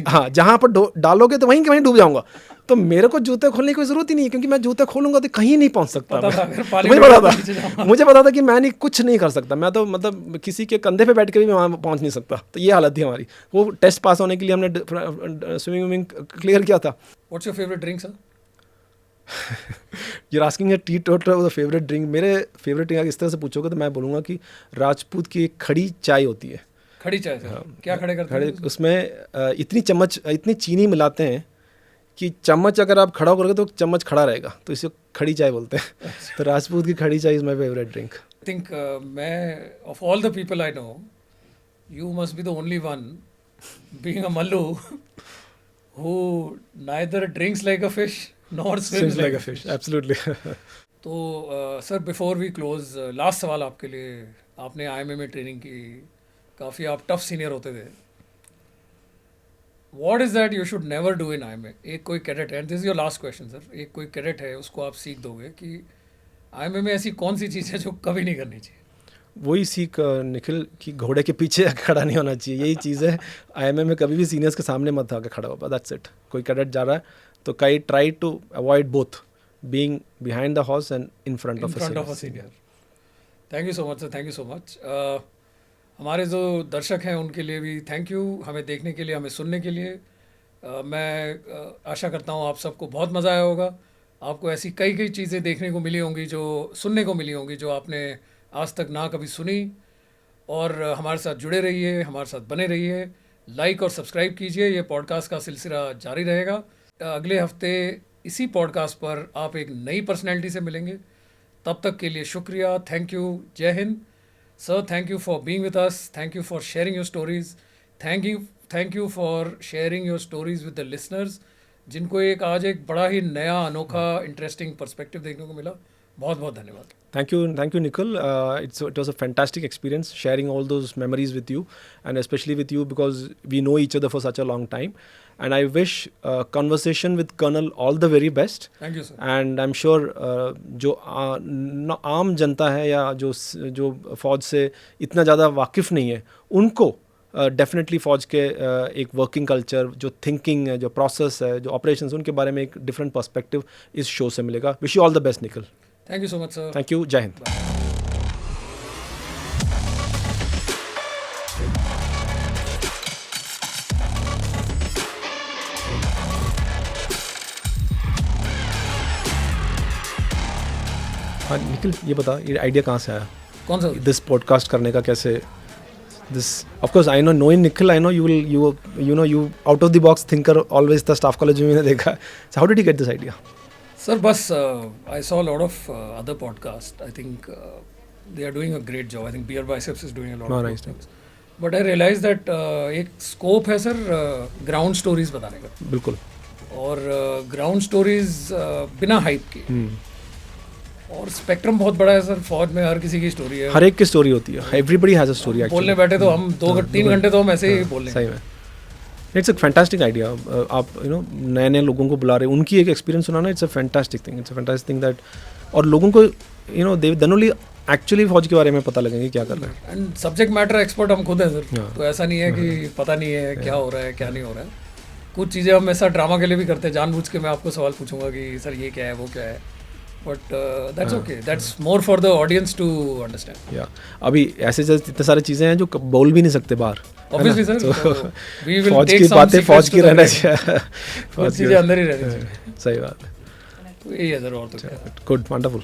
हाँ, जहाँ पर डालोगे तो वहीं डूब जाऊंगा। तो मेरे को जूते खोलने की कोई ज़रूरत ही नहीं है, क्योंकि मैं जूते खोलूंगा तो कहीं नहीं पहुँच सकता। मुझे पता था कि मैं नहीं, कुछ नहीं कर सकता, मैं तो मतलब किसी के कंधे पे बैठ के भी मैं वहाँ पहुँच नहीं सकता। तो ये हालत थी हमारी। वो टेस्ट पास होने के लिए हमने स्विमिंग क्लियर किया था। What's your favourite drink sir? You're asking a teetotaler was a favorite drink. मेरे फेवरेट ड्रिंक इस तरह से पूछोगे तो मैं बोलूँगा कि राजपूत की एक खड़ी चाय होती है। खड़ी चाय? हाँ, क्या खड़े करते हैं उसमें इतनी चीनी मिलाते हैं कि चम्मच अगर आप खड़ा करोगे तो चम्मच खड़ा रहेगा, तो इसे खड़ी चाय बोलते हैं। तो राजपूत की खड़ी चाय is my favourite drink. I think मैं of all the people I know you must be the only one being a Mallu who neither drinks like a fish nor swims like a fish. Absolutely. तो sir before we close, last सवाल आपके लिए। आपने IMA में training की, काफ़ी आप tough senior होते थे। What is that you should never do in IMA? एक कोई कैडेट है, this is your last question sir, एक कोई कैडेट है उसको आप सीख दोगे कि IMA में ऐसी कौन सी चीज़ है जो कभी नहीं करनी चाहिए? वही सीख निखिल कि घोड़े के पीछे खड़ा नहीं होना चाहिए, यही चीज़ है। IMA में कभी भी सीनियर्स के सामने मत आके खड़ा हो, दैट्स इट। कोई कैडेट जा रहा है तो try to avoid both being behind the horse and in front of a senior. Thank you so much sir, thank you so much. हमारे जो दर्शक हैं उनके लिए भी थैंक यू, हमें देखने के लिए, हमें सुनने के लिए। मैं आशा करता हूँ आप सबको बहुत मज़ा आया होगा। आपको ऐसी कई चीज़ें देखने को मिली होंगी, जो सुनने को मिली होंगी, जो आपने आज तक ना कभी सुनी। और हमारे साथ जुड़े रहिए, हमारे साथ बने रहिए, लाइक और सब्सक्राइब कीजिए। ये पॉडकास्ट का सिलसिला जारी रहेगा। अगले हफ्ते इसी पॉडकास्ट पर आप एक नई पर्सनैलिटी से मिलेंगे। तब तक के लिए शुक्रिया, थैंक यू, जय Hind. Sir thank you for being with us, thank you for sharing your stories, thank you for sharing your stories with the listeners, जिनको आज एक बड़ा ही नया, अनोखा, इंटरेस्टिंग पर्सपेक्टिव देखने को मिला। बहुत बहुत धन्यवाद। Thank you, Nikhil. It was a fantastic experience sharing all those memories with you, and especially with you because we know each other for such a long time. And I wish conversation with Colonel all the very best. Thank you, sir. And I'm sure जो आम जनता है या जो फौज से इतना ज़्यादा वाकिफ़ नहीं है, उनको डेफिनेटली फ़ौज के एक वर्किंग कल्चर, जो थिंकिंग है, जो प्रोसेस है, जो ऑपरेशंस, उनके बारे में एक डिफरेंट पर्सपेक्टिव इस शो से मिलेगा। Wish you all the best Nikhil. Thank you so much sir. Thank you, जय हिंद। हाँ निखिल, ये बता, ये आइडिया कहाँ से आया? कौन सा? दिस पॉडकास्ट करने का कैसे? This, of course, I know, knowing Nikhil, I know you out of the box thinker always the staff college में मैंने देखा। So how did you get this idea? Sir, बस I saw a lot of other podcasts. I think they are doing a great job. I think Beer Biceps is doing a lot of things. But I realise that एक scope है sir ground stories बताने का, बिल्कुल। और ground stories बिना hype के, और spectrum बहुत बड़ा है सर। फौज में हर किसी की स्टोरी है, हर एक की स्टोरी होती है, एवरीबडी हैज अ स्टोरी। बोलने बैठे तो हम 2-3 घंटे तो हम ऐसे ही बोल सही लेंगे। में इट्स अ फैंटास्टिक आइडिया। आप नए नए लोगों को बुला रहे हैं, उनकी एक एक्सपीरियंस सुनाना, it's a fantastic thing, it's a fantastic thing that, और लोगों को दे देन ओनली एक्चुअली फौज के बारे में पता लगेंगे क्या कर रहे हैं। एंड सब्जेक्ट मैटर एक्सपर्ट हम खुद हैं सर, हाँ। तो ऐसा नहीं है कि पता नहीं है क्या हो रहा है क्या नहीं हो रहा है। कुछ चीज़ें हम ऐसा ड्रामा के लिए भी करते हैं, जानबूझ के मैं आपको सवाल पूछूंगा कि सर ये क्या है वो क्या है, but that's okay, that's more for the audience to understand. या अभी ऐसे इतने सारे चीज़ें हैं जो बोल भी नहीं सकते बाहर, ऑब्वियसली सर, वी विल फौज टेक की सम बातें फौज की रहना चाहिए, कुछ चीज़ें अंदर ही रहनी चाहिए। सही बात है। तो यही है सर, और तो क्या। Good, wonderful.